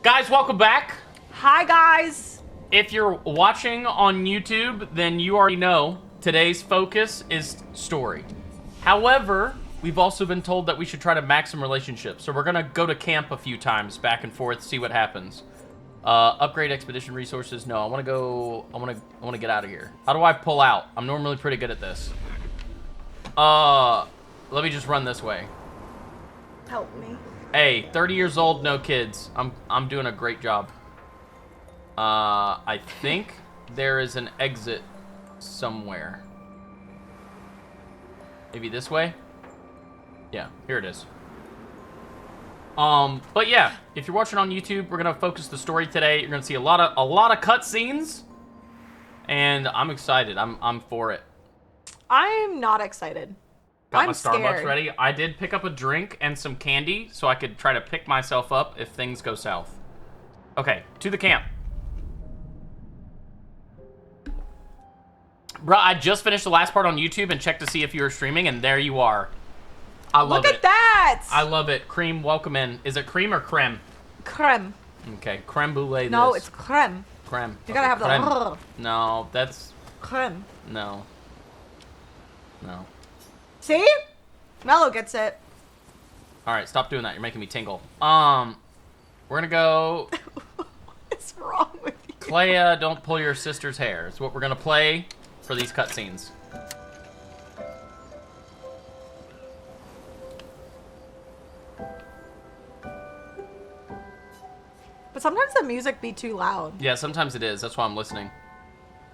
Guys, welcome back. Hi, guys. If you're watching on YouTube, then you already know today's focus is story. However, we've also been told that we should try to max some relationships, so we're gonna go to camp a few times, back and forth, see what happens. Upgrade expedition resources. No, I want to go. I want to get out of here. How do I pull out? I'm normally pretty good at this. Let me just run this way. Help me. Hey, 30 years old, no kids. I'm doing a great job. I think there is an exit somewhere. Maybe this way? Yeah, here it is. But yeah, if you're watching on YouTube, we're gonna focus the story today. You're gonna see a lot of cutscenes, and I'm excited. I'm for it. I'm not excited. Got I'm my Starbucks scared. ready. I did pick up a drink and some candy so I could try to pick myself up if things go south. Okay, to the camp. Bruh, I just finished the last part on YouTube and checked to see if you were streaming, and there you are. I love it. Look at that! I love it. Cream, welcome in. Is it cream or creme? Creme. Okay, creme brulee. No, this. it's creme. Creme. You gotta have the creme. No, that's... Creme. No. No. See? Mello gets it. Alright, stop doing that. You're making me tingle. We're gonna go... What's wrong with you? Clea, don't pull your sister's hair. It's what we're gonna play for these cutscenes. But sometimes the music be too loud. Yeah, sometimes it is. That's why I'm listening.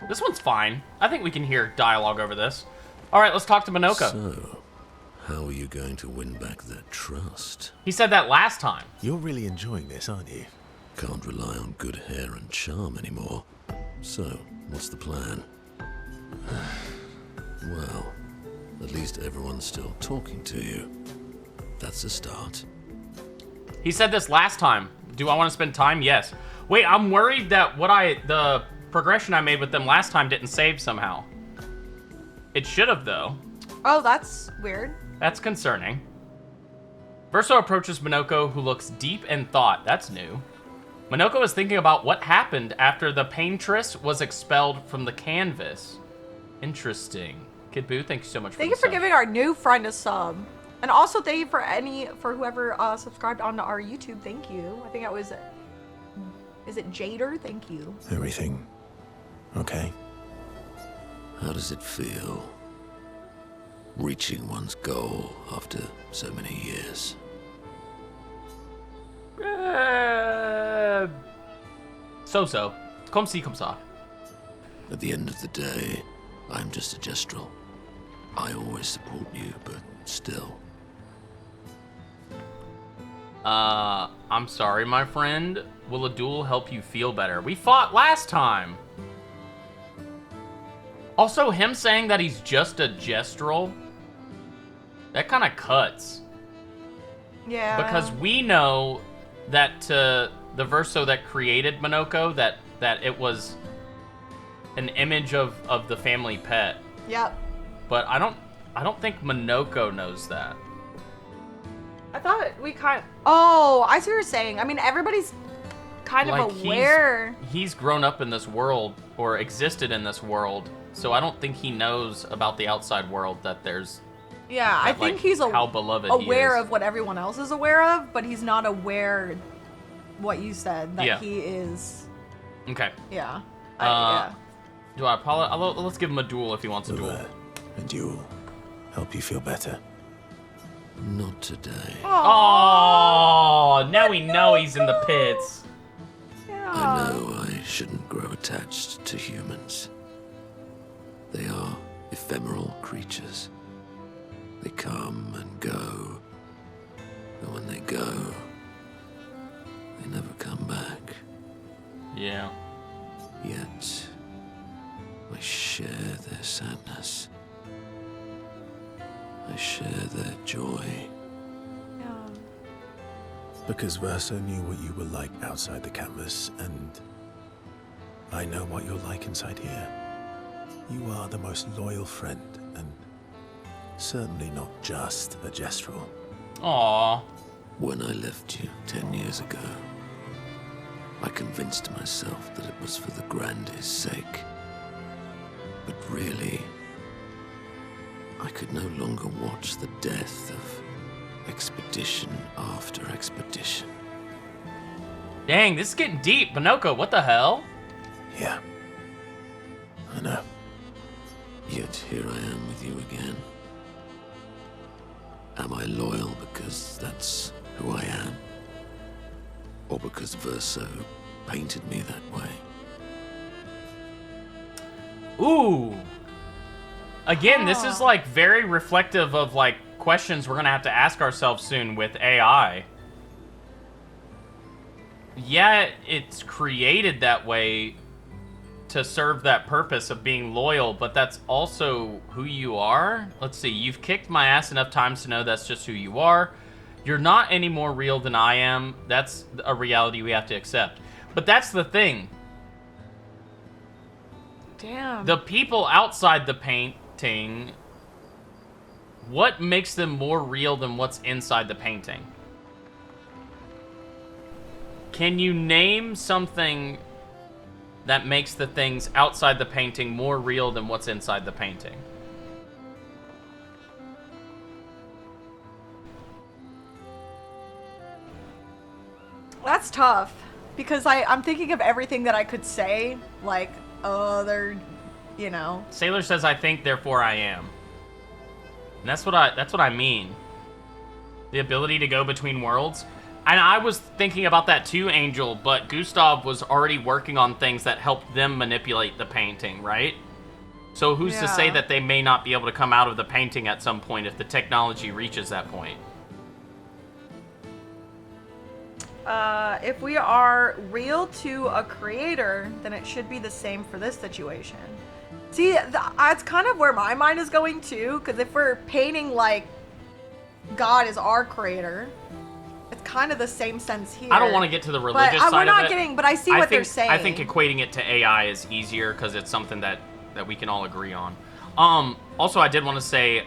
This one's fine. I think we can hear dialogue over this. Alright, let's talk to Manoco. So, how are you going to win back their trust? He said that last time. You're really enjoying this, aren't you? Can't rely on good hair and charm anymore. So, what's the plan? Well, at least everyone's still talking to you. That's a start. He said this last time. Do I want to spend time? Yes. Wait, I'm worried that the progression I made with them last time didn't save somehow. It should have, though. Oh, that's weird. That's concerning. Verso approaches Manoco, who looks deep in thought. That's new. Manoco is thinking about what happened after the paintress was expelled from the canvas. Interesting. Kid Boo, thank you so much for Thank you for giving our new friend a sub. And also thank you for whoever subscribed onto our YouTube. Thank you. I think that was... Is it Jader? Thank you. Everything okay? How does it feel? Reaching one's goal after so many years. So-so. Comme si, comme ça. At the end of the day, I'm just a gestural. I always support you, but still. I'm sorry, my friend. Will a duel help you feel better? We fought last time. Also, him saying that he's just a gestural, that kind of cuts. Yeah. Because we know that the Verso that created Manoco, that it was an image of the family pet. Yep. But I don't think Manoco knows that. I thought we kind of... Oh, I see what you're saying. I mean, everybody's kind of aware. He's grown up in this world, or existed in this world, so I don't think he knows about the outside world that there's... Yeah, I think he's how beloved aware he is. of what everyone else is aware of, but he's not aware what you said, that he is... Okay. Yeah. Do I apologize? Let's give him a duel if he wants a duel. A duel help you feel better? Not today. Oh, now we know he's in the pits. Yeah. I know I shouldn't grow attached to humans. They are ephemeral creatures. They come and go. And when they go, they never come back. Yeah. Yet, I share their sadness. I share their joy. Yeah. Because Verso knew what you were like outside the canvas, and I know what you're like inside here. You are the most loyal friend, and certainly not just a gestural. Aww. When I left you 10 years ago, I convinced myself that it was for the grandest sake. But really, I could no longer watch the death of expedition after expedition. Dang, this is getting deep. Manoco, what the hell? Yeah. I know. Yet here I am with you again. Am I loyal because that's who I am? Or because Verso painted me that way? Ooh. Again, this is like very reflective of like questions we're gonna have to ask ourselves soon with AI. Yeah, it's created that way to serve that purpose of being loyal, but that's also who you are. Let's see, you've kicked my ass enough times to know that's just who you are. You're not any more real than I am. That's a reality we have to accept. But that's the thing. Damn. The people outside the painting, what makes them more real than what's inside the painting? Can you name something that makes the things outside the painting more real than what's inside the painting? That's tough. Because I'm thinking of everything that I could say. Like, oh, they're, you know. Sailor says, I think, therefore I am. And that's what I mean. The ability to go between worlds. And I was thinking about that too, Angel, but Gustav was already working on things that helped them manipulate the painting, right? So who's to say that they may not be able to come out of the painting at some point if the technology reaches that point? If we are real to a creator, then it should be the same for this situation. See, that's kind of where my mind is going too, because if we're painting like God is our creator, it's kind of the same sense here. I don't want to get to the religious side we're of not it. getting, but I see what they're saying. I think equating it to AI is easier because it's something that we can all agree on. Also, I did want to say,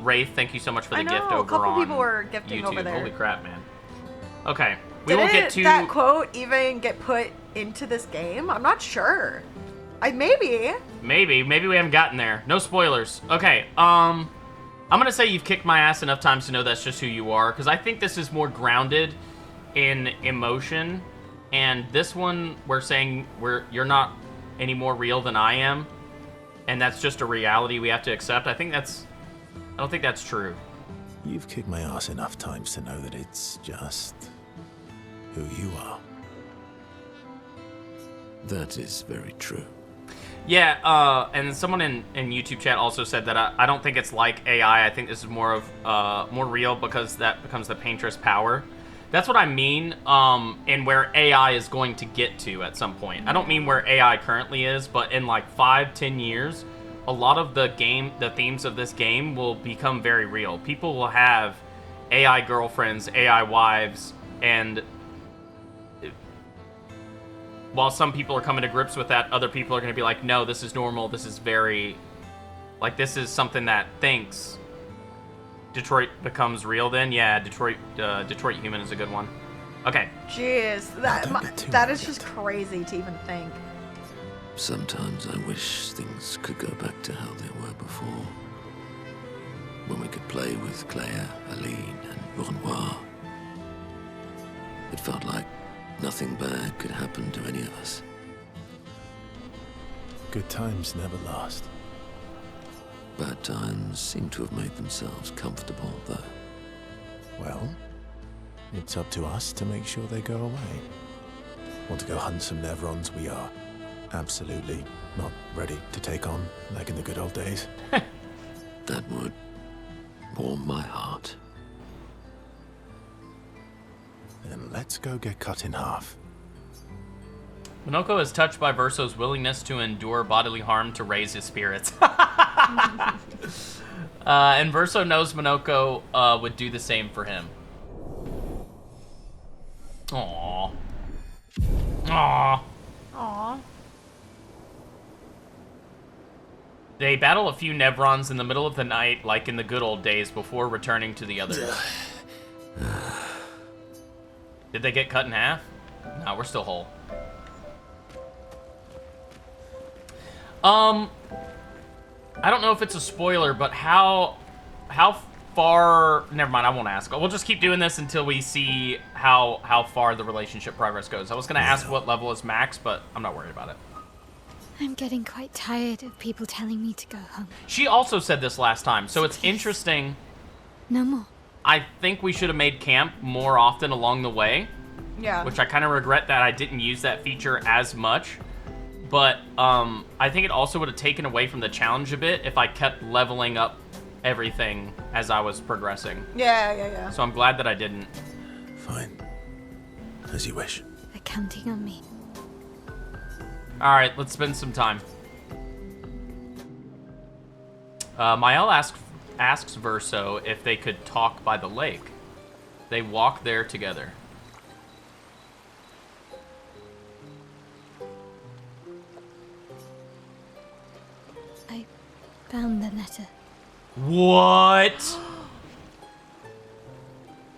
Wraith, thank you so much for the gift over on a couple people were gifting YouTube. over there. Holy crap, man. Okay, we will Did get to that quote even get put into this game? I'm not sure. Maybe we haven't gotten there. No spoilers. Okay, I'm gonna say you've kicked my ass enough times to know that's just who you are, because I think this is more grounded in emotion, and this one we're saying you're not any more real than I am, and that's just a reality we have to accept. I don't think that's true. You've kicked my ass enough times to know that it's just who you are. That is very true. Yeah, and someone in YouTube chat also said that I don't think it's like AI. I think this is more of more real because that becomes the painter's power. That's what I mean, and where AI is going to get to at some point. I don't mean where AI currently is, but in like 5-10 years, a lot of the themes of this game will become very real. People will have AI girlfriends, AI wives, and while some people are coming to grips with that, other people are going to be like, no, this is normal. This is very, like, this is something that thinks Detroit becomes real then. Yeah, Detroit Human is a good one. Okay. Jeez, that is just crazy to even think. Sometimes I wish things could go back to how they were before. When we could play with Claire, Aline, and Renoir. It felt like nothing bad could happen to any of us. Good times never last. Bad times seem to have made themselves comfortable, though. Well, it's up to us to make sure they go away. Want to go hunt some Nevrons? We are absolutely not ready to take on like in the good old days. That would warm my heart. Then let's go get cut in half. Monoco is touched by Verso's willingness to endure bodily harm to raise his spirits. And Verso knows Monoco would do the same for him. Aww. Aww. Aww. They battle a few Nevrons in the middle of the night, like in the good old days, before returning to the others. Did they get cut in half? No, we're still whole. I don't know if it's a spoiler, but how far... Never mind, I won't ask. We'll just keep doing this until we see how far the relationship progress goes. I was going to ask what level is max, but I'm not worried about it. I'm getting quite tired of people telling me to go home. She also said this last time, so it's interesting. No more. I think we should have made camp more often along the way. Yeah. Which I kind of regret that I didn't use that feature as much. But I think it also would have taken away from the challenge a bit if I kept leveling up everything as I was progressing. Yeah. So I'm glad that I didn't. Fine. As you wish. They're counting on me. Alright, let's spend some time. Maelle asks Verso if they could talk by the lake. They walk there together. I found the letter. What?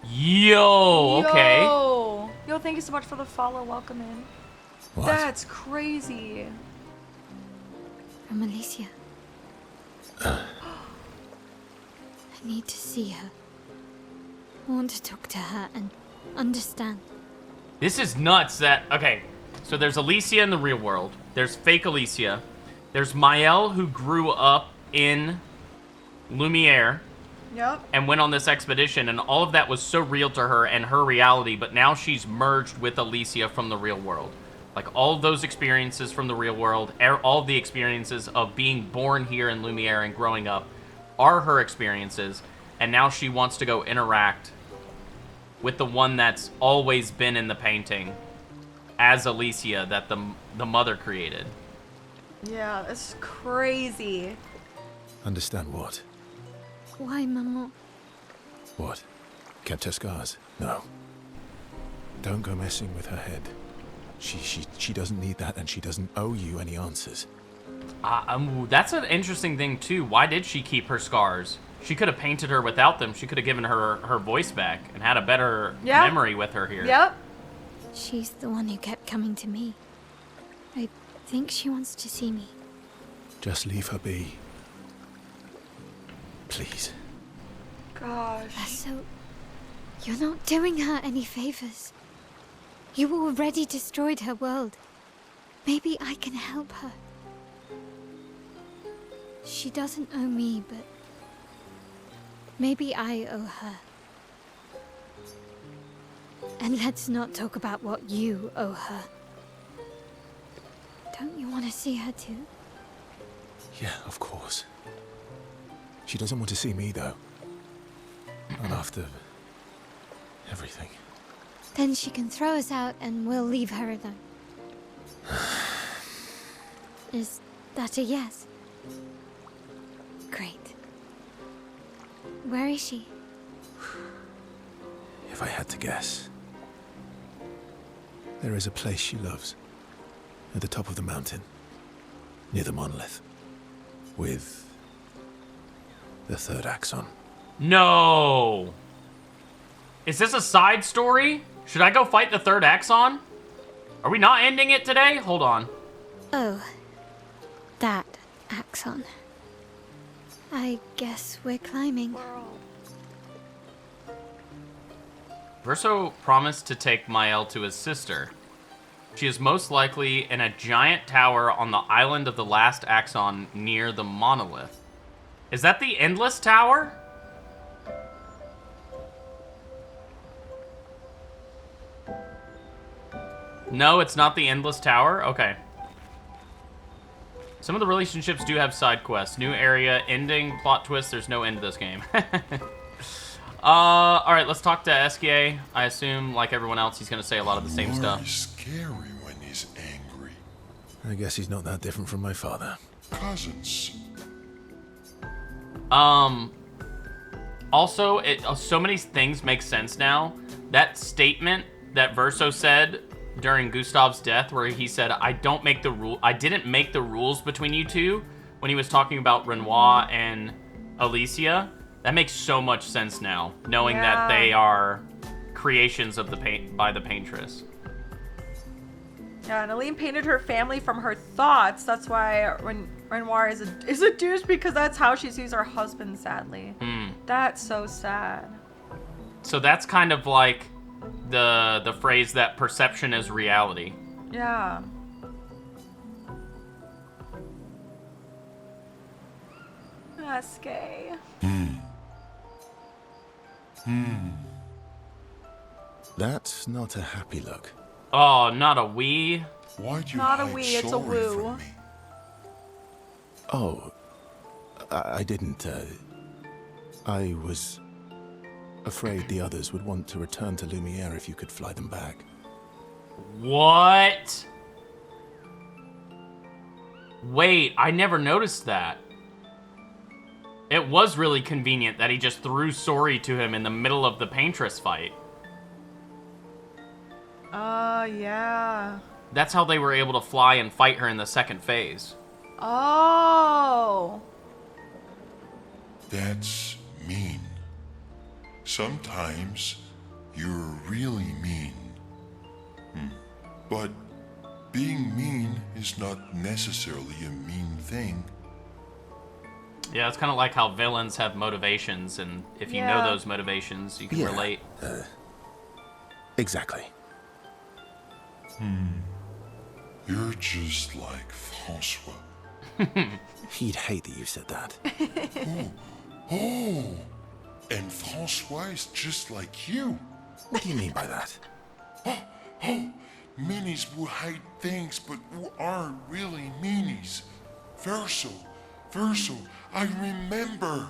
Yo, okay. Yo, thank you so much for the follow. Welcome in. What? That's crazy. From Alicia. I need to see her. I want to talk to her and understand. This is nuts that... Okay, so there's Alicia in the real world. There's fake Alicia. There's Maelle, who grew up in Lumiere Yep. and went on this expedition, and all of that was so real to her and her reality, but now she's merged with Alicia from the real world. Like, all of those experiences from the real world, all of the experiences of being born here in Lumiere and growing up are her experiences, and now she wants to go interact with the one that's always been in the painting as Alicia that the mother created. Yeah, that's crazy. Understand what? Why, Maman? What? Kept her scars? No. Don't go messing with her head. She doesn't need that, and she doesn't owe you any answers. That's an interesting thing, too. Why did she keep her scars? She could have painted her without them. She could have given her voice back and had a better memory with her here. Yep. She's the one who kept coming to me. I think she wants to see me. Just leave her be. Please. Gosh. So, you're not doing her any favors. You already destroyed her world. Maybe I can help her. She doesn't owe me, but maybe I owe her. And let's not talk about what you owe her. Don't you want to see her too? Yeah, of course. She doesn't want to see me, though. Not after everything. Then she can throw us out and we'll leave her alone. Is that a yes? Great. Where is she? If I had to guess, there is a place she loves. At the top of the mountain. Near the monolith. With the third axon. No! Is this a side story? Should I go fight the third Axon? Are we not ending it today? Hold on. Oh, that axon. I guess we're climbing. Verso promised to take Maelle to his sister. She is most likely in a giant tower on the island of the last Axon near the monolith. Is that the Endless Tower? No, it's not the Endless Tower? Okay. Some of the relationships do have side quests. New area, ending, plot twist. There's no end to this game. Alright, let's talk to Esquie. I assume, like everyone else, he's going to say a lot of the same stuff. He's scary when he's angry. I guess he's not that different from my father. Cousins. Also, so many things make sense now. That statement that Verso said during Gustav's death, where he said, I didn't make the rules between you two, when he was talking about Renoir and Alicia. That makes so much sense now, knowing that they are creations of by the paintress. Yeah, and Aline painted her family from her thoughts. That's why Renoir is a douche, because that's how she sees her husband, sadly. That's so sad. So that's kind of like the phrase that perception is reality. Yeah. Esquie. That's not a happy look. Oh, not a wee. Why'd you Not a hide wee, it's a sorry woo. from me? Oh, I didn't, I was afraid the others would want to return to Lumiere if you could fly them back. What? Wait, I never noticed that. It was really convenient that he just threw Sori to him in the middle of the Paintress fight. Yeah. That's how they were able to fly and fight her in the second phase. Oh. That's mean. Sometimes you're really mean. But being mean is not necessarily a mean thing. Yeah, it's kind of like how villains have motivations, and if you know Yeah. those motivations, you can relate. Exactly. You're just like Francois. He'd hate that you said that. Oh, and Francois is just like you. What do you mean by that? Meanies who hide things but who aren't really meanies. Verso, I remember.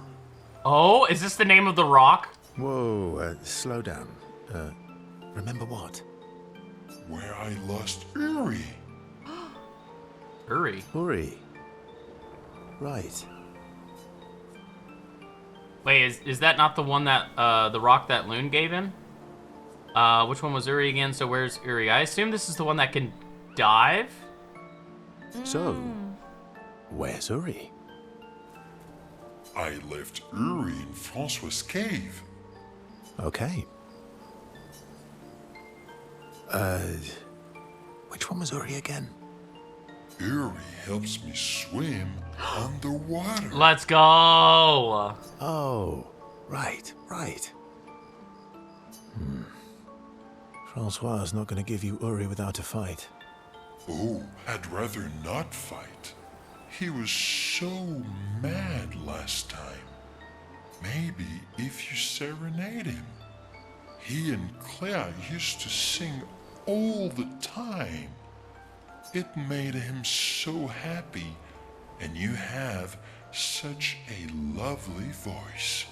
Oh, is this the name of the rock? Whoa, slow down. Remember what? Where I lost Uri. Uri. Uri. Right. Wait, is that not the one that, the rock that Lune gave him? Which one was Uri again? So where's Uri? I assume this is the one that can dive? So, where's Uri? I left Uri in Francois' cave. Okay. Which one was Uri again? Uri helps me swim underwater. Let's go! Oh, right. Francois is not going to give you Uri without a fight. Oh, I'd rather not fight. He was so mad last time. Maybe if you serenade him. He and Claire used to sing all the time. It made him so happy, and you have such a lovely voice.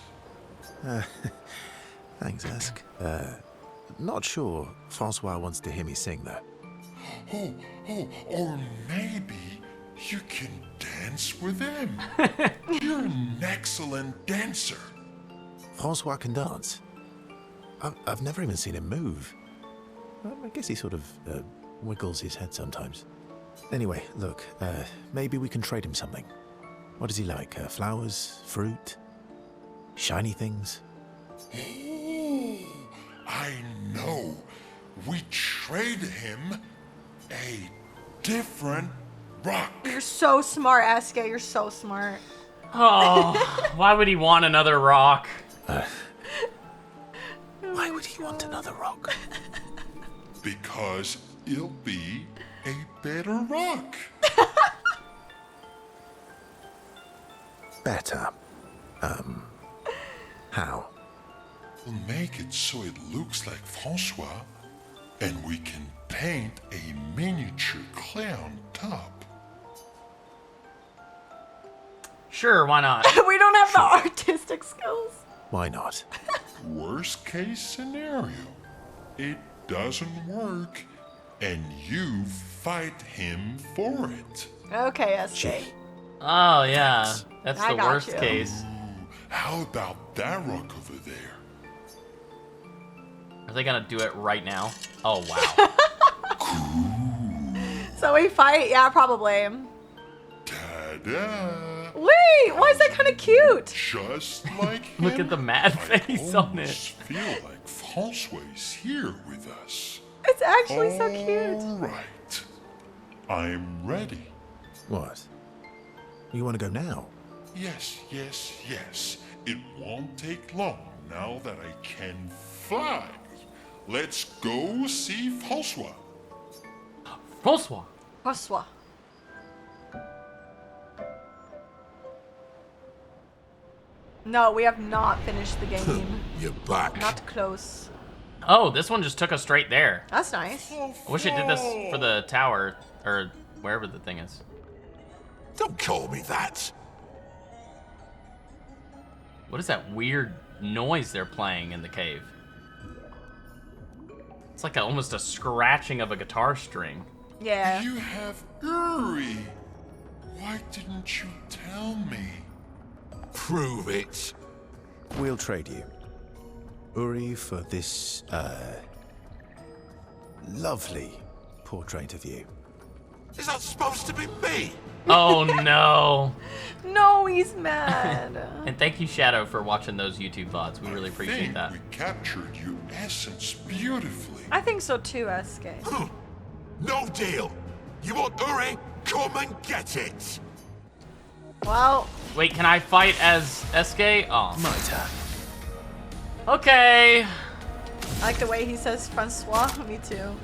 Thanks, Esk. Not sure Francois wants to hear me sing, though. Or maybe you can dance with him. You're an excellent dancer. Francois can dance. I've never even seen him move. I guess he sort of wiggles his head sometimes. Anyway, look, maybe we can trade him something. What does he like? Flowers? Fruit? Shiny things? Oh, I know. We trade him a different rock. You're so smart, Esquie. You're so smart. Oh, why would he want another rock? Why would he want another rock? Because it'll be a better rock. Better. How? We'll make it so it looks like Francois, and we can paint a miniature clown top. Sure, why not? We don't have the artistic skills. Why not? Worst case scenario, it doesn't work, and you fight him for it. Okay, Esquie. Oh, yeah. That's I the got worst you. case. How about that rock over there? Are they gonna do it right now? Oh, wow. So we fight? Yeah, probably. Ta-da! Wait, why is that kind of cute? Just like him. Look at the mad I face on it. almost feel like Francois is here with us. It's actually so cute. All right. I'm ready. What? You want to go now? Yes, yes, yes. It won't take long now that I can fly. Let's go see François. François. François. No, we have not finished the game. You're back. Not close. Oh, this one just took us straight there. That's nice. I wish it did this for the tower, or wherever the thing is. Don't call me that. What is that weird noise they're playing in the cave? It's like almost a scratching of a guitar string. Yeah. You have Uri. Why didn't you tell me? Prove it. We'll trade you. Uri for this, lovely portrait of you. Is that supposed to be me? Oh no! No, he's mad. And thank you, Shadow, for watching those YouTube VODs. We really I appreciate think that. we captured your essence beautifully. I think so too, Esquie. No deal. You want Uri? Come and get it. Well, Wait, can I fight as Esquie? Oh, My turn. okay. I like the way he says Francois. Me too.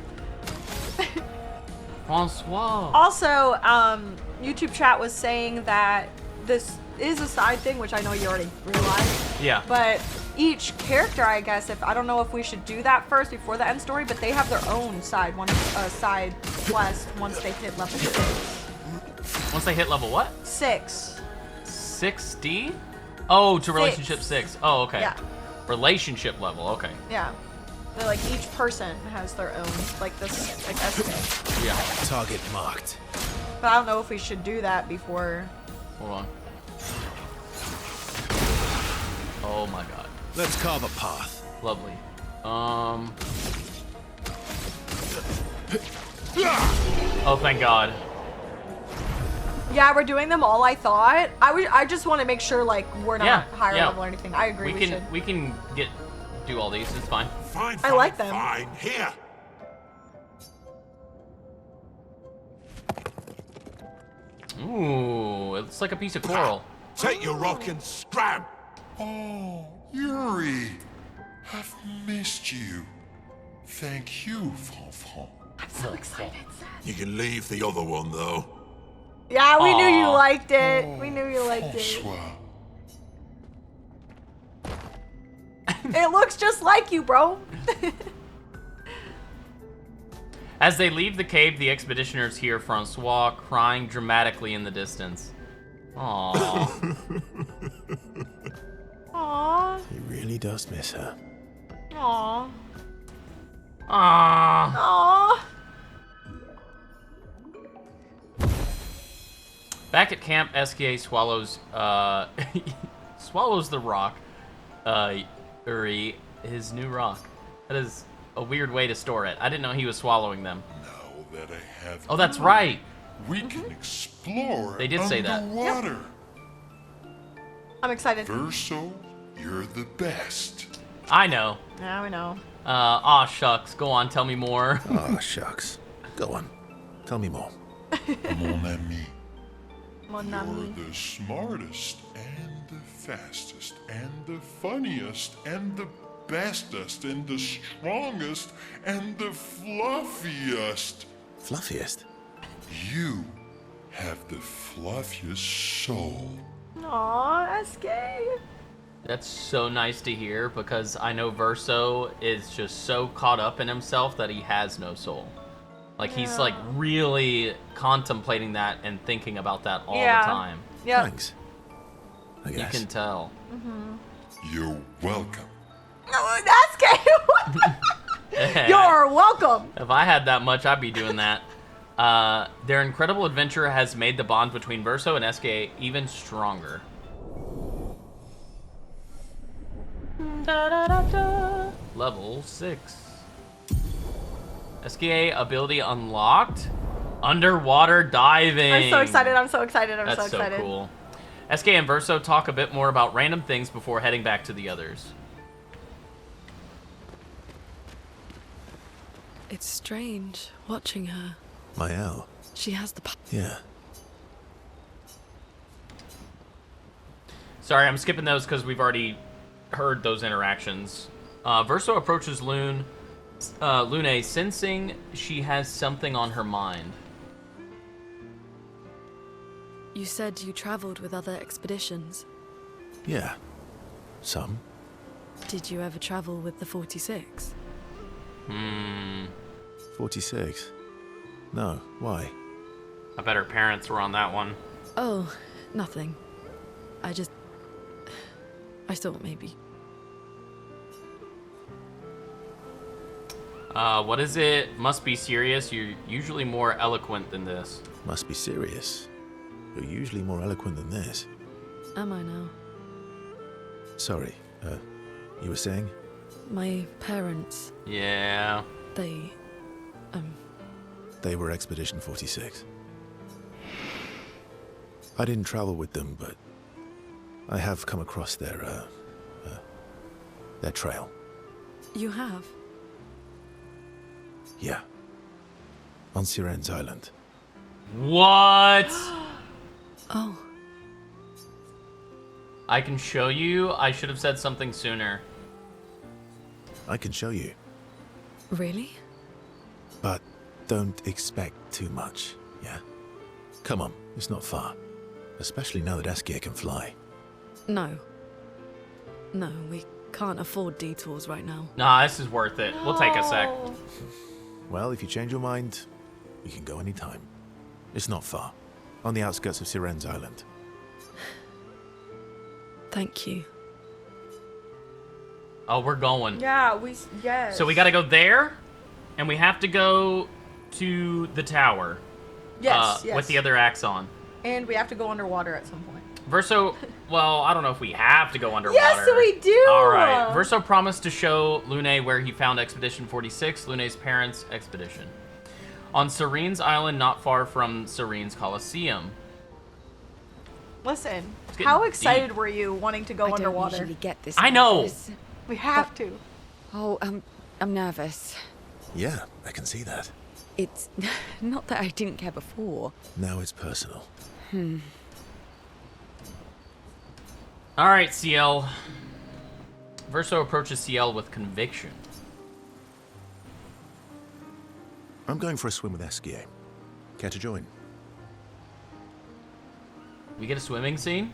François. Also, YouTube chat was saying that this is a side thing, which I know you already realized. Yeah. But each character, I guess, I don't know if we should do that first before the end story, but they have their own side quest once they hit level 6. Once they hit level what? 6. 6D? Oh, to relationship 6. Oh, okay. Yeah. Relationship level, okay. Yeah. They're like each person has their own, like this, like Esquie. Yeah. Target marked. But I don't know if we should do that before. Hold on. Oh my god. Let's carve a path. Lovely. Oh, thank God. Yeah, we're doing them all. I thought. I just want to make sure like we're not Yeah, higher yeah. level or anything. I agree. We can do all these. It's fine. Fine, I fine, like them. Fine. Here. Ooh, it looks like a piece of coral. Take your rock and scram. Oh, Yuri. I've missed you. Thank you, Fanfan. I'm so excited. You can leave the other one though. Yeah, we knew you Aw. liked it. We knew you liked it. François. It looks just like you, bro. As they leave the cave, the expeditioners hear Francois crying dramatically in the distance. Aww. Aww. He really does miss her. Aww. Aww. Aww. Back at camp, Esquie swallows swallows the rock. Uri, his new rock. That is a weird way to store it. I didn't know he was swallowing them. Now that I have Oh, that's right. we can explore They did say that. underwater. I'm excited. Verso, you're the best. I know. Yeah, we know. Aw, shucks. Go on, tell me more. Oh, shucks. Go on. Tell me more. Mon ami. Mon You're ami. the smartest and the fastest and the funniest and the bestest and the strongest and the fluffiest. Fluffiest? You have the fluffiest soul. Aw, Esquie. That's so nice to hear because I know Verso is just so caught up in himself that he has no soul. Like he's like really contemplating that and thinking about that all the time. Yeah. Thanks. I You guess. can tell. You're welcome. No, Esquie. You're welcome. If I had that much, I'd be doing that. Their incredible adventure has made the bond between Verso and Esquie even stronger. Level 6. Esquie ability unlocked. Underwater diving. I'm so excited. I'm so excited. I'm That's so excited. cool. Esquie and Verso talk a bit more about random things before heading back to the others. It's strange watching her. Maelle. She has the power. Yeah. Sorry, I'm skipping those because we've already heard those interactions. Verso approaches Lune, sensing she has something on her mind. You said you traveled with other expeditions. Yeah. Some. Did you ever travel with the 46? 46? No, why? I bet her parents were on that one. Oh, nothing. I thought maybe. What is it? Must be serious. You're usually more eloquent than this. Must be serious. You're usually more eloquent than this. Am I now? Sorry, you were saying? My parents, Yeah. they They were Expedition 46. I didn't travel with them, but I have come across their trail. You have? Yeah. On Sciel's island. What? Oh, I can show you. I should have said something sooner. I can show you, really? but don't expect too much, yeah? Come on, it's not far. Especially now that Esquie can fly. No. No, we can't afford detours right now. Nah, this is worth it. We'll take a sec. Oh. Well, if you change your mind, you can go anytime. It's not far. On the outskirts of Sciel's island. Thank you. Oh, we're going. Yeah, yes. So we got to go there, and we have to go to the tower. Yes, yes. With the other axe on. And we have to go underwater at some point. Verso, well, I don't know if we have to go underwater. Yes, we do! All right. Verso promised to show Lune where he found Expedition 46, Lune's parents' expedition. On Serene's Island, not far from Serene's Coliseum. Listen, getting how excited deep. were you wanting to go I don't underwater? usually get this. I know. nervous. We have to. Oh, I'm nervous. Yeah, I can see that. It's not that I didn't care before. Now it's personal. All right, Sciel. Verso approaches Sciel with conviction. I'm going for a swim with Esquie. Care to join? We get a swimming scene?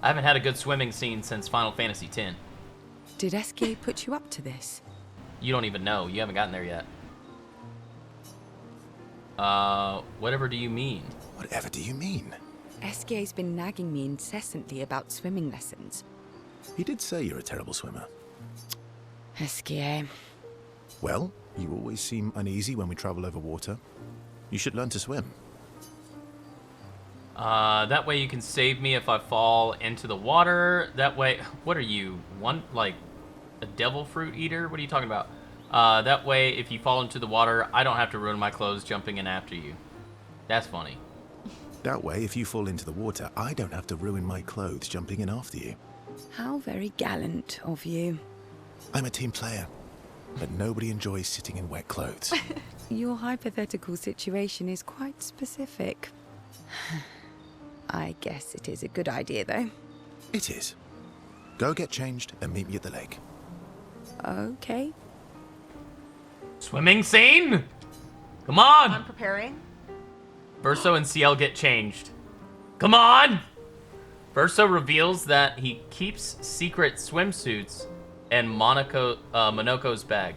I haven't had a good swimming scene since Final Fantasy X. Did Esquie put you up to this? You don't even know. You haven't gotten there yet. Whatever do you mean? Whatever do you mean? Esquie's been nagging me incessantly about swimming lessons. He did say you're a terrible swimmer. Esquie. Well, you always seem uneasy when we travel over water. You should learn to swim. That way you can save me if I fall into the water. That way, what are you? Like, a devil fruit eater? What are you talking about? That way, if you fall into the water, I don't have to ruin my clothes jumping in after you. That's funny. That way, if you fall into the water, I don't have to ruin my clothes jumping in after you. How very gallant of you. I'm a team player, but nobody enjoys sitting in wet clothes. Your hypothetical situation is quite specific. I guess it is a good idea, though. It is. Go get changed and meet me at the lake. Okay. Swimming scene? Come on! I'm preparing. Verso and Sciel get changed. Come on! Verso reveals that he keeps secret swimsuits in Monoco's bag.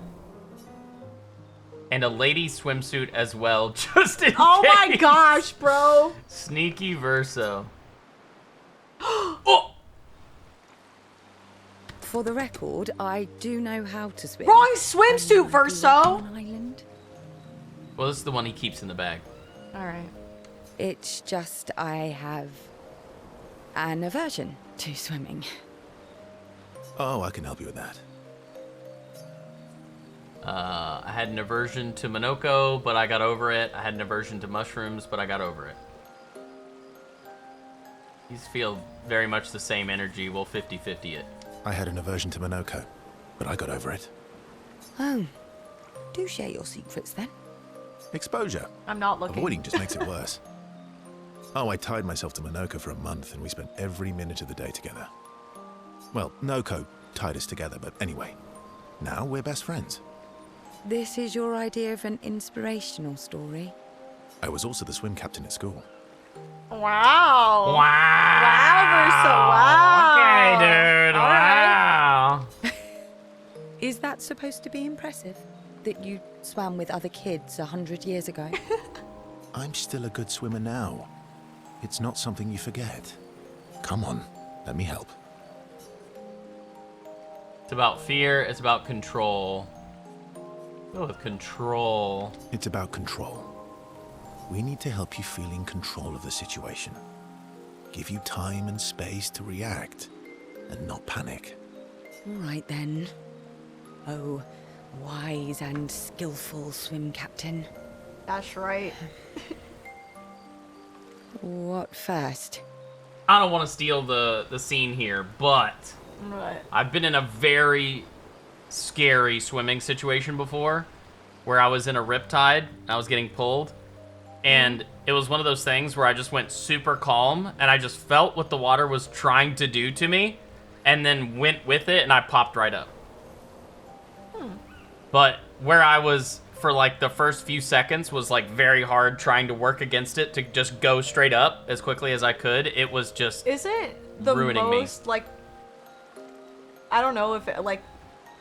And a lady swimsuit as well, just in Oh my case. gosh, bro. Sneaky Verso. Oh! For the record, I do know how to swim. Wrong swimsuit, Verso. On an island. Well, this is the one he keeps in the bag. All right. It's just I have an aversion to swimming. Oh, I can help you with that. I had an aversion to Manoco, but I got over it. I had an aversion to mushrooms, but I got over it. These feel very much the same energy. We'll 50-50 it. I had an aversion to Monoco, but I got over it. Oh, do share your secrets then. Exposure. I'm not looking. Avoiding just makes it worse. Oh, I tied myself to Monoco for a month, and we spent every minute of the day together. Well, Noco tied us together, but anyway. Now we're best friends. This is your idea of an inspirational story? I was also the swim captain at school. Wow. Wow. Wow, Verso, wow. Okay, dude. All right. Wow. Is that supposed to be impressive? That you swam with other kids 100 years ago? I'm still a good swimmer now. It's not something you forget. Come on, let me help. It's about fear. It's about control. Go with control. It's about control. We need to help you feel in control of the situation. Give you time and space to react and not panic. All right then. Oh, wise and skillful swim captain. That's right. What first? I don't want to steal the scene here, but Right. I've been in a very scary swimming situation before where I was in a riptide and I was getting pulled. And it was one of those things where I just went super calm and I just felt what the water was trying to do to me and then went with it and I popped right up. But where I was for like the first few seconds was like very hard trying to work against it to just go straight up as quickly as I could. It was just Isn't the ruining me. most like, I don't know if it, like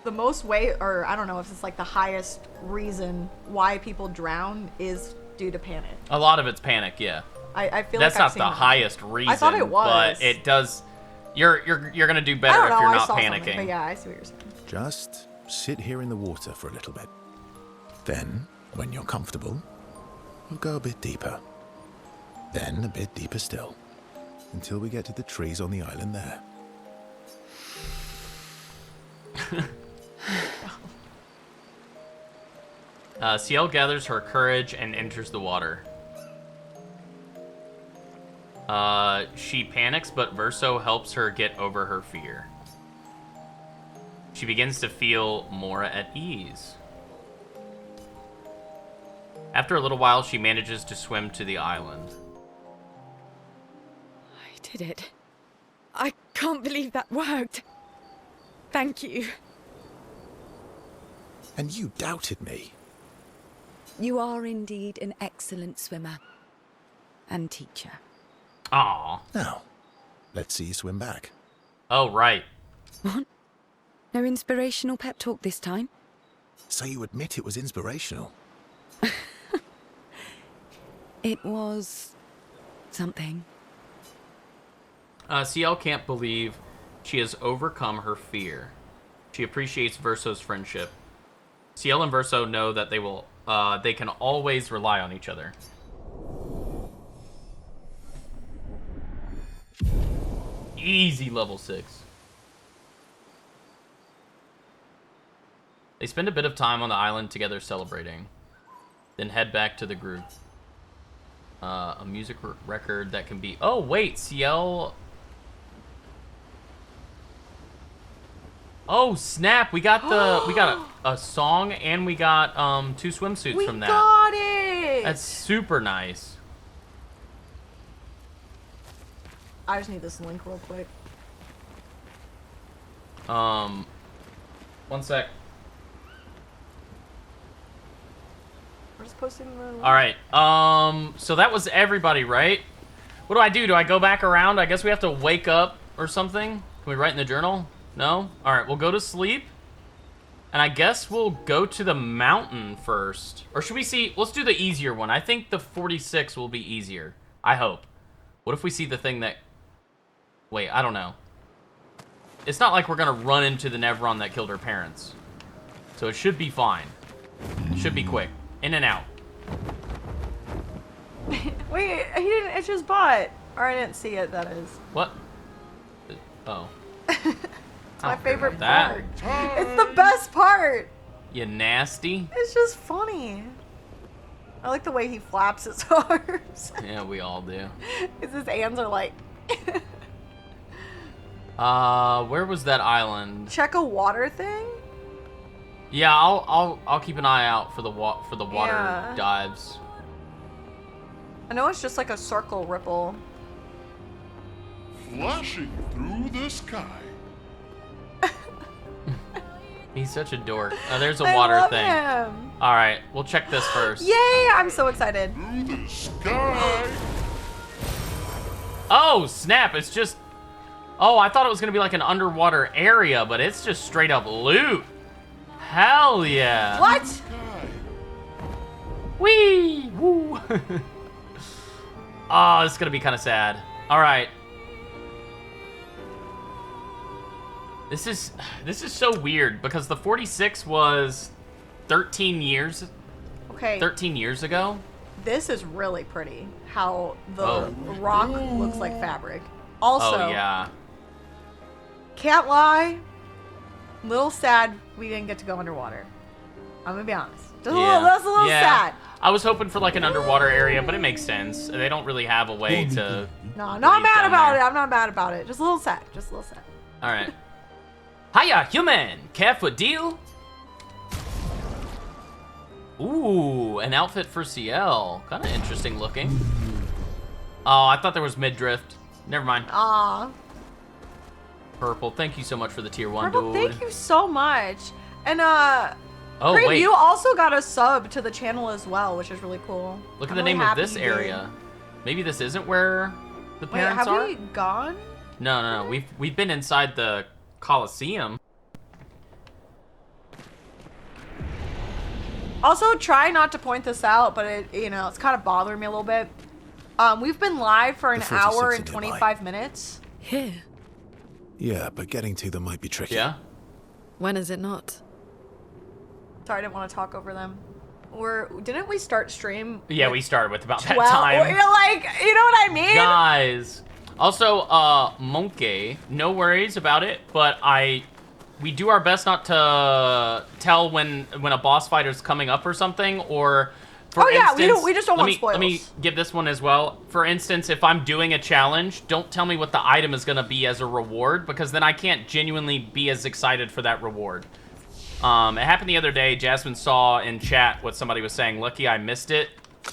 the most way, or I don't know if it's like the highest reason why people drown is due to panic. a lot of it's panic, yeah. I feel That's like I've not seen the that. highest reason. I thought it was. But it does. You're gonna do I better don't if know. you're I not saw something, panicking. but yeah, I see what you're saying. Just sit here in the water for a little bit. Then, when you're comfortable, we'll go a bit deeper. Then a bit deeper still, until we get to the trees on the island there. Sciel gathers her courage and enters the water. She panics, but Verso helps her get over her fear. She begins to feel more at ease. After a little while, she manages to swim to the island. I did it. I can't believe that worked. Thank you. And you doubted me. You are indeed an excellent swimmer. And teacher. Aw. Now, let's see you swim back. Oh, right. What? No inspirational pep talk this time? So you admit it was inspirational. It was... something. Sciel can't believe she has overcome her fear. She appreciates Verso's friendship. Sciel and Verso know that they can always rely on each other. Easy level 6. They spend a bit of time on the island together celebrating, then head back to the group. A music record that can be... Oh, wait, Sciel... Oh, snap, we got a song and we got 2 swimsuits from that. We got it! That's super nice. I just need this link real quick. One sec. We're just posting the link. All right. So that was everybody, right? What do I do? Do I go back around? I guess we have to wake up or something. Can we write in the journal? No? All right, we'll go to sleep. And I guess we'll go to the mountain first. Or should we see... Let's do the easier one. I think the 46 will be easier. I hope. What if we see the thing that... Wait, I don't know. It's not like we're going to run into the Nevron that killed her parents. So it should be fine. It should be quick. In and out. Wait, he didn't itch his butt. Or I didn't see it, that is. What? Oh. It's my favorite that. part. It's the best part. You nasty. It's just funny. I like the way he flaps his arms. Yeah, we all do. His hands are like... Where was that island? Check a water thing? Yeah, I'll keep an eye out for the water Yeah. dives. I know it's just like a circle ripple. Flashing through the sky. He's such a dork. Oh, there's a I water love thing. him. All right, we'll check this first. Yay! I'm so excited. Through the sky. Oh, snap. It's just... Oh, I thought it was going to be like an underwater area, but it's just straight up loot. Hell yeah. What? Sky. Whee! Woo! Oh, it's going to be kind of sad. All right. This is so weird because the 46 was 13 years Okay. 13 years ago. This is really pretty. How the Oh. rock looks like fabric. Also, Oh yeah. can't lie. Little sad we didn't get to go underwater. I'm gonna be honest. Just that's a little sad. I was hoping for like an underwater area, but it makes sense. They don't really have a way to. No, not breathe mad down about there. it. I'm not mad about it. Just a little sad. Just a little sad. All right. Hiya, human. Care for deal? Ooh, an outfit for Sciel. Kind of interesting looking. Oh, I thought there was mid-drift. Never mind. Aw. Purple, thank you so much for the tier 1, Purple, dude. thank you so much. And Oh, Creed, wait. you also got a sub to the channel as well, which is really cool. Look at I'm the really name of happy this you did. area. Maybe this isn't where the Wait, parents have are? we gone? No. We've been inside the Coliseum. Also, try not to point this out, but it's kind of bothering me a little bit. We've been live for an The 46 hour are and nearby. 25 minutes. Here. Yeah, but getting to them might be tricky. Yeah? When is it not? Sorry, I didn't want to talk over them. Didn't we start stream? Yeah, with we started with about that 12? time. You're like, you know what I mean? Guys. Also, Monkey, no worries about it, but we do our best not to tell when a boss fighter's coming up or something, or for Oh, yeah, instance, we just don't want Let me spoils. give this one as well. For instance, if I'm doing a challenge, don't tell me what the item is going to be as a reward, because then I can't genuinely be as excited for that reward. It happened the other day. Jasmine saw in chat what somebody was saying. Lucky I missed it.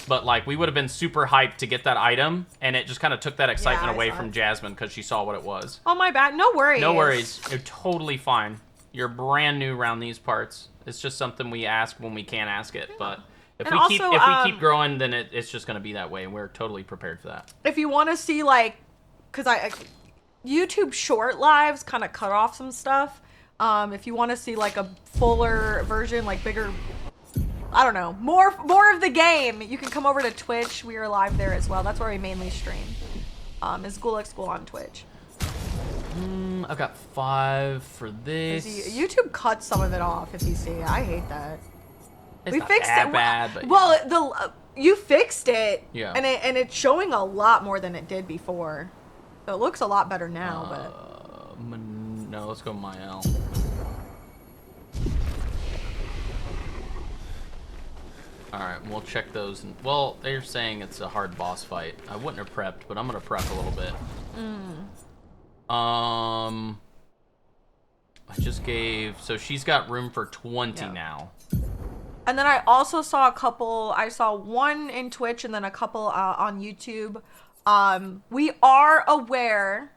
But, like, we would have been super hyped to get that item, and it just kind of took that excitement I away saw from it. Jasmine because she saw what it was. Oh, my bad. No worries. No worries. You're totally fine. You're brand new around these parts. It's just something we ask when we can't ask it. But if And we also, keep keep growing, then it's just going to be that way, and we're totally prepared for that. If you want to see, like, because YouTube short lives kind of cut off some stuff. If you want to see, like, a fuller version, like, bigger... I don't know, more of the game. You can come over to Twitch. We are live there as well. That's where we mainly stream. Is Ghoul X Ghoul on Twitch. I've got 5 for this. YouTube cuts some of it off if you see it. I hate that. It's We not fixed that it. bad, but Well, you fixed it. Yeah. And it's showing a lot more than it did before. So it looks a lot better now, but no, let's go Maelle. Alright, we'll check those. Well, they're saying it's a hard boss fight. I wouldn't have prepped, but I'm going to prep a little bit. I just gave... So she's got room for 20 Yeah. now. And then I also saw a couple. I saw one in Twitch and then a couple on YouTube. We are aware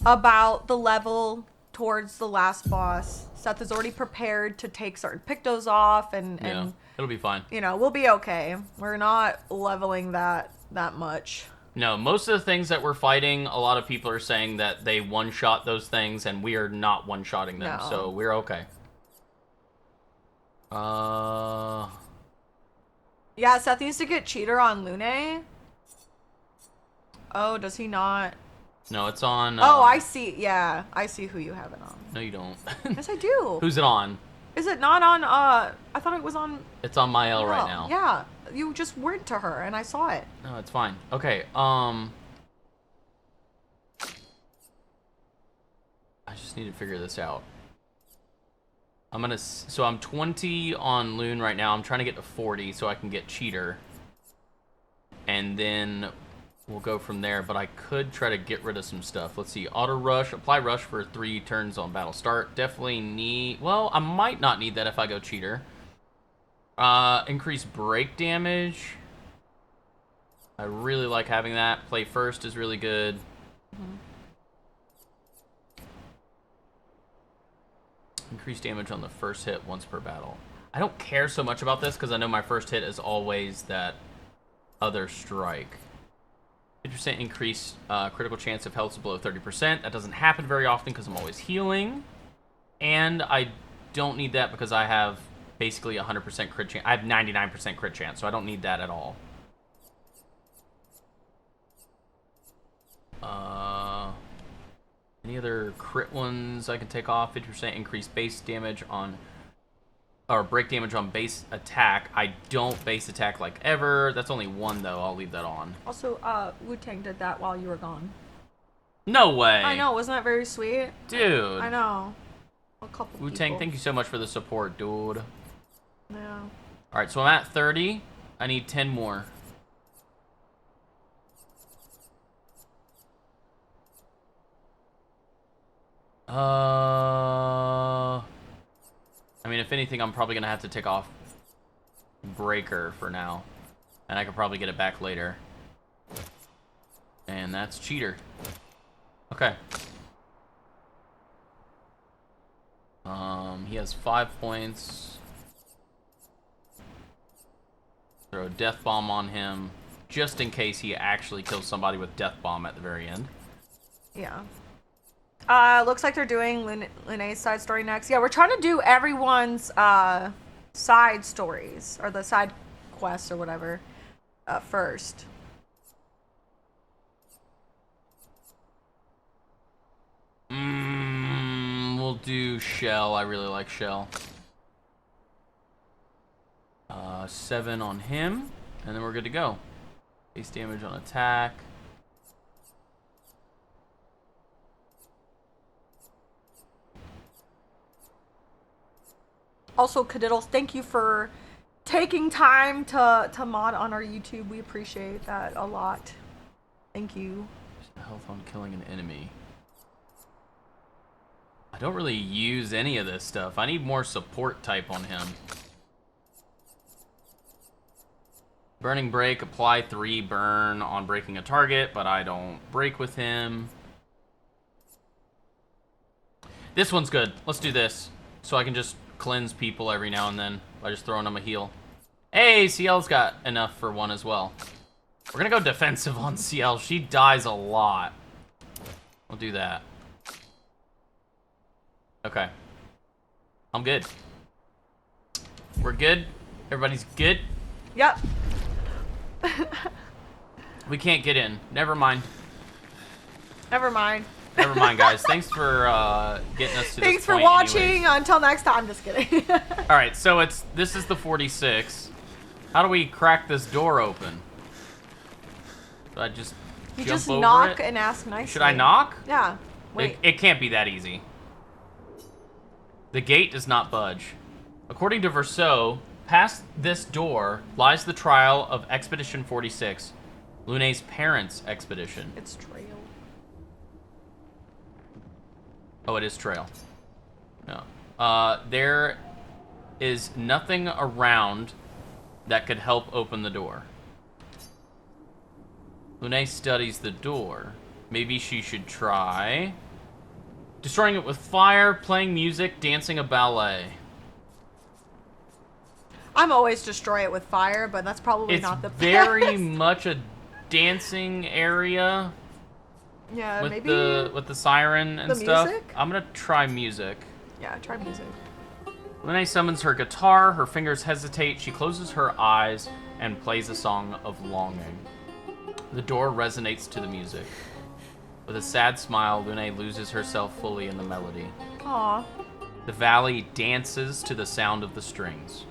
about the level towards the last boss. Seth is already prepared to take certain pictos off, and Yeah, it'll be fine. we'll be okay. We're not leveling that much. No, most of the things that we're fighting, a lot of people are saying that they one-shot those things, and we are not one-shotting them, No. so we're okay. Yeah, Seth needs to get cheater on Lune. Oh, does he not? No, it's on... Oh, I see. Yeah, I see who you have it on. No, you don't. Yes, I do. Who's it on? Is it not on, I thought it was on... It's on Maelle right Oh, now. Yeah, you just went to her and I saw it. No, it's fine. Okay, I just need to figure this out. So I'm 20 on Lune right now. I'm trying to get to 40 so I can get cheater. And then we'll go from there, but I could try to get rid of some stuff. Let's see. Auto rush. Apply rush for 3 turns on battle start. Definitely need... Well, I might not need that if I go cheater. Increase break damage. I really like having that. Play first is really good. Increase damage on the first hit once per battle. I don't care so much about this because I know my first hit is always that other strike. 50% increase critical chance if health is below 30%. That doesn't happen very often because I'm always healing. And I don't need that because I have basically 100% crit chance. I have 99% crit chance, so I don't need that at all. Any other crit ones I can take off? 50% increase base damage on... Or break damage on base attack. I don't base attack like ever. That's only 1, though. I'll leave that on. Also, Wu-Tang did that while you were gone. No way. I know. Wasn't that very sweet? Dude. I know. A couple Wu-Tang, people. thank you so much for the support, dude. Yeah. Alright, so I'm at 30. I need 10 more. I mean, if anything, I'm probably gonna have to take off Breaker for now. And I could probably get it back later. And that's Cheater. Okay. He has 5 points. Throw a Death Bomb on him, just in case he actually kills somebody with Death Bomb at the very end. Yeah. Looks like they're doing Lune's side story next. Yeah, we're trying to do everyone's side stories, or the side quests or whatever, first. We'll do Sciel. I really like Sciel. 7 on him, and then we're good to go. Base damage on attack. Also, Cadiddles, thank you for taking time to mod on our YouTube. We appreciate that a lot. Thank you. Health on killing an enemy. I don't really use any of this stuff. I need more support type on him. Burning Break, apply 3 burn on breaking a target, but I don't break with him. This one's good. Let's do this. So I can just cleanse people every now and then by just throwing them a heal. Hey, Sciel's got enough for 1 as well. We're gonna go defensive on Sciel. She dies a lot. We'll do that. Okay. I'm good. We're good? Everybody's good? Yep. We can't get in. Never mind. Never mind. Never mind, guys. Thanks for getting us to Thanks this for point watching. anyways. Until next time. Just kidding. All right, so this is the 46. How do we crack this door open? Do I just You jump just over knock it? and ask nicely. Should I knock? Yeah. Wait. It can't be that easy. The gate does not budge. According to Verso, past this door lies the trial of Expedition 46, Lune's parents' expedition. It's Trail. Oh, it is Trail. No. There is nothing around that could help open the door. Lune studies the door. Maybe she should try destroying it with fire, playing music, dancing a ballet. I'm always destroy it with fire, but that's probably not the very best. much a dancing area. Yeah, with maybe the siren and the stuff. music? I'm gonna try music. Yeah, try music. Lune summons her guitar, her fingers hesitate, she closes her eyes and plays a song of longing. The door resonates to the music. With a sad smile, Lune loses herself fully in the melody. Aw. The valley dances to the sound of the strings.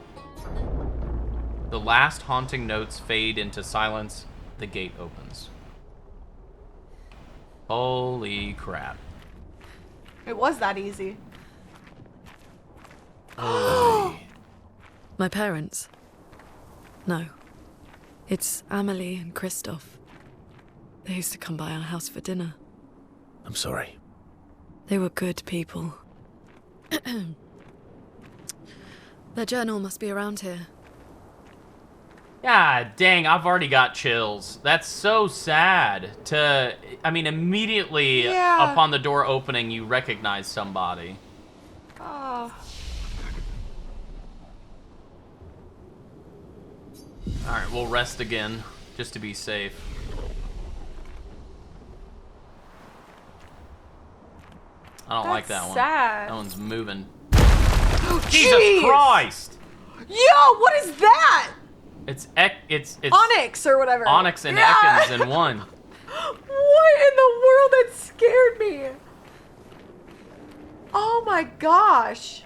The last haunting notes fade into silence. The gate opens. Holy crap. It was that easy. My parents? No. It's Amelie and Christoph. They used to come by our house for dinner. I'm sorry. They were good people. Their journal must be around here. God dang, I've already got chills. That's so sad I mean, immediately upon the door opening, you recognize somebody. Oh. Alright, we'll rest again, just to be safe. I don't like that one. Sad. That one's moving. Jeez. Jesus Christ! Yo, what is that? It's Onyx or whatever. Onyx and Ekans in one. What in the world? That scared me. Oh my gosh.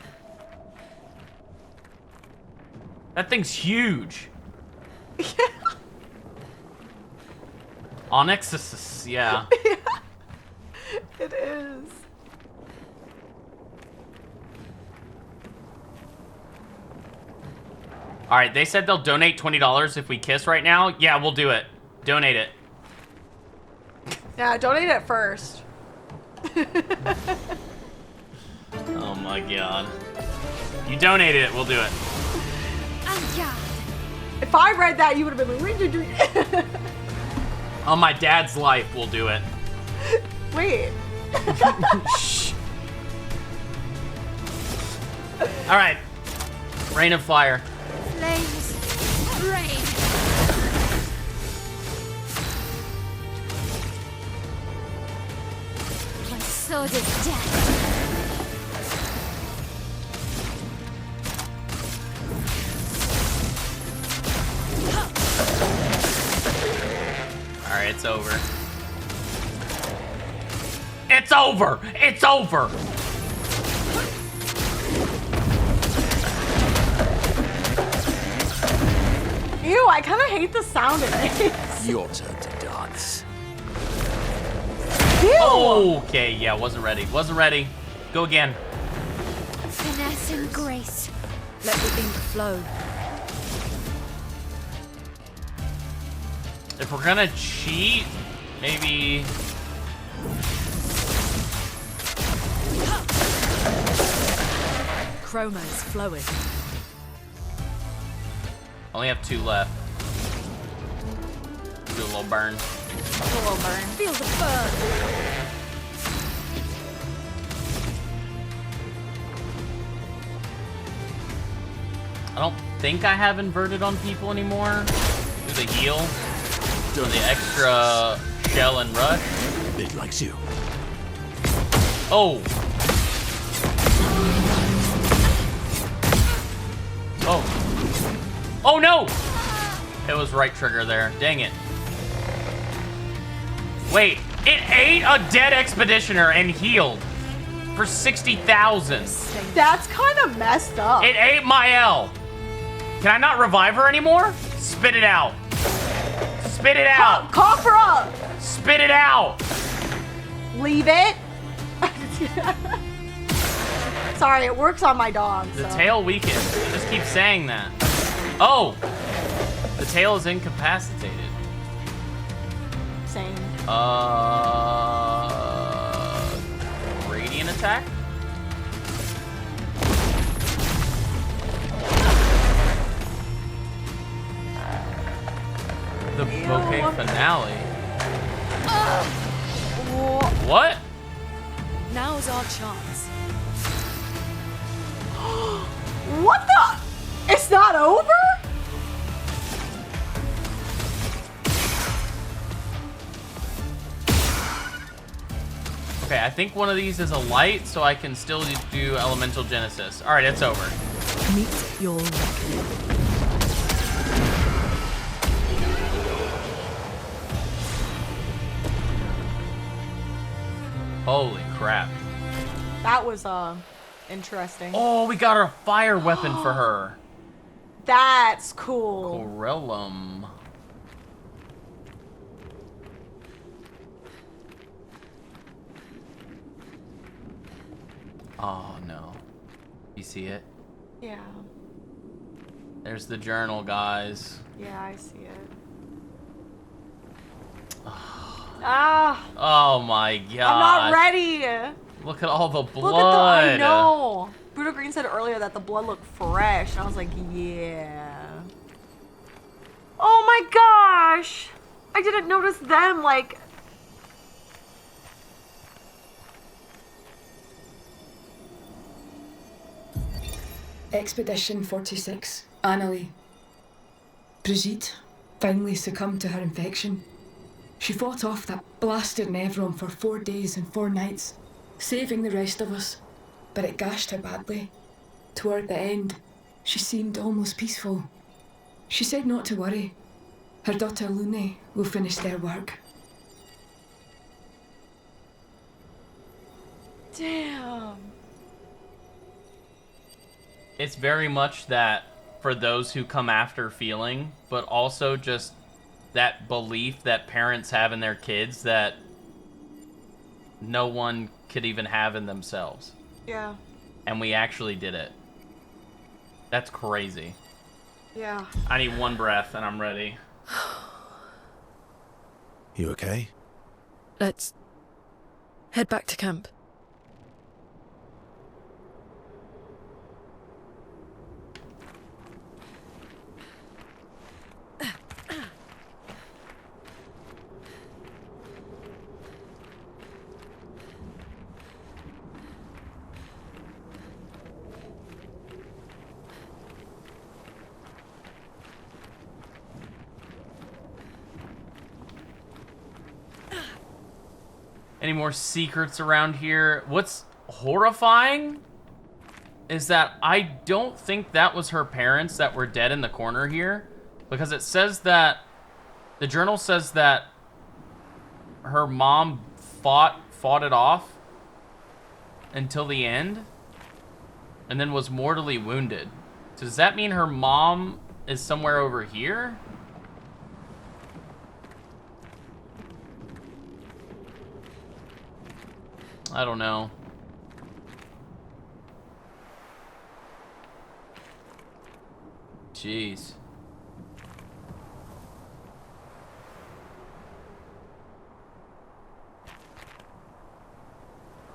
That thing's huge. Yeah. Onyx is, yeah. It is. All right, they said they'll donate $20 if we kiss right now. Yeah, we'll do it. Donate it. Yeah, donate it first. Oh my god. You donated it, we'll do it. If I read that, you would have been like, On my dad's life, we'll do it. wait. Shh. All right. Rain of fire. Flames, rain. My sword is death. All right, it's over. It's over! It's over! Ew, I kind of hate the sound of it. Your turn to dance. Ew. Okay, yeah, wasn't ready. Wasn't ready. Go again. Finesse and grace. Let the ink flow. If we're gonna cheat, maybe... Chroma is flowing. Only have 2 left. Do a little burn. A little burn. Feel the burn. I don't think I have inverted on people anymore. Do the heal. Do the extra shell and rush. It likes you. Oh. Oh. Oh no! It was right trigger there. Dang it. Wait, it ate a dead expeditioner and healed for 60,000. That's kind of messed up. It ate Maelle. Can I not revive her anymore? Spit it out. Spit it out. Cough her up. Spit it out. Leave it. Sorry, it works on my dog. The so. tail weakened. I just keep saying that. Oh! The tail is incapacitated. Same. Radiant attack? The bouquet finale. What? Now's our chance. What the? It's not over? Okay, I think one of these is a light, so I can still do elemental genesis. All right, it's over. Meet your reckoning. Holy crap. That was interesting. Oh, we got our fire weapon for her. That's cool. Corellum. Oh no. You see it? Yeah. There's the journal, guys. Yeah, I see it. Ah, Oh my god. I'm not ready. Look at all the blood. Look at the. I know. Brutal Green said earlier that the blood looked fresh, and I was like, yeah. Oh my gosh! I didn't notice them. Like. Expedition 46, Annalie. Brigitte finally succumbed to her infection. She fought off that blasted Nevron for 4 days and 4 nights, saving the rest of us, but it gashed her badly. Toward the end, she seemed almost peaceful. She said not to worry. Her daughter Lune will finish their work. Damn. It's very much that for those who come after feeling, but also just that belief that parents have in their kids that no one could even have in themselves. Yeah. And we actually did it. That's crazy. Yeah. I need one breath and I'm ready. You okay? Let's head back to camp. Any more secrets around here? What's horrifying is that I don't think that was her parents that were dead in the corner here, because it says that the journal says that her mom fought it off until the end and then was mortally wounded. So does that mean her mom is somewhere over here? I don't know. Jeez.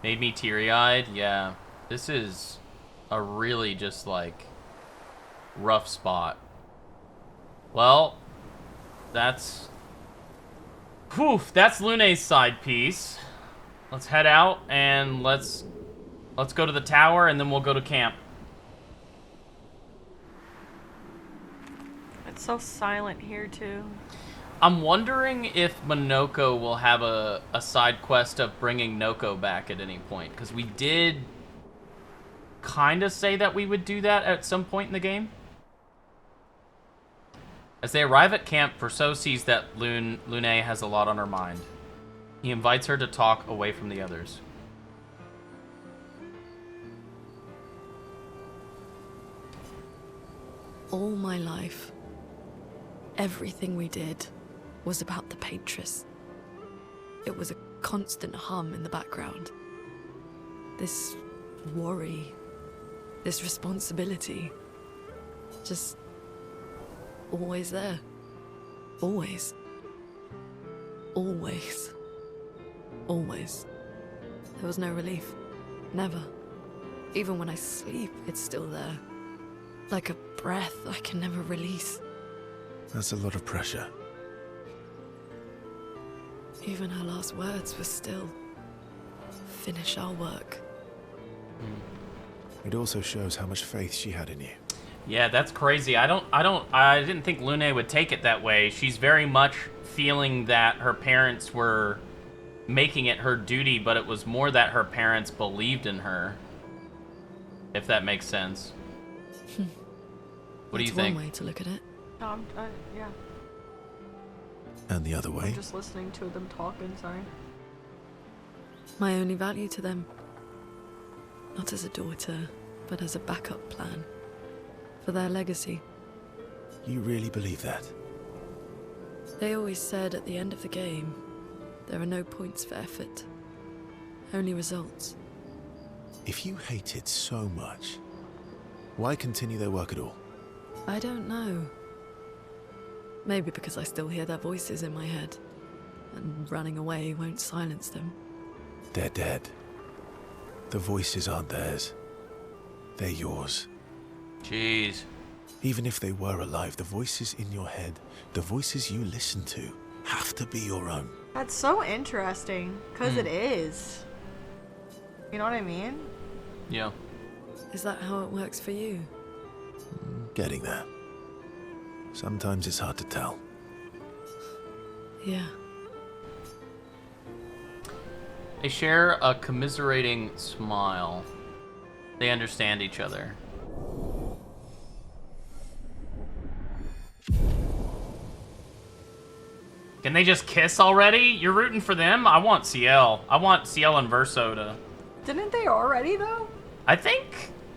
Made me teary-eyed? Yeah. This is a really just, like, rough spot. Well, that's... Whew, that's Lune's side piece. Let's head out and let's go to the tower and then we'll go to camp. It's so silent here too. I'm wondering if Manoco will have a side quest of bringing Noco back at any point, because we did kind of say that we would do that at some point in the game. As they arrive at camp, Verso sees that Lune has a lot on her mind. He invites her to talk away from the others. All my life, everything we did was about the Patris. It was a constant hum in the background. This worry, this responsibility, just always there. Always. Always. Always. There was no relief. Never. Even when I sleep, it's still there. Like a breath I can never release. That's a lot of pressure. Even her last words were still, finish our work. It also shows how much faith she had in you. Yeah, that's crazy. I didn't think Lune would take it that way. She's very much feeling that her parents were making it her duty, but it was more that her parents believed in her. If that makes sense. What do you think? One way to look at it. Yeah. And the other way? I'm just listening to them talking, sorry. My only value to them. Not as a daughter, but as a backup plan. For their legacy. You really believe that? They always said at the end of the game, there are no points for effort. Only results. If you hate it so much, why continue their work at all? I don't know. Maybe because I still hear their voices in my head. and running away won't silence them. They're dead. The voices aren't theirs. They're yours. Jeez. Even if they were alive, the voices in your head, the voices you listen to, have to be your own. That's so interesting, because it is. You know what I mean? Yeah. Is that how it works for you? Getting there. Sometimes it's hard to tell. Yeah. They share a commiserating smile. They understand each other. Can they just kiss already? You're rooting for them? I want Sciel. I want Sciel and Verso to... Didn't they already, though? I think...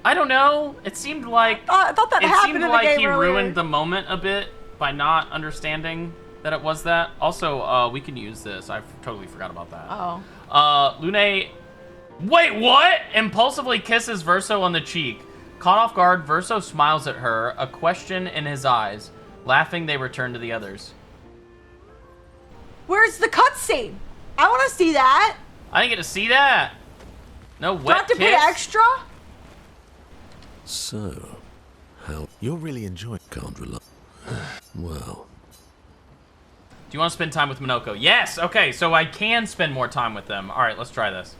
I don't know. It seemed like... I thought that happened in the like game he earlier. ruined the moment a bit by not understanding that it was that. Also, we can use this. I totally forgot about that. Oh. Lune... Wait, what? Impulsively kisses Verso on the cheek. Caught off guard, Verso smiles at her, a question in his eyes. Laughing, they return to the others. Where's the cutscene? I want to see that. I didn't get to see that. No wet Do I have to kiss? pay extra? So, how You're really enjoying... can't rely. Well, Do you want to spend time with Manoco? Yes! Okay, so I can spend more time with them. Alright, let's try this.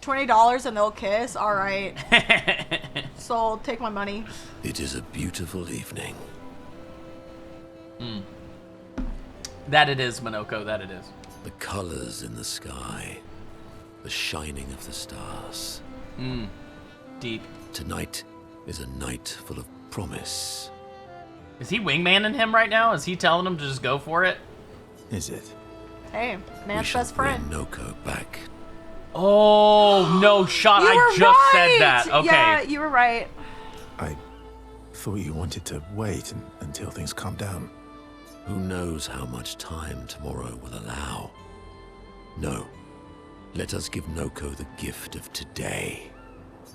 $20 and they'll kiss? Alright. So, take my money. it is a beautiful evening. That it is, Manoco, that it is. The colors in the sky, the shining of the stars. Deep. Tonight is a night full of promise. Is he wingmanning him right now? Is he telling him to just go for it? Is it? Hey, We man's shall best friend. bring Noco back. Oh, no shot. You I were just right! said that. Okay. Yeah, you were right. I thought you wanted to wait until things calm down. Who knows how much time tomorrow will allow? No. Let us give Noco the gift of today.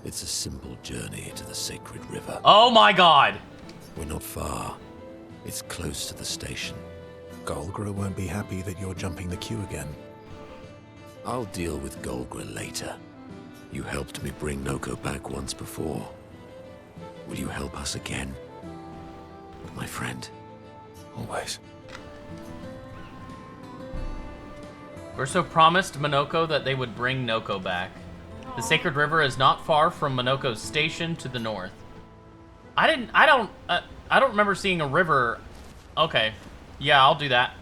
It's a simple journey to the sacred river. Oh my god. We're not far. It's close to the station. Golgra won't be happy that you're jumping the queue again. I'll deal with Golgra later. You helped me bring Noco back once before. Will you help us again? My friend. Always. Verso promised Manoco that they would bring Noco back. The sacred river is not far from Manoco's station to the north. I don't remember seeing a river. Okay. Yeah, I'll do that.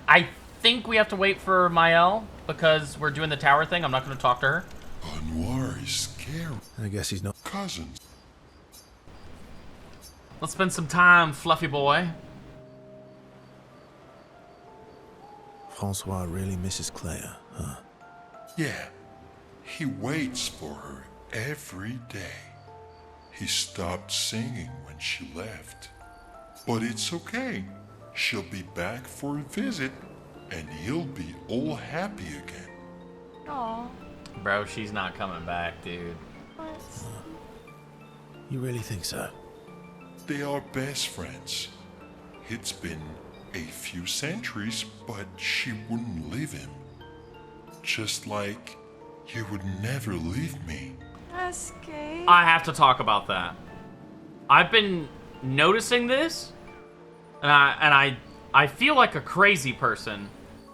I think we have to wait for Maelle because we're doing the tower thing. I'm not going to talk to her. Anwar is scary. I guess he's not... Cousins. Let's spend some time, fluffy boy. Francois really misses Claire, huh? Yeah. He waits for her every day. He stopped singing when she left. But it's okay. She'll be back for a visit, and he'll be all happy again. Aw. Bro, she's not coming back, dude. What? You really think so? They are best friends. It's been a few centuries, but she wouldn't leave him. Just like you would never leave me. Esquie. I have to talk about that. I've been noticing this, and I feel like a crazy person.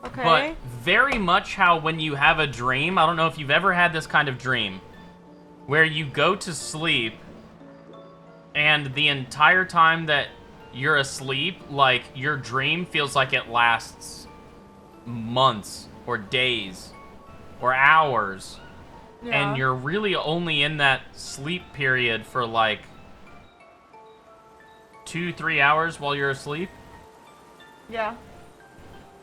Okay. But very much how when you have a dream, I don't know if you've ever had this kind of dream, where you go to sleep, and the entire time that you're asleep, like, your dream feels like it lasts months, or days, or hours. Yeah. And you're really only in that sleep period for, like, 2-3 hours while you're asleep. Yeah.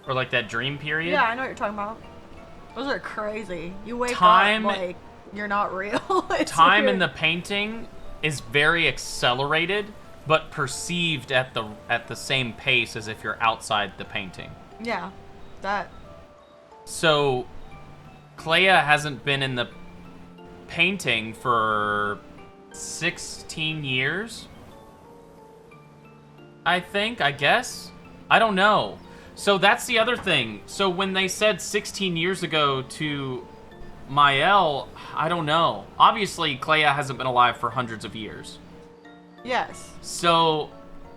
Or, like, that dream period. Yeah, I know what you're talking about. Those are crazy. You wake Time- up like you're not real. It's Time weird. in the painting is very accelerated, but perceived at the same pace as if you're outside the painting. Yeah. That. So, Clea hasn't been in the painting for 16 years, I guess. I don't know. So that's the other thing. So when they said 16 years ago to Maelle, I don't know. Obviously, Clea hasn't been alive for hundreds of years. Yes. So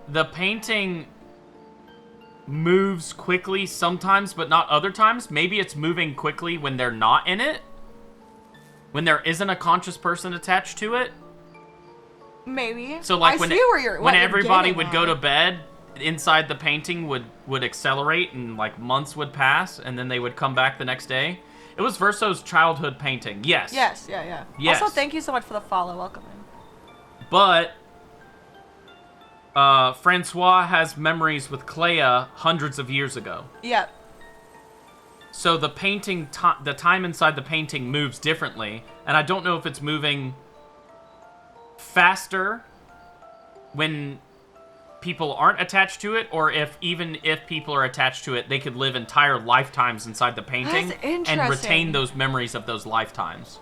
the painting moves quickly sometimes, but not other times. Maybe it's moving quickly when they're not in it. When there isn't a conscious person attached to it. Maybe. So like I see where you're, when what you're everybody getting would at. go to bed, inside the painting would accelerate and like months would pass and then they would come back the next day. It was Verso's childhood painting. Yes. Yes, yeah. Yes. Also, thank you so much for the follow. Welcome in. But Francois has memories with Clea hundreds of years ago. Yep. So the painting, the time inside the painting moves differently, and I don't know if it's moving faster when people aren't attached to it, or if even if people are attached to it, they could live entire lifetimes inside the painting That's and interesting. retain those memories of those lifetimes.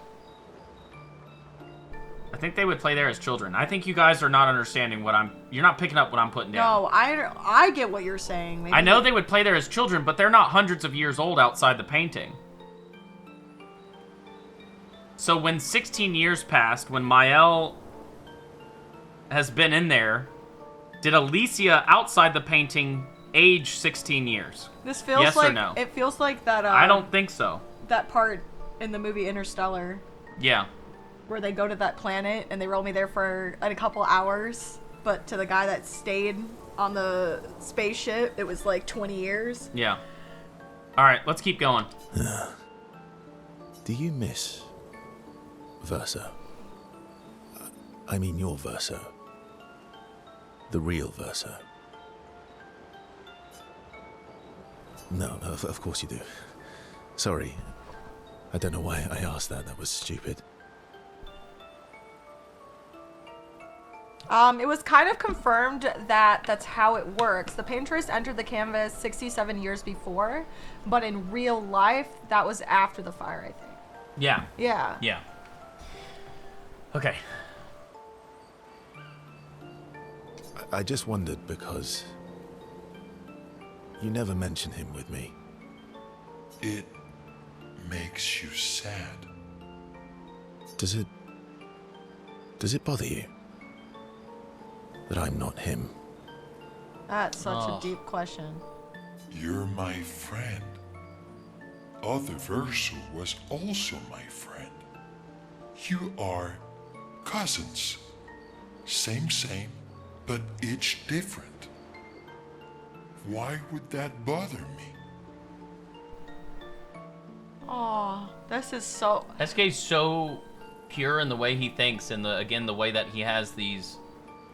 I think they would play there as children. I think you guys are not understanding you're not picking up what I'm putting down. No, I get what you're saying. Maybe. I know they would play there as children, but they're not hundreds of years old outside the painting. So when 16 years passed, when Maelle has been in there, did Alicia outside the painting age 16 years? This feels Yes like or no? it feels like that. I don't think so. That part in the movie Interstellar Yeah. where they go to that planet and they were only there for a couple hours, but to the guy that stayed on the spaceship, it was like 20 years. Yeah. All right, let's keep going. Do you miss Verso? I mean your Verso. The real Verso. No, of course you do. Sorry. I don't know why I asked that. That was stupid. It was kind of confirmed that that's how it works. The painteress entered the canvas 67 years before, but in real life, that was after the fire, I think. Yeah. Yeah. Yeah. Okay. I just wondered because you never mention him with me. It makes you sad. Does it bother you that I'm not him? That's such a deep question. You're my friend. Other Verso was also my friend. You are cousins. Same, but each different. Why would that bother me? Oh, this is so... Esquie's so pure in the way he thinks, and the way that he has these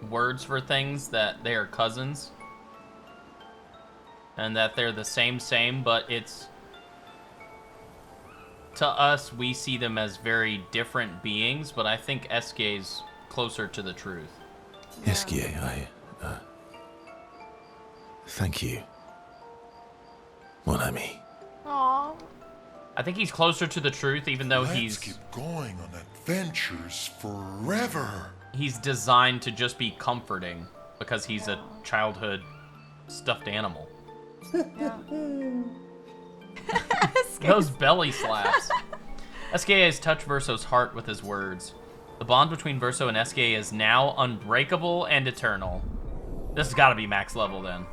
words for things, that they are cousins. And that they're the same, but it's... To us, we see them as very different beings, but I think Esquie's closer to the truth. Yeah. Esquie, thank you, mon ami. Aw. I think he's closer to the truth, even though Let's keep going on adventures forever. he's designed to just be comforting, because he's a childhood stuffed animal. Yeah. Those belly slaps. Esquie has touched Verso's heart with his words. The bond between Verso and Esquie is now unbreakable and eternal. This has got to be max level then.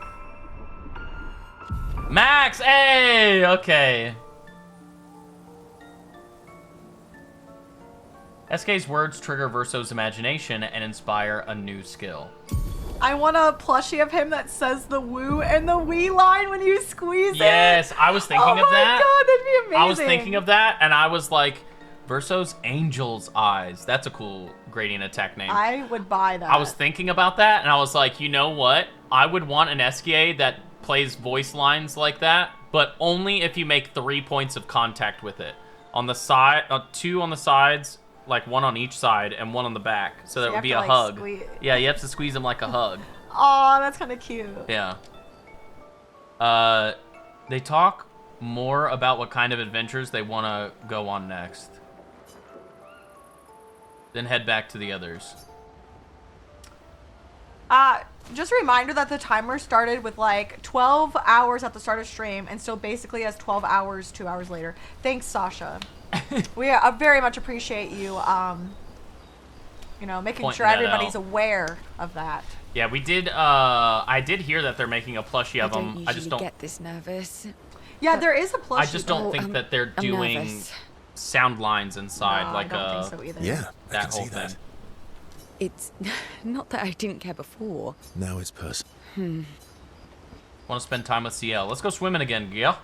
Max! Hey! Okay. Esquie's words trigger Verso's imagination and inspire a new skill. I want a plushie of him that says the woo and the wee line when you squeeze it. Yes, I was thinking of that. Oh my god, that'd be amazing. I was thinking of that, and I was like, Verso's Angel's Eyes. That's a cool gradient attack name. I would buy that. I was thinking about that, and I was like, you know what? I would want an Esquie that plays voice lines like that, but only if you make 3 points of contact with it. On the side, 2 on the sides, like 1 on each side, and 1 on the back. So that you would have be to, a like, hug. Yeah, you have to squeeze them like a hug. Aw, that's kind of cute. Yeah. They talk more about what kind of adventures they want to go on next. Then head back to the others. Just a reminder that the timer started with like 12 hours at the start of stream and still basically has 12 hours 2 hours later. Thanks, Sasha. We very much appreciate you, you know, making Pointing sure that everybody's out. aware of that. Yeah, we did. I did hear that they're making a plushie of I them. don't I just usually don't. get this nervous. Yeah, there is a plushie. I just don't think that they're I'm doing nervous. sound lines inside No, like I don't think so either. Yeah, I that can whole see that. thing. It's not that I didn't care before. Now it's personal. Want to spend time with Sciel? Let's go swimming again, yeah.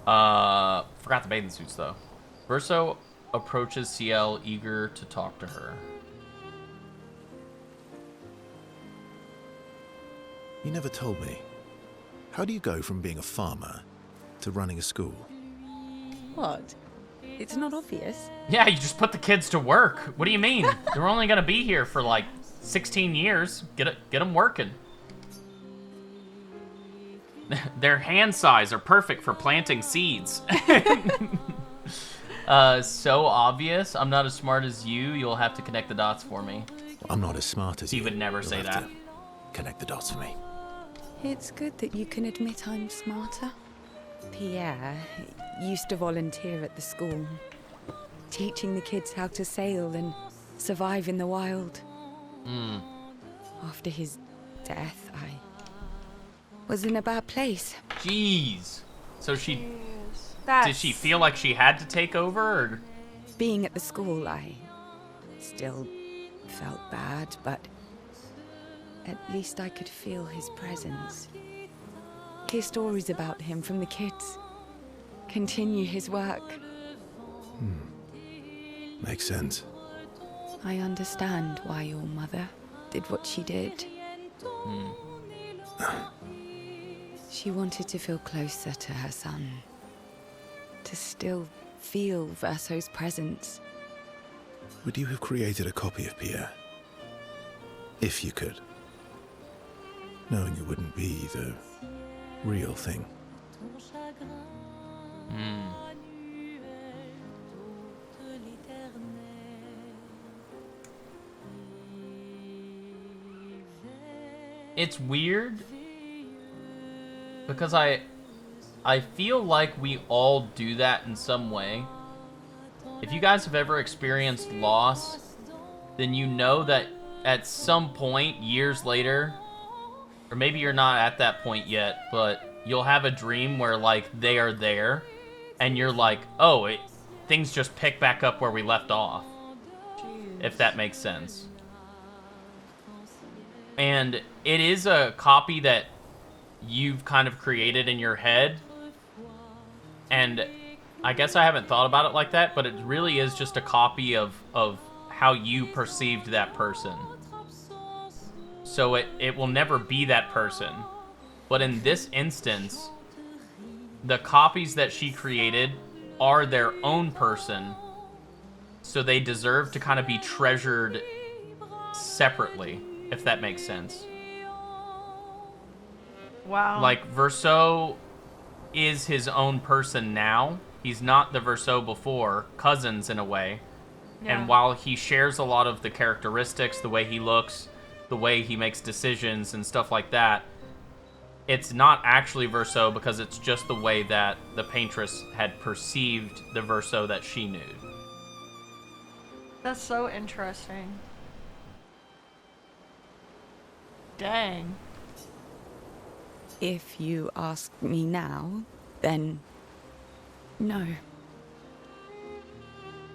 Forgot the bathing suits though. Verso approaches Sciel, eager to talk to her. You never told me. How do you go from being a farmer to running a school? What? It's not obvious. Yeah, you just put the kids to work. What do you mean? They're only gonna be here for like 16 years. Get them working. Their hand size are perfect for planting seeds. So obvious. I'm not as smart as you. You'll have to connect the dots for me. I'm not as smart as He you. would never You'll say have that. to connect the dots for me. It's good that you can admit I'm smarter. Pierre used to volunteer at the school, teaching the kids how to sail and survive in the wild. After his death, I was in a bad place. Jeez. So did That's... she feel like she had to take over, or? Being at the school, I still felt bad, but at least I could feel his presence. Hear stories about him from the kids. Continue his work. Makes sense. I understand why your mother did what she did. She wanted to feel closer to her son. To still feel Verso's presence. Would you have created a copy of Pierre? If you could. Knowing it wouldn't be the real thing. It's weird because I feel like we all do that in some way. If you guys have ever experienced loss, then you know that at some point, years later, or maybe you're not at that point yet, but you'll have a dream where, like, they are there, and you're like, oh, things just pick back up where we left off. Jeez. If that makes sense. And it is a copy that you've kind of created in your head. And I guess I haven't thought about it like that, but it really is just a copy of how you perceived that person. So it will never be that person. But in this instance, the copies that she created are their own person. So they deserve to kind of be treasured separately, if that makes sense. Wow. Like, Verso is his own person now. He's not the Verso before. Cousins, in a way. Yeah. And while he shares a lot of the characteristics, the way he looks, the way he makes decisions and stuff like that, it's not actually Verso because it's just the way that the paintress had perceived the Verso that she knew. That's so interesting. Dang. If you ask me now, then no.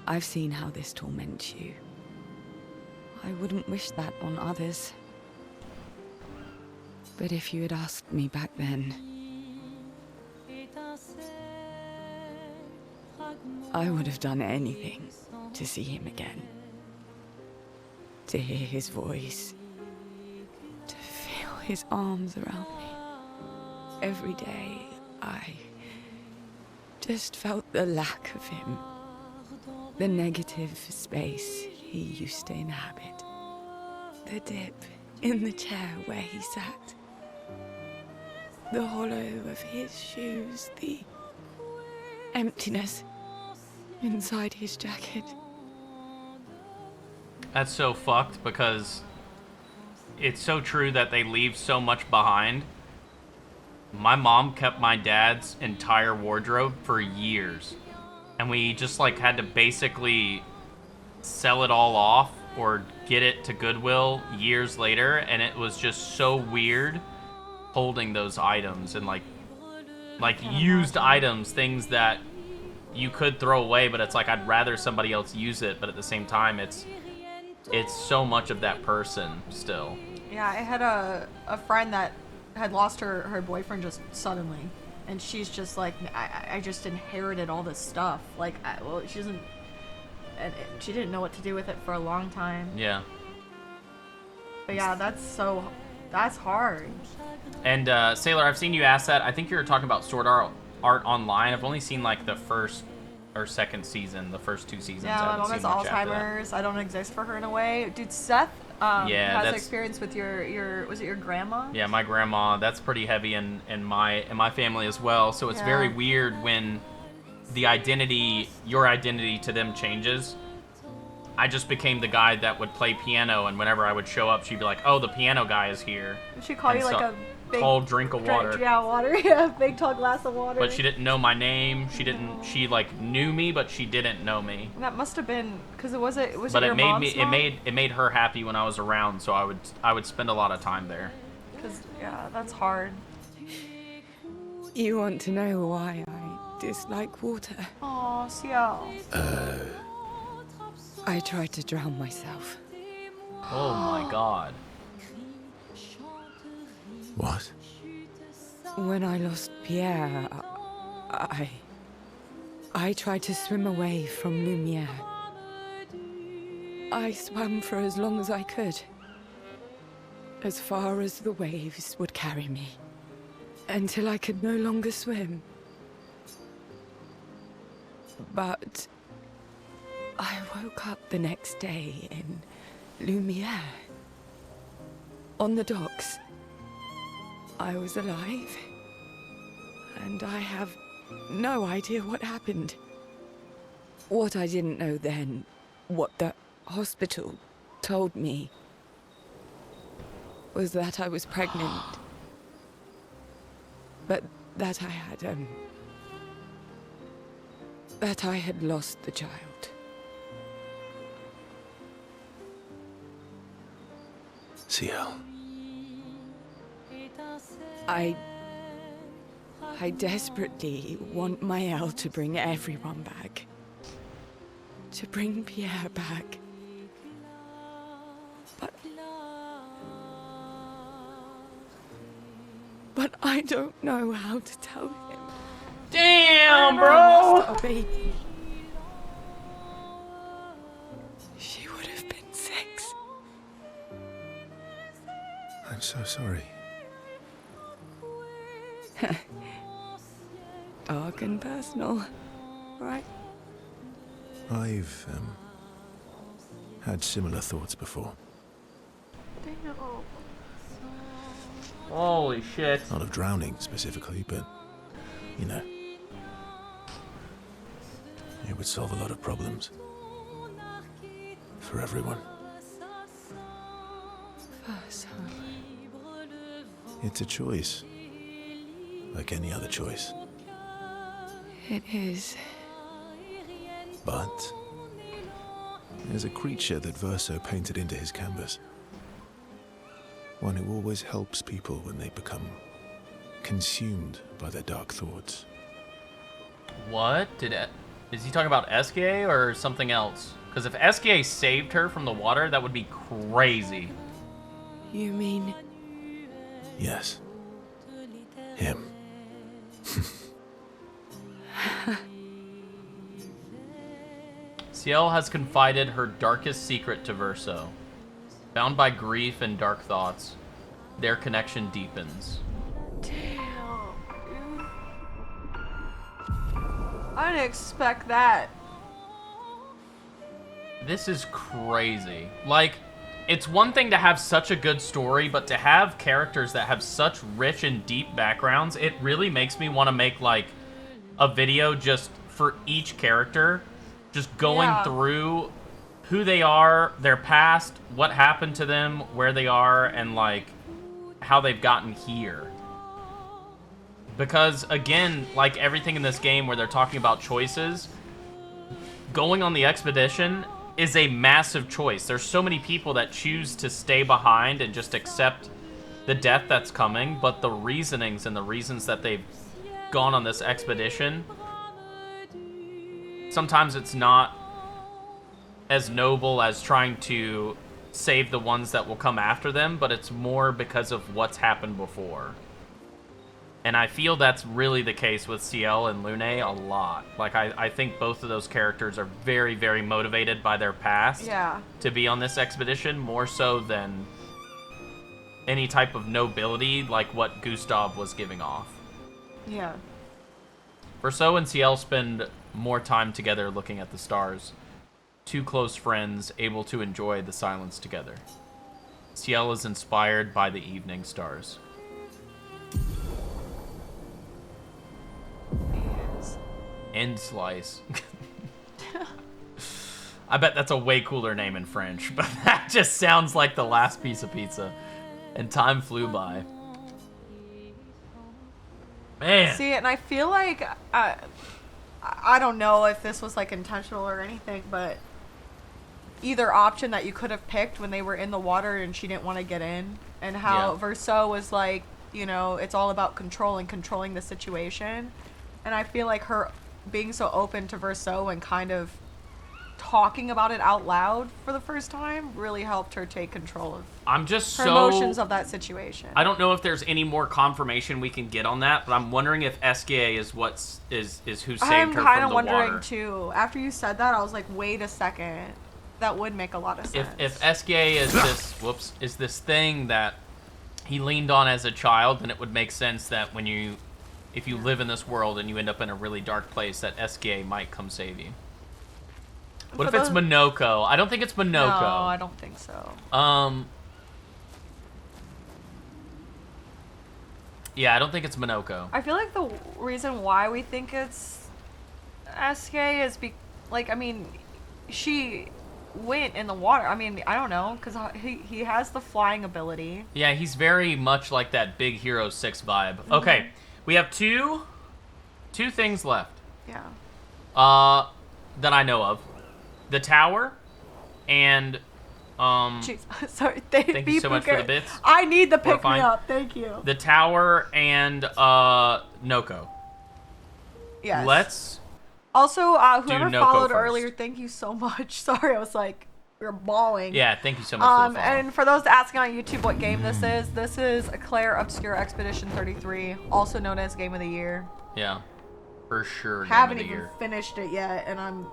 I've seen how this torments you. I wouldn't wish that on others. But if you had asked me back then, I would have done anything to see him again. To hear his voice. To feel his arms around me. Every day, I just felt the lack of him. The negative space he used to inhabit. The dip in the chair where he sat. The hollow of his shoes. The emptiness inside his jacket. That's so fucked because it's so true that they leave so much behind. My mom kept my dad's entire wardrobe for years. And we just, like, had to basically sell it all off or get it to Goodwill years later. And it was just so weird holding those items and, like used items, things that you could throw away, but it's like I'd rather somebody else use it. But at the same time, it's so much of that person still. Yeah, I had a friend that had lost her boyfriend just suddenly, and she's just like, I just inherited all this stuff. Like, she doesn't, and she didn't know what to do with it for a long time. Yeah. But yeah, that's hard. And Sailor, I've seen you ask that. I think you were talking about Sword Art Online. I've only seen like the first or second season, the first 2 seasons. Yeah, my mom has Alzheimer's. I don't exist for her in a way. Dude, Seth has experience with your was it your grandma? Yeah, my grandma. That's pretty heavy in my family as well. So it's very weird when your identity to them changes. I just became the guy that would play piano, and whenever I would show up, she'd be like, "Oh, the piano guy is here." She called you like a big tall drink of water. Water. Yeah, big tall glass of water. But she didn't know my name. She like knew me, but she didn't know me. That must have been because it was your mom's mom? It made her happy when I was around, so I would spend a lot of time there. Because that's hard. You want to know why I dislike water? Oh, Sciel. I tried to drown myself. Oh my god. What? When I lost Pierre, I tried to swim away from Lumiere. I swam for as long as I could. As far as the waves would carry me. Until I could no longer swim. But I woke up the next day in Lumiere. On the docks. I was alive. And I have no idea what happened. What I didn't know then, what the hospital told me, was that I was pregnant. But that I had lost the child. Sciel. I desperately want Maelle to bring everyone back. To bring Pierre back. But I don't know how to tell him. Damn, I bro! lost a baby. She would have been 6. I'm so sorry. Dark and personal, right? I've had similar thoughts before. Damn. Holy shit. Not of drowning specifically, but, you know. It would solve a lot of problems. For everyone. It's a choice. Like any other choice. It is. But there's a creature that Verso painted into his canvas. One who always helps people when they become consumed by their dark thoughts. What? Is he talking about Esquie or something else? Because if Esquie saved her from the water, that would be crazy. You mean... Yes. Him. Sciel has confided her darkest secret to Verso. Bound by grief and dark thoughts, their connection deepens. Damn, dude. I didn't expect that. This is crazy. Like, it's one thing to have such a good story, but to have characters that have such rich and deep backgrounds, it really makes me want to make, like, a video just for each character, just going through who they are, their past, what happened to them, where they are, and like how they've gotten here. Because again, like everything in this game where they're talking about choices, going on the expedition is a massive choice. There's so many people that choose to stay behind and just accept the death that's coming, but the reasonings and the reasons that they've gone on this expedition, sometimes it's not as noble as trying to save the ones that will come after them, but it's more because of what's happened before. And I feel that's really the case with Sciel and Lune a lot. Like, I think both of those characters are very, very motivated by their past to be on this expedition, more so than any type of nobility like what Gustav was giving off. Yeah. Verso and Sciel spend more time together looking at the stars. Two close friends able to enjoy the silence together. Sciel is inspired by the evening stars. End slice. I bet that's a way cooler name in French, but that just sounds like the last piece of pizza. And time flew by. Man. See, and I feel like I don't know if this was like intentional or anything, but either option that you could have picked when they were in the water and she didn't want to get in, and how Verso was like, you know, it's all about controlling the situation. And I feel like her being so open to Verso and kind of talking about it out loud for the first time really helped her take control of her emotions of that situation. I don't know if there's any more confirmation we can get on that, but I'm wondering if Esquie is who saved her from the water. I'm kind of wondering too. After you said that, I was like, wait a second. That would make a lot of sense. If Esquie is this thing that he leaned on as a child, then it would make sense that if you live in this world and you end up in a really dark place, that Esquie might come save you. What if it's Manoco? I don't think it's Manoco. No, I don't think so. Yeah, I don't think it's Manoco. I feel like the reason why we think it's Esquie is she went in the water. I mean, I don't know, because he has the flying ability. Yeah, he's very much like that Big Hero 6 vibe. Mm-hmm. Okay, we have two things left. Yeah. That I know of. The tower and Jeez. Sorry, thank you so much for the bits. I need the pick me up. Thank you. The tower and Noco. Yes. Let's also whoever Noco followed first. earlier, thank you so much. Sorry, I was like, we were bawling. Yeah, thank you so much for the follow. And for those asking on YouTube what game this is Eclair Obscure Expedition 33, also known as Game of the Year. Yeah, for sure. Haven't even finished it yet, and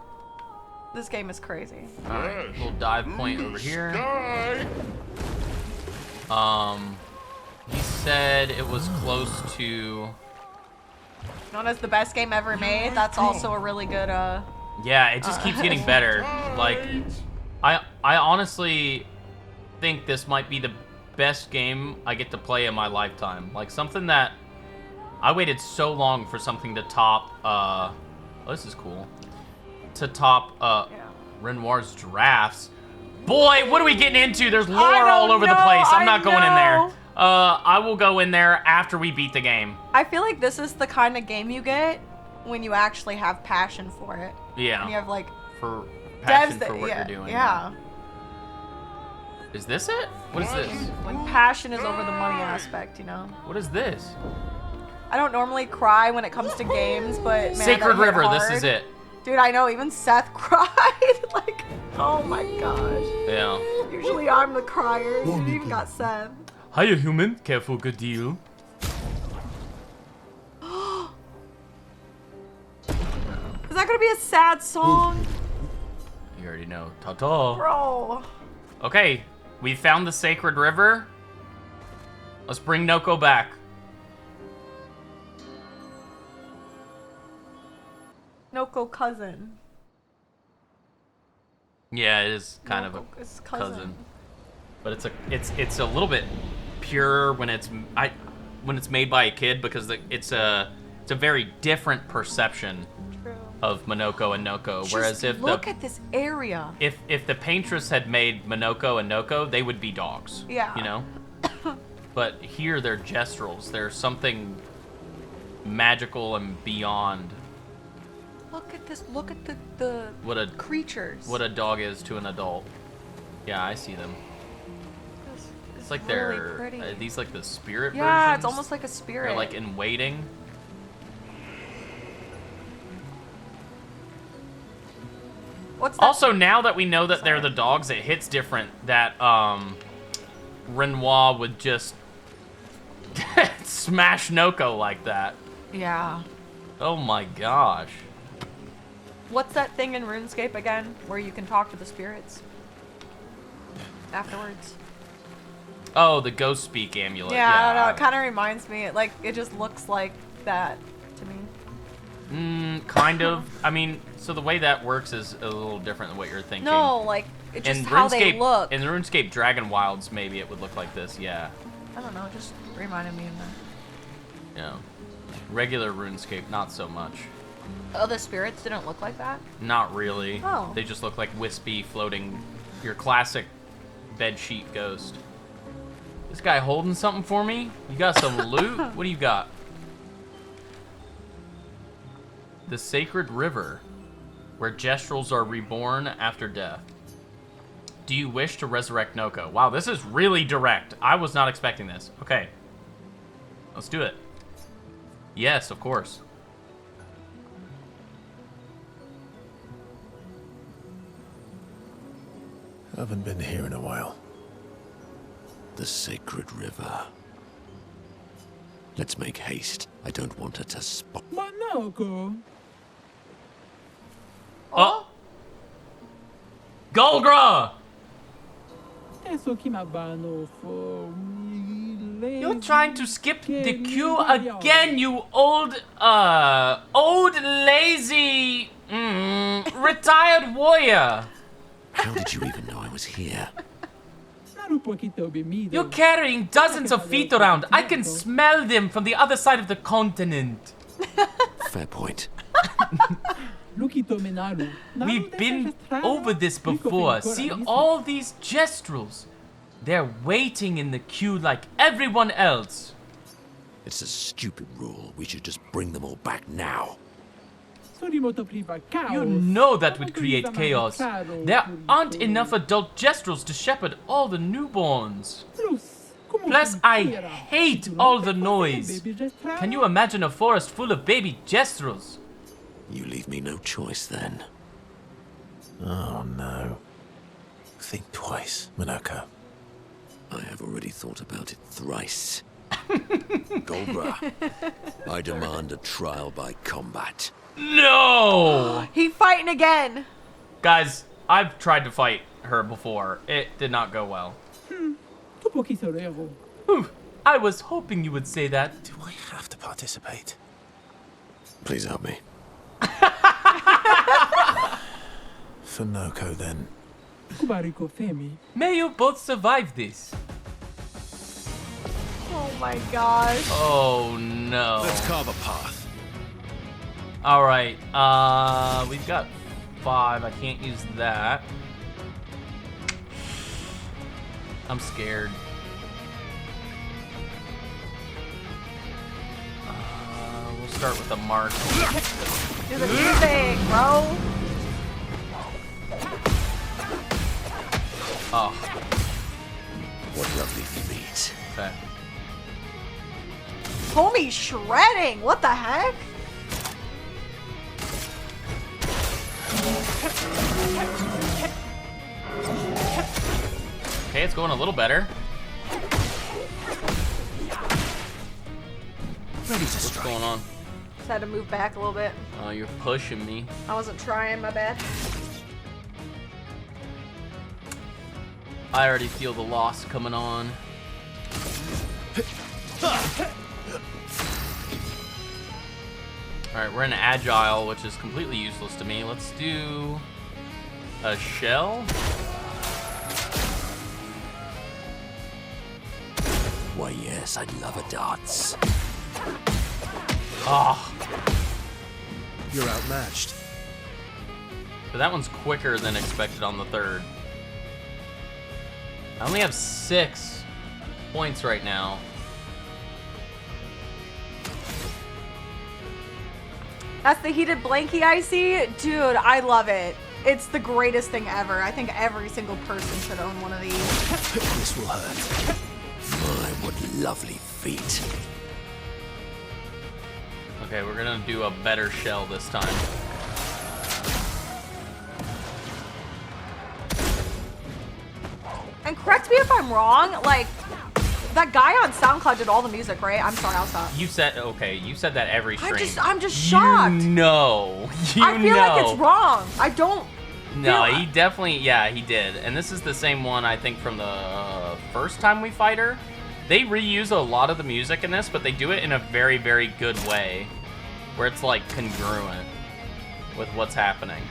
this game is crazy. Alright, little dive point over here. He said it was close to... Known as the best game ever made. That's also a really good, Yeah, it just keeps getting better. Like, I honestly think this might be the best game I get to play in my lifetime. Like, something that... I waited so long for something to top, oh, this is cool. To top Renoir's drafts. Boy, what are we getting into? There's lore all over the place. I'm not going in there. I will go in there after we beat the game. I feel like this is the kind of game you get when you actually have passion for it. Yeah. And you have like passion for what you're doing. Yeah. Is this it? What is this? When passion is over the money aspect, you know. What is this? I don't normally cry when it comes to games, but man, Sacred that hit River, hard. this is it. Dude, I know, even Seth cried. Like, oh my gosh. Yeah. Usually I'm the crier. You even got Seth. Hiya, human. Careful, good deal. Is that gonna be a sad song? You already know. Ta-ta. Bro. Okay, we found the Sacred River. Let's bring Noco back. Noco cousin. Yeah, it is kind of a cousin. But it's a little bit pure when it's made by a kid, because it's a very different perception. True. of Monoco and Noco. Whereas if look at this area. if the paintress had made Monoco and Noco, they would be dogs. Yeah. You know? But here they're gestrels. There's something magical and beyond Look at this. Look at the creatures. what a dog is to an adult. Yeah, I see them. It's like really they're pretty. these like the spirit Yeah, versions. it's almost like a spirit. They're like in waiting. What's that? Also, now that we know that they're the dogs, it hits different that Renoir would just smash Noco like that. Yeah. Oh my gosh. What's that thing in RuneScape again, where you can talk to the spirits afterwards? Oh, the ghost speak amulet. Yeah, I don't know. It kind of reminds me. It just looks like that to me. Kind of. I mean, so the way that works is a little different than what you're thinking. No, like it's just in how RuneScape, they look. In the RuneScape Dragon Wilds, maybe it would look like this. Yeah. I don't know. It just reminded me of that. Yeah. Regular RuneScape, not so much. Oh, the spirits didn't look like that? Not really. Oh. They just look like wispy, floating, your classic bedsheet ghost. This guy holding something for me? You got some loot? What do you got? The Sacred River, where gestrels are reborn after death. Do you wish to resurrect Noco? Wow, this is really direct. I was not expecting this. Okay. Let's do it. Yes, of course. I haven't been here in a while. The Sacred River. Let's make haste. I don't want her to spot. Manoco. Oh! Golgra! You're trying to skip the queue again, you old lazy, retired warrior. How did you even know I was here? You're carrying dozens of feet around. I can smell them from the other side of the continent. Fair point. We've been over this before. See all these gestrels. They're waiting in the queue like everyone else. It's a stupid rule. We should just bring them all back now. You know that would create chaos. There aren't enough adult gestrels to shepherd all the newborns. Plus, I hate all the noise. Can you imagine a forest full of baby gestrels? You leave me no choice then. Oh no. Think twice, Monoco. I have already thought about it thrice. Golbra, I demand a trial by combat. No! He fighting again. Guys, I've tried to fight her before. It did not go well. Whew, I was hoping you would say that. Do I have to participate? Please help me. For Noco, then. May you both survive this. Oh my gosh. Oh no. Let's carve a path. Alright, we've got 5. I can't use that. I'm scared. We'll start with the mark. Do the music, bro. Oh, What lovely feet. okay. Homie shredding. What the heck? Okay, it's going a little better. Ready to What's strike. going on? Just had to move back a little bit. Oh, you're pushing me. I wasn't trying, my bad. I already feel the loss coming on. Alright, we're in agile, which is completely useless to me. Let's do a shell. Why, yes, I'd love a darts. Oh, You're outmatched. But that one's quicker than expected on the third. I only have 6 points right now. That's the heated blankie I see. Dude, I love it. It's the greatest thing ever. I think every single person should own one of these. This will hurt. My, what lovely feet. Okay, we're gonna do a better shell this time. And correct me if I'm wrong, like, that guy on SoundCloud did all the music, right? I'm sorry, I'll stop. You said, okay, you said that every stream. I'm just shocked. You know. I feel like it's wrong. I don't. No, he definitely, yeah, he did. And this is the same one, I think, from the first time we fight her. They reuse a lot of the music in this, but they do it in a very, very good way. Where it's, like, congruent with what's happening.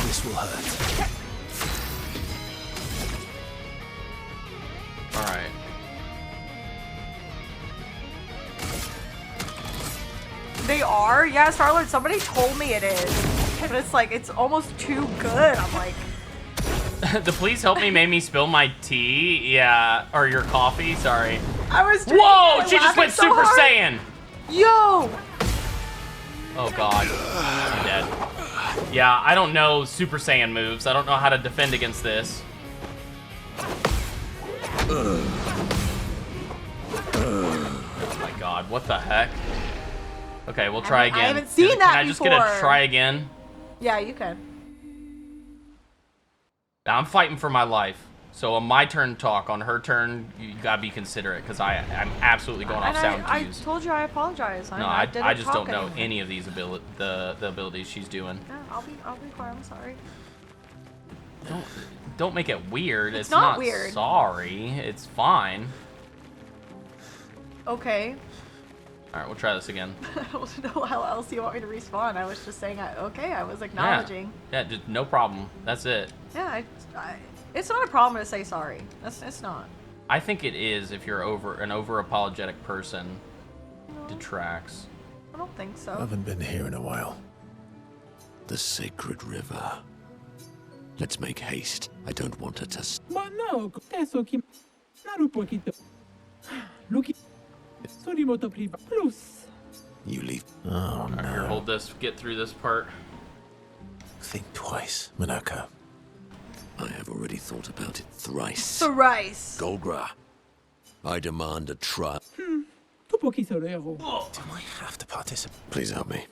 This will hurt. Alright. They are? Yeah, Star-Lord, somebody told me it is. But it's like, it's almost too good. I'm like... The please help me made me spill my tea. Yeah, or your coffee, sorry. I was Whoa, she just went Super Saiyan! Yo! Oh god, I'm dead. Yeah, I don't know Super Saiyan moves. I don't know how to defend against this. Oh my god, what the heck? Okay, we'll try again. I haven't seen that Can I just get a try again? Yeah, you can. Now, I'm fighting for my life. So on my turn to talk, on her turn, you gotta be considerate, because I'm absolutely going off sound cues. I told you I apologize. No, I just don't know any of these the abilities she's doing. Yeah, I'll be quiet. I'm sorry. Don't make it weird. It's not weird. Sorry. It's fine. Okay. All right, we'll try this again. I don't know how else you want me to respond. I was just saying, okay, I was acknowledging. Yeah, just no problem. That's it. Yeah, it's not a problem to say sorry. It's not. I think it is if you're an over-apologetic person. No, Detracts. I don't think so. I haven't been here in a while. The sacred river. Let's make haste. I don't want her to... Manoco, adesso che naru poquito. Luki. Sorimoto priva. Plus. You leave. Oh, All right, no. here, hold this. Get through this part. Think twice, Monoco. I have already thought about it thrice. Thrice. Golgra, I demand a trial. Tu poquito rero. Do I have to participate? Please help me.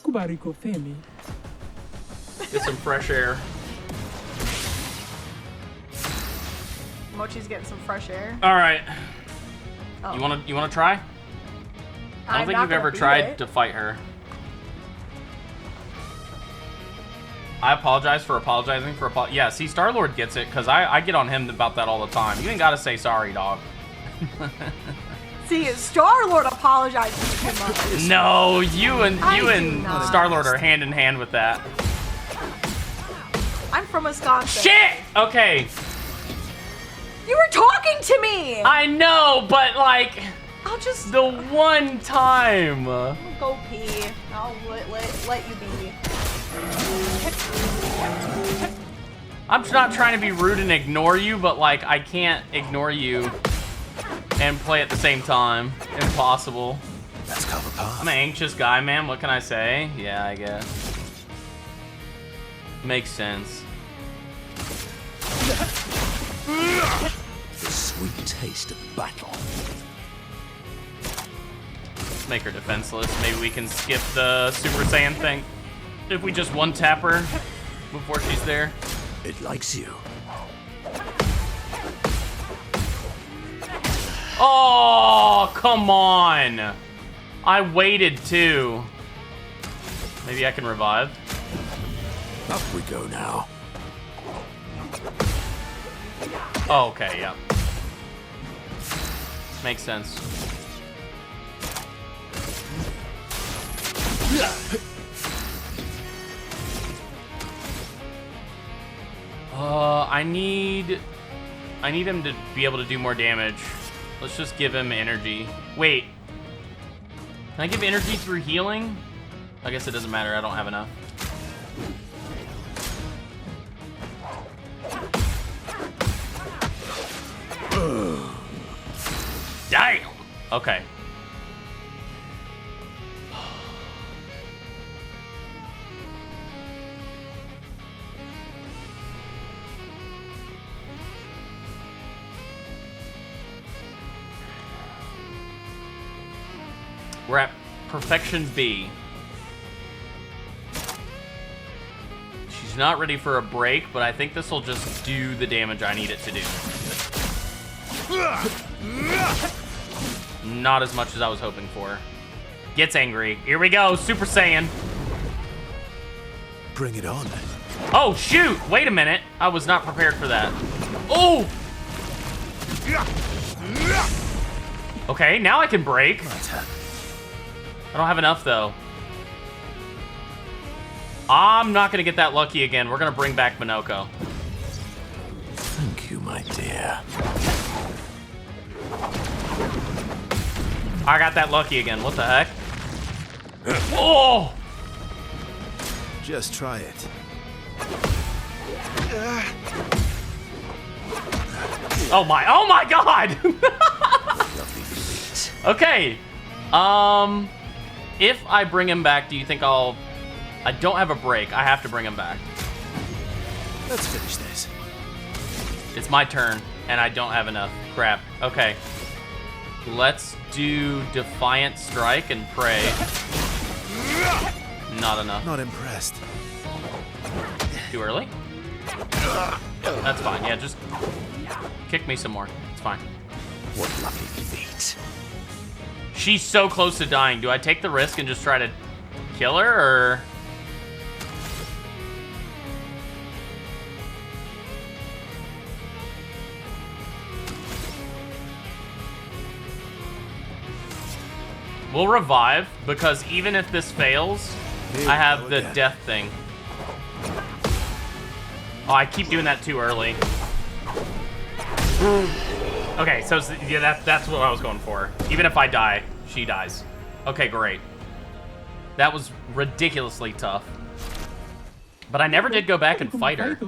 Kubarico femi. Get some fresh air. Mochi's getting some fresh air. All right. Oh. You wanna try? I don't think you've ever tried to fight her. I apologize for apologizing for yeah, see, Star-Lord gets it, because I get on him about that all the time. You ain't gotta say sorry, dog. See, Star-Lord apologizes too much. No, you and not. Star-Lord are hand in hand with that. I'm from Wisconsin. Shit! Okay. You were talking to me! I know, but like... I'll just... The one time. Go pee. I'll let you be. I'm not trying to be rude and ignore you, but like, I can't ignore you and play at the same time. Impossible. Let's cover path. I'm an anxious guy, man. What can I say? Yeah, I guess. Makes sense. The sweet taste of battle. Make her defenseless. Maybe we can skip the Super Saiyan thing. If we just one-tap her before she's there. It likes you. Oh, come on. I waited too. Maybe I can revive. Up we go now. Oh, okay, yeah. Makes sense. I need him to be able to do more damage. Let's just give him energy. Wait. Can I give energy through healing? I guess it doesn't matter. I don't have enough. Damn! Okay. We're at Perfection B. She's not ready for a break, but I think this will just do the damage I need it to do. Not as much as I was hoping for. Gets angry. Here we go, Super Saiyan. Bring it on. Oh, shoot! Wait a minute. I was not prepared for that. Oh! Okay, now I can break. I don't have enough, though. I'm not going to get that lucky again. We're going to bring back Manoco. Thank you, my dear. I got that lucky again. What the heck? Oh! Just try it. Oh my god! Okay. If I bring him back, do you think I don't have a break. I have to bring him back. Let's finish this. It's my turn, and I don't have enough. Crap. Okay. Let's do Defiant Strike and pray. Not enough. Not impressed. Too early? That's fine. Yeah, just kick me some more. It's fine. What lucky feat. She's so close to dying. Do I take the risk and just try to kill her, or...? We'll revive, because even if this fails, I have the death thing. Oh, I keep doing that too early. Okay, so yeah, that's what I was going for. Even if I die, she dies. Okay, great. That was ridiculously tough. But I never did go back and fight her.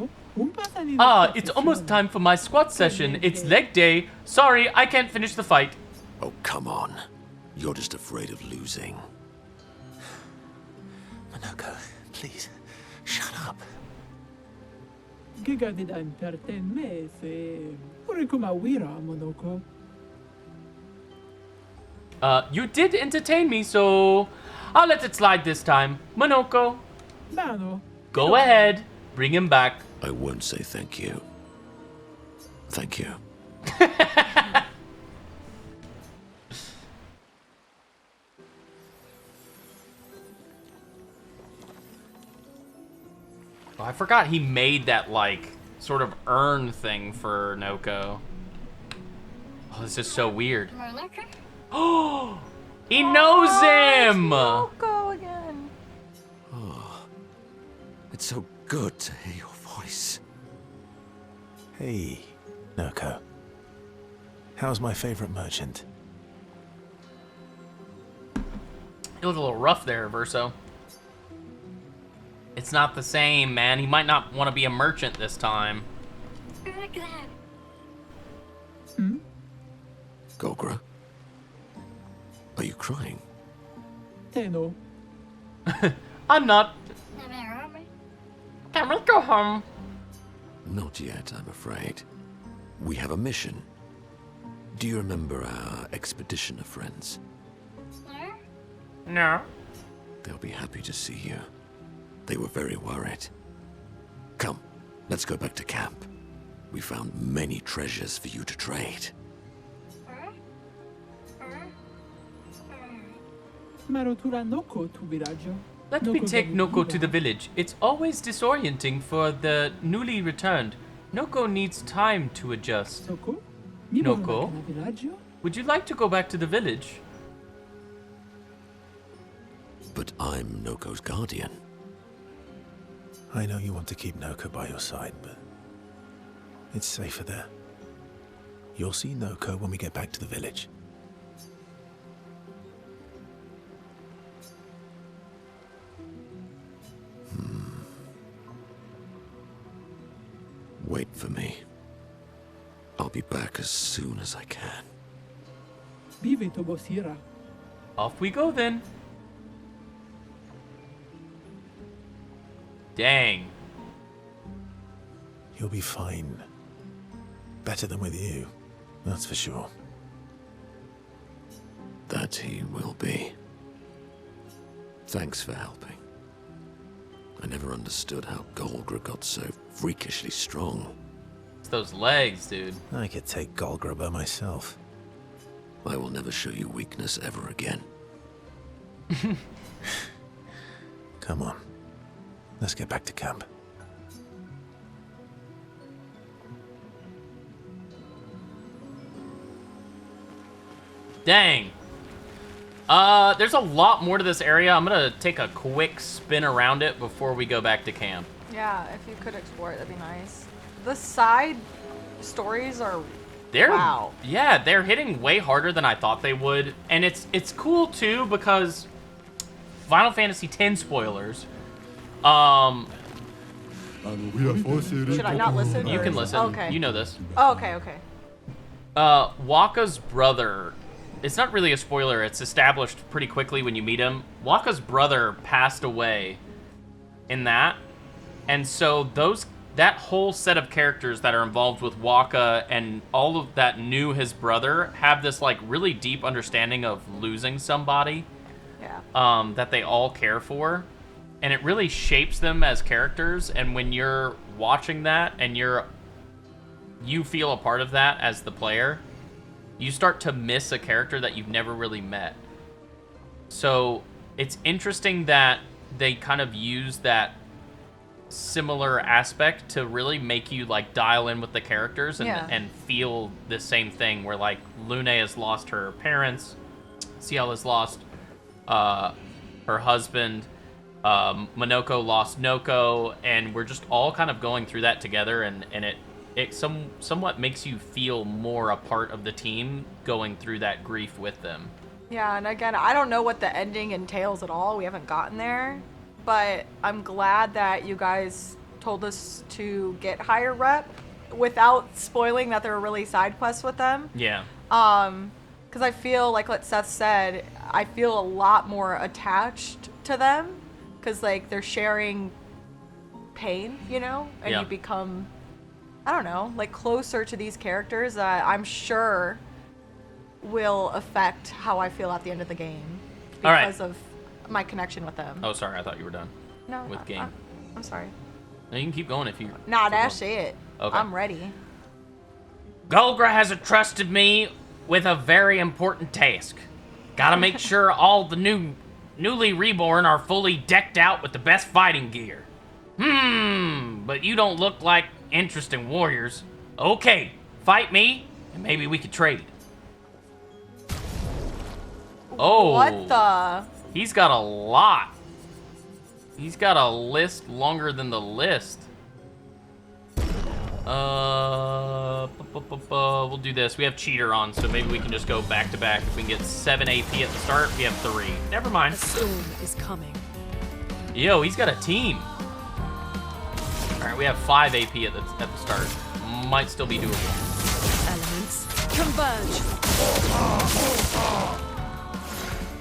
It's almost time for my squat session. It's leg day. Sorry, I can't finish the fight. Oh, come on. You're just afraid of losing. Monoco, please, shut up. You did entertain me, so I'll let it slide this time. Manoco, go ahead. Bring him back. I won't say thank you. Thank you. Oh, I forgot he made that, like, sort of urn thing for Noco. Oh, this is so weird. Oh, he knows him! Monoco again. Oh, it's so good to hear your voice. Hey, Noco. How's my favorite merchant? You look a little rough there, Verso. It's not the same, man. He might not want to be a merchant this time. Gogra? Are you crying? I'm not. Can we go home? Not yet, I'm afraid. We have a mission. Do you remember our expeditioner friends? No. They'll be happy to see you. They were very worried. Come, let's go back to camp. We found many treasures for you to trade. Let me take Noco to the village. It's always disorienting for the newly returned. Noco needs time to adjust. Noco, would you like to go back to the village? But I'm Noco's guardian. I know you want to keep Noco by your side, but it's safer there. You'll see Noco when we get back to the village. Wait for me. I'll be back as soon as I can. Vive to Bosira. Off we go then. Dang. He'll be fine. Better than with you, that's for sure. That he will be. Thanks for helping. I never understood how Golgra got so freakishly strong. It's those legs, dude. I could take Golgra by myself. I will never show you weakness ever again. Come on. Let's get back to camp. Dang. There's a lot more to this area. I'm gonna take a quick spin around it before we go back to camp. Yeah, if you could explore it, that'd be nice. The side stories are wow. Yeah, they're hitting way harder than I thought they would. And it's cool too because Final Fantasy X spoilers. Should I not listen? You can listen. Okay. You know this. Oh, okay. Wakka's brother, it's not really a spoiler, it's established pretty quickly when you meet him. Wakka's brother passed away in that. And so that whole set of characters that are involved with Wakka and all of that knew his brother have this like really deep understanding of losing somebody. Yeah. That they all care for. And it really shapes them as characters, and when you're watching that and you feel a part of that as the player, you start to miss a character that you've never really met. So it's interesting that they kind of use that similar aspect to really make you like dial in with the characters and feel the same thing where like Lune has lost her parents, Sciel has lost her husband, Manoco lost Noco, and we're just all kind of going through that together, and it somewhat makes you feel more a part of the team going through that grief with them. Yeah, and again, I don't know what the ending entails at all. We haven't gotten there, but I'm glad that you guys told us to get higher rep without spoiling that there were really side quests with them. Yeah. Because I feel like what Seth said, I feel a lot more attached to them. Because, like, they're sharing pain, you know? And you become, I don't know, like, closer to these characters that I'm sure will affect how I feel at the end of the game. Because of my connection with them. Oh, sorry. I thought you were done. No. With game. I'm sorry. No, you can keep going if you... Nah, that's it. Okay. I'm ready. Golgra has entrusted me with a very important task. Gotta make sure all the newly reborn are fully decked out with the best fighting gear. But you don't look like interesting warriors. Okay, fight me, and maybe we could trade. Oh. What the? He's got a lot. He's got a list longer than the list. We'll do this. We have Cheater on, so maybe we can just go back to back. If we can get 7 AP at the start, we have 3. Never mind. A storm is coming. Yo, he's got a team. All right, we have 5 AP at the start. Might still be doable. Elements converge.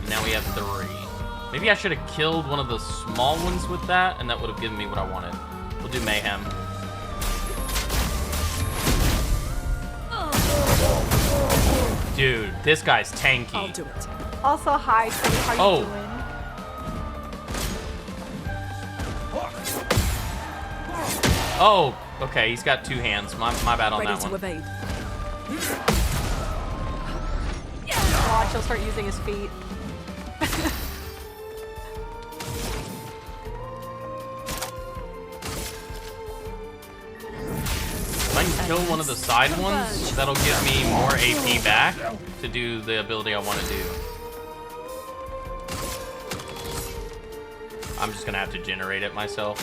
Now we have 3. Maybe I should have killed one of the small ones with that, and that would have given me what I wanted. We'll do Mayhem. Dude, this guy's tanky. I'll do it. Also, hi, Teddy. How you doing? Oh, okay. He's got 2 hands. My bad on Ready that to one. evade. Watch, he'll start using his feet. If I can kill one of the side ones, that'll give me more AP back to do the ability I want to do. I'm just gonna have to generate it myself.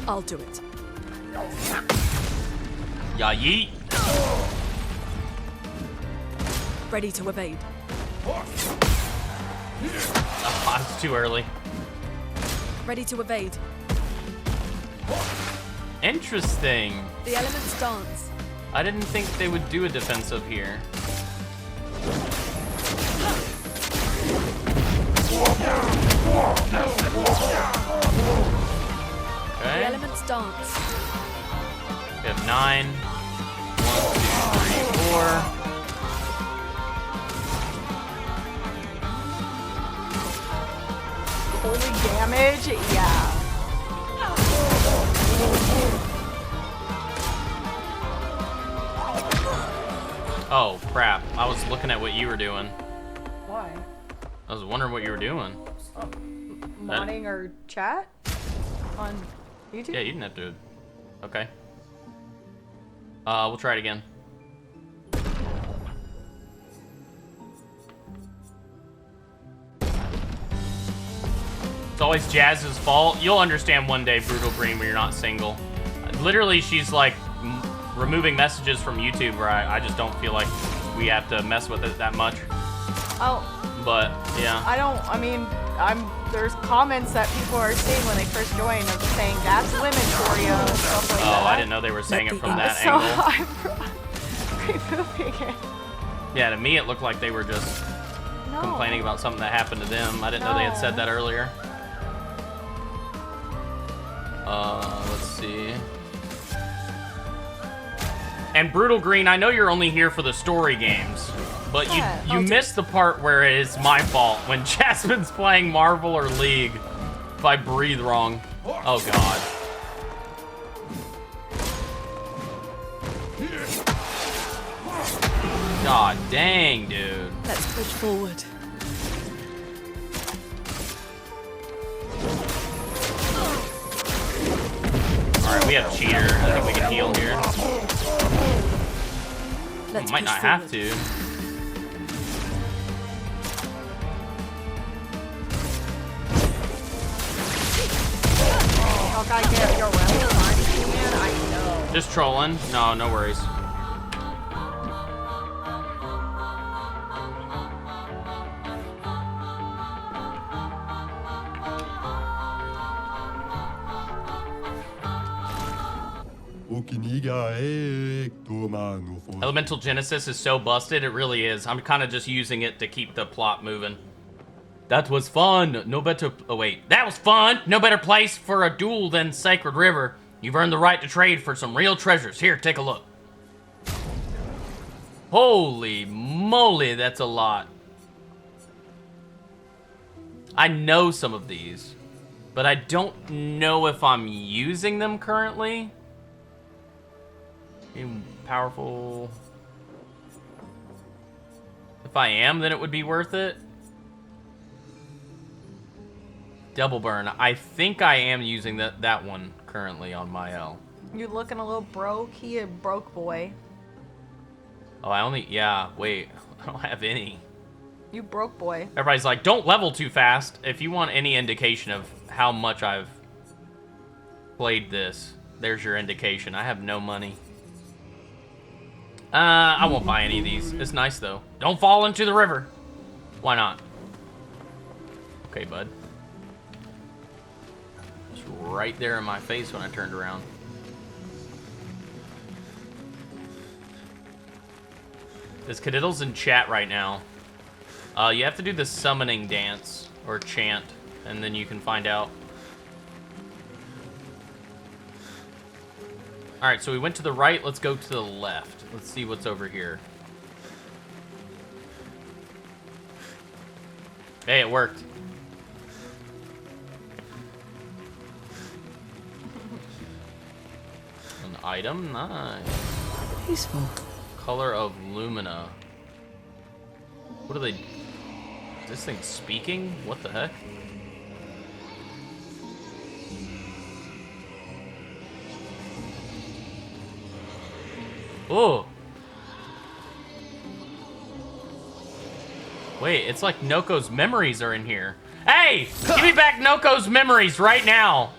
I'll do it. Ya yeet. Ready to evade. Oh, it's too early. Ready to evade. Interesting. The elements dance. I didn't think they would do a defensive here. Okay. The elements dance. We have 9. 1, 2, 3, 4. Holy damage? Yeah. Oh, crap. I was looking at what you were doing. Why? I was wondering what you were doing. Modding or chat? On YouTube? Yeah, you didn't have to. Okay. We'll try it again. It's always Jazz's fault. You'll understand one day, Brutal Green, when you're not single. Literally, she's like removing messages from YouTube where I just don't feel like we have to mess with it that much. Oh. But, yeah. There's comments that people are saying when they first join of saying, that's women for you, and stuff like that. Oh, I didn't know they were saying it from that so angle. I'm removing it. Yeah, to me it looked like they were just complaining about something that happened to them. I didn't know they had said that earlier. Let's see. And Brutal Green, I know you're only here for the story games, but you missed the part where it is my fault when Jasmine's playing Marvel or League if I breathe wrong. Oh god. God dang, dude. Let's push forward. Alright, we have cheater. I think we can heal here. Let's might not have to. Oh, gotta get your weapon, man. I know. Just trolling. No, no worries. Elemental Genesis is so busted, it really is. I'm kind of just using it to keep the plot moving. That was fun. No better... Oh, wait. That was fun. No better place for a duel than Sacred River. You've earned the right to trade for some real treasures. Here, take a look. Holy moly, that's a lot. I know some of these, but I don't know if I'm using them currently. Powerful. If I am, then it would be worth it. Double burn. I think I am using that one currently on Maelle. You looking a little broke? He a broke boy. Oh, I only... Yeah, wait. I don't have any. You broke boy. Everybody's like, don't level too fast. If you want any indication of how much I've played this, there's your indication. I have no money. I won't buy any of these. It's nice, though. Don't fall into the river. Why not? Okay, bud. It's right there in my face when I turned around. This Cadiddle's in chat right now. You have to do the summoning dance, or chant, and then you can find out. Alright, so we went to the right, let's go to the left. Let's see what's over here. Hey, it worked. An item? Nice. Peaceful. Color of Lumina. What are they... Is this thing speaking? What the heck? Oh. Wait, it's like Noco's memories are in here. Hey! Give me back Noco's memories right now!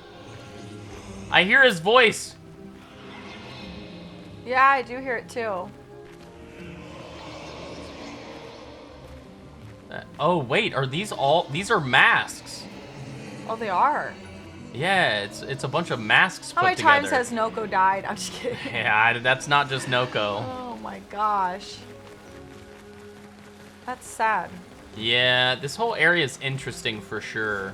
I hear his voice. Yeah, I do hear it too. Oh, wait, are these all... These are masks. Oh, they are. Yeah, it's a bunch of masks How put many together. times has Noco died? I'm just kidding. Yeah, that's not just Noco. Oh my gosh. That's sad. Yeah, this whole area is interesting for sure.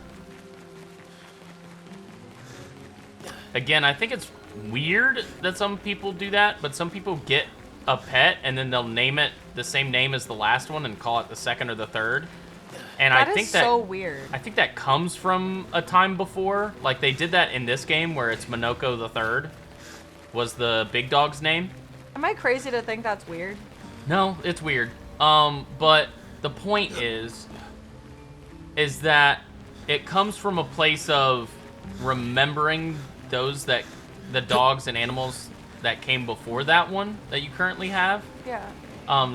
Again, I think it's weird that some people do that, but some people get a pet and then they'll name it the same name as the last one and call it the second or the third. And That I think is that so weird. I think that comes from a time before. Like they did that in this game where it's Manoco the third was the big dog's name. Am I crazy to think that's weird? No, it's weird. But the point is that it comes from a place of remembering those that the dogs and animals that came before that one that you currently have. Yeah.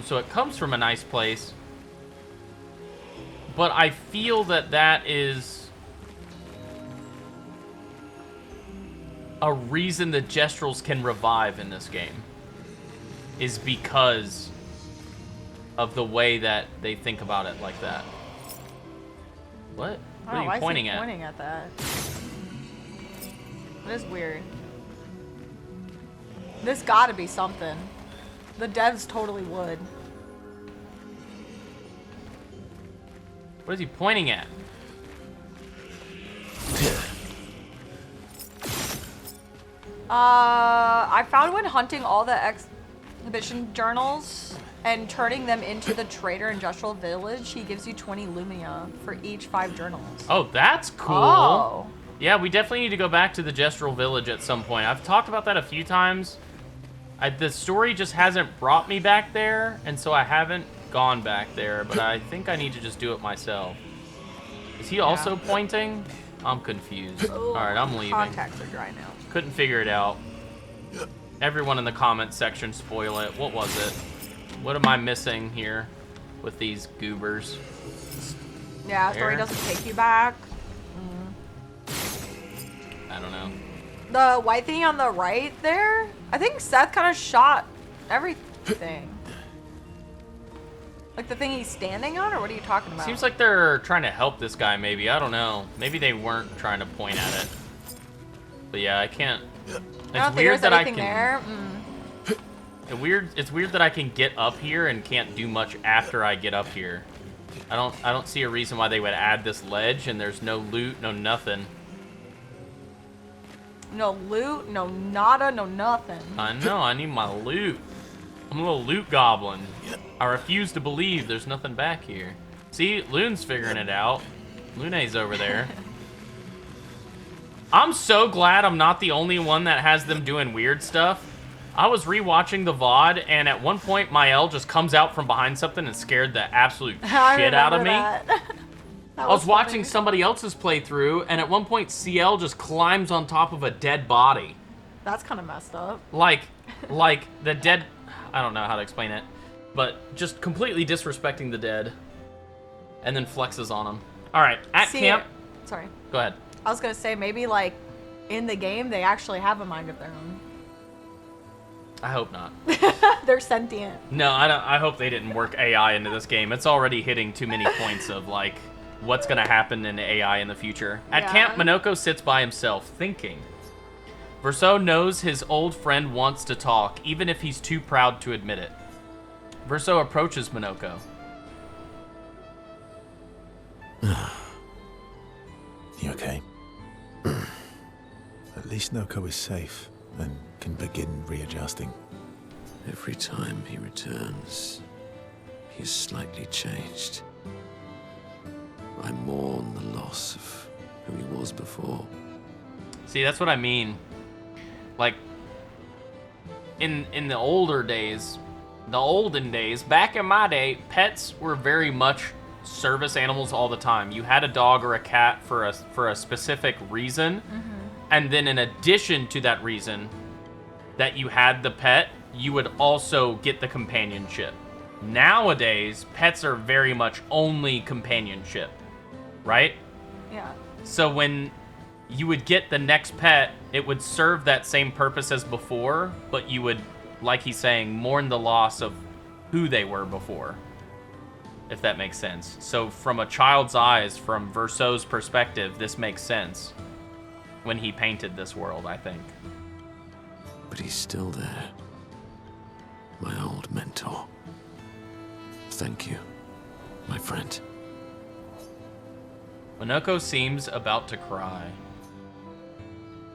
So it comes from a nice place. But I feel that that is a reason the Gestrels can revive in this game. Is because of the way that they think about it like that. What? What are you pointing at? Pointing at that. That is weird. This gotta be something. The devs totally would. What is he pointing at? I found when hunting all the exhibition journals and turning them into the trader in Gestrel Village, he gives you 20 Lumia for each 5 journals. Oh, that's cool. Oh. Yeah, we definitely need to go back to the Gestrel Village at some point. I've talked about that a few times. The story just hasn't brought me back there, and so I haven't gone back there, but I think I need to just do it myself. Is he also pointing? I'm confused. Alright, I'm leaving. Contacts are dry now. Couldn't figure it out. Everyone in the comments section spoil it. What was it? What am I missing here with these goobers? Yeah, story doesn't take you back. I don't know. The white thing on the right there, I think Seth kind of shot everything. Like the thing he's standing on, or what are you talking about? Seems like they're trying to help this guy, maybe. I don't know. Maybe they weren't trying to point at it. But yeah, I can't. It's weird that I can. There. It's weird that I can get up here and can't do much after I get up here. I don't see a reason why they would add this ledge and there's no loot, no nothing. No loot, no nada, no nothing. I know, I need my loot. I'm a little loot goblin. I refuse to believe there's nothing back here. See, Lune's figuring it out. Lune's over there. I'm so glad I'm not the only one that has them doing weird stuff. I was rewatching the VOD, and at one point, Maelle just comes out from behind something and scared the absolute shit out of me. I was watching somebody else's playthrough, and at one point, Sciel just climbs on top of a dead body. That's kind of messed up. Like the dead... I don't know how to explain it. But just completely disrespecting the dead. And then flexes on them. Alright, at camp... Sorry. Go ahead. I was going to say, maybe, like, in the game, they actually have a mind of their own. I hope not. They're sentient. No, I hope they didn't work AI into this game. It's already hitting too many points of, like, what's going to happen in AI in the future. At camp, Manoco sits by himself, thinking. Verso knows his old friend wants to talk, even if he's too proud to admit it. Verso approaches Manoco. You okay? At least Noco is safe and can begin readjusting. Every time he returns, he's slightly changed. I mourn the loss of who he was before. See, that's what I mean. Like, in the older days, the olden days, back in my day, pets were very much service animals all the time. You had a dog or a cat for a specific reason, and then in addition to that reason that you had the pet, you would also get the companionship. Nowadays, pets are very much only companionship, right? Yeah. So when you would get the next pet, it would serve that same purpose as before, but you would, like he's saying, mourn the loss of who they were before, if that makes sense. So from a child's eyes, from Verso's perspective, this makes sense. when he painted this world, I think. But he's still there. My old mentor. Thank you, my friend. Monoco seems about to cry.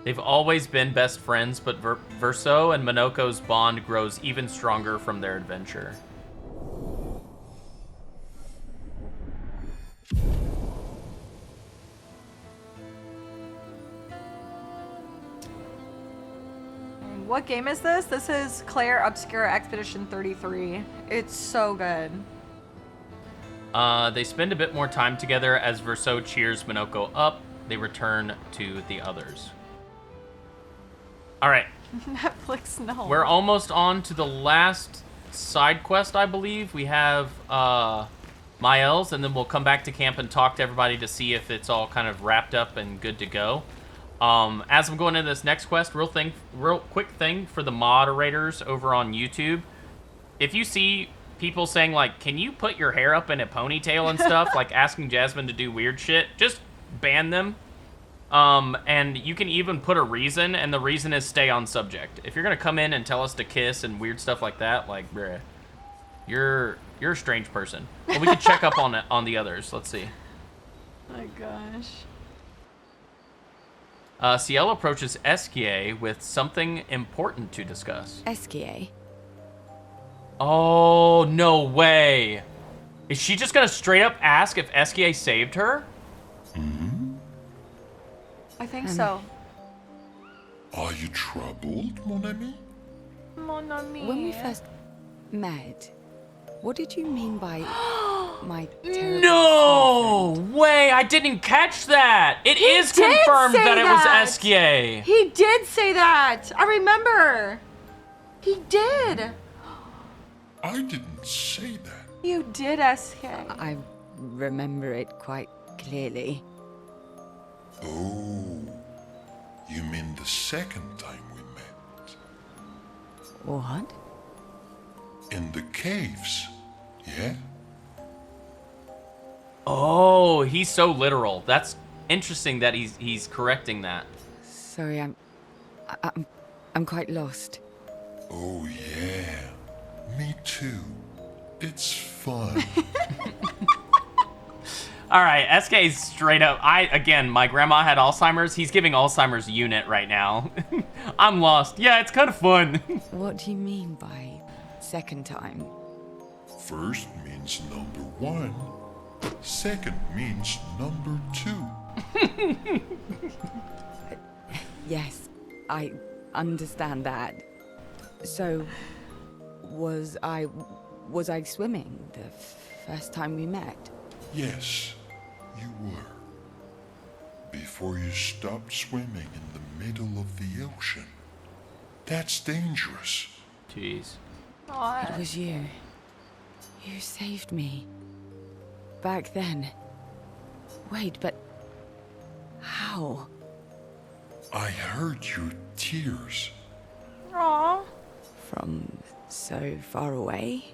They've always been best friends, but Verso and Monoco's bond grows even stronger from their adventure. And what game is this? This is Claire Obscura Expedition 33. It's so good. They spend a bit more time together as Verso cheers Monoco up. They return to the others. All right. Netflix, no. We're almost on to the last side quest, I believe. We have Maelle's, and then we'll come back to camp and talk to everybody to see if it's all kind of wrapped up and good to go. As I'm going into this next quest, real quick thing for the moderators over on YouTube. If you see people saying, like, can you put your hair up in a ponytail and stuff, like asking Jasmine to do weird shit, just ban them. And you can even put a reason, and the reason is stay on subject. If you're gonna come in and tell us to kiss and weird stuff like that, like, bruh, you're a strange person. But we can check up on the others. Let's see. Oh my gosh. Sciel approaches Esquie with something important to discuss. Esquie? Oh, no way. Is she just gonna straight up ask if Esquie saved her? I think so. Are you troubled, mon ami? Mon ami. When we first met, what did you mean by my terrible No way! I didn't catch that! It is did confirmed say that it was that! Esquie! He did say that! I remember! He did! I didn't say that. You did, Esquie. I remember it quite clearly. Oh, you mean the second time we met? What? In the caves, yeah? Oh, he's so literal. That's interesting that he's correcting that. Sorry, I'm quite lost. Oh yeah, me too. It's fun. All right, Esquie's straight up. Again, my grandma had Alzheimer's. He's giving Alzheimer's unit right now. I'm lost. Yeah, it's kind of fun. What do you mean by second time? First means number one. Second means number two. Yes, I understand that. So, was I swimming the first time we met? Yes, you were. Before you stopped swimming in the middle of the ocean. That's dangerous. Jeez. It was you. You saved me. Back then. Wait, but how? I heard your tears. Aww. From so far away?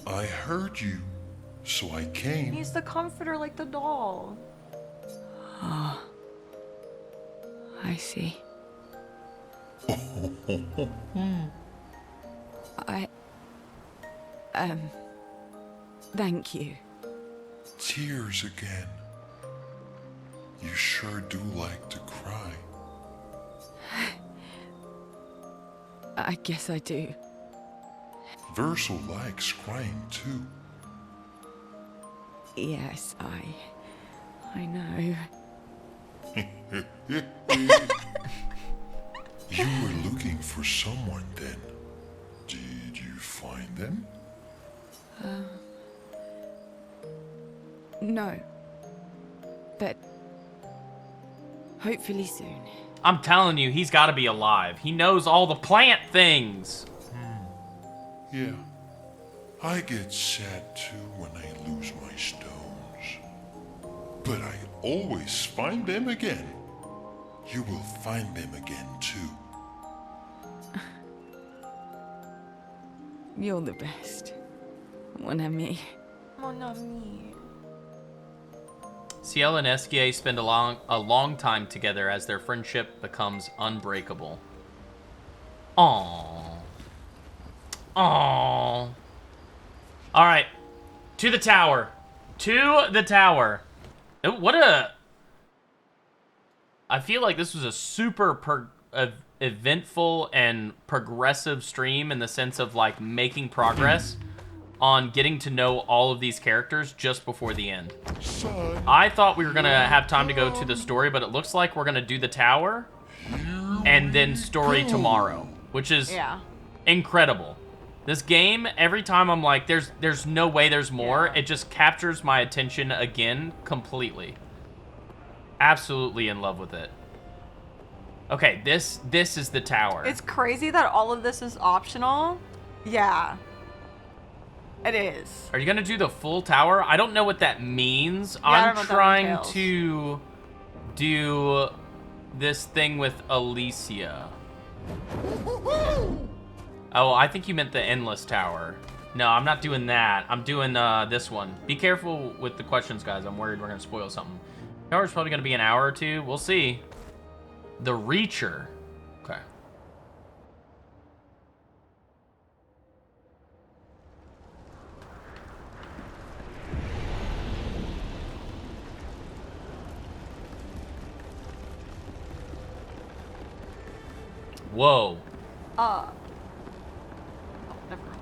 I heard you, so I came. He's the comforter like the doll. Oh. I see. Thank you. Tears again. You sure do like to cry. I guess I do. Verso likes crying too. Yes, I know. You were looking for someone then. Did you find them? No. But hopefully soon. I'm telling you, he's got to be alive. He knows all the plant things. Yeah. I get sad too when I lose my stones. But I always find them again. You will find them again too. You're the best. Mon ami. Mon ami. Sciel and Esquie spend a long time together as their friendship becomes unbreakable. Aww. Aww. Alright. To the tower. To the tower. Oh, what a... I feel like this was a super eventful and progressive stream in the sense of, like, making progress on getting to know all of these characters just before the end. I thought we were going to have time to go to the story, but it looks like we're going to do the tower and then story tomorrow, which is incredible. This game, every time I'm like, there's no way there's more, it just captures my attention again completely. Absolutely in love with it. Okay, this is the tower. It's crazy that all of this is optional. Yeah. It is. Are you gonna do the full tower? I don't know what that means. Yeah, I don't I'm know what that trying entails. to do this thing with Alicia. Oh, I think you meant the endless tower. No, I'm not doing that. I'm doing this one. Be careful with the questions, guys. I'm worried we're gonna spoil something. Tower's probably gonna be an hour or two. We'll see. The Reacher. Okay. Whoa. Oh, never mind.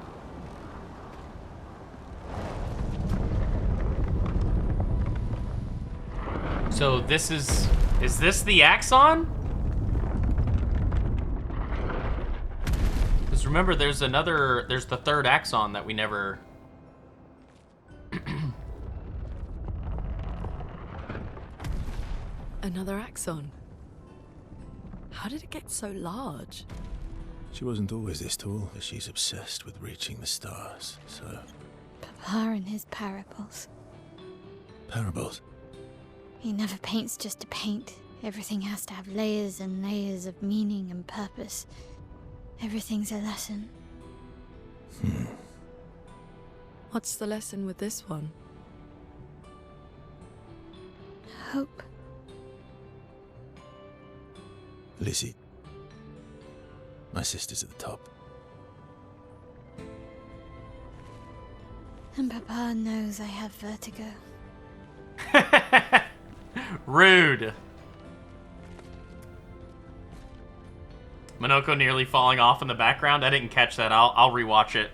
So this is this the Axon? Because remember, there's the third Axon that we never... Another axon. How did it get so large? She wasn't always this tall, but she's obsessed with reaching the stars, so... Papa and his parables. Parables? He never paints just to paint. Everything has to have layers and layers of meaning and purpose. Everything's a lesson. What's the lesson with this one? Hope. Lizzie. My sister's at the top. And Papa knows I have vertigo. Rude. Manoco nearly falling off in the background. I didn't catch that. I'll rewatch it.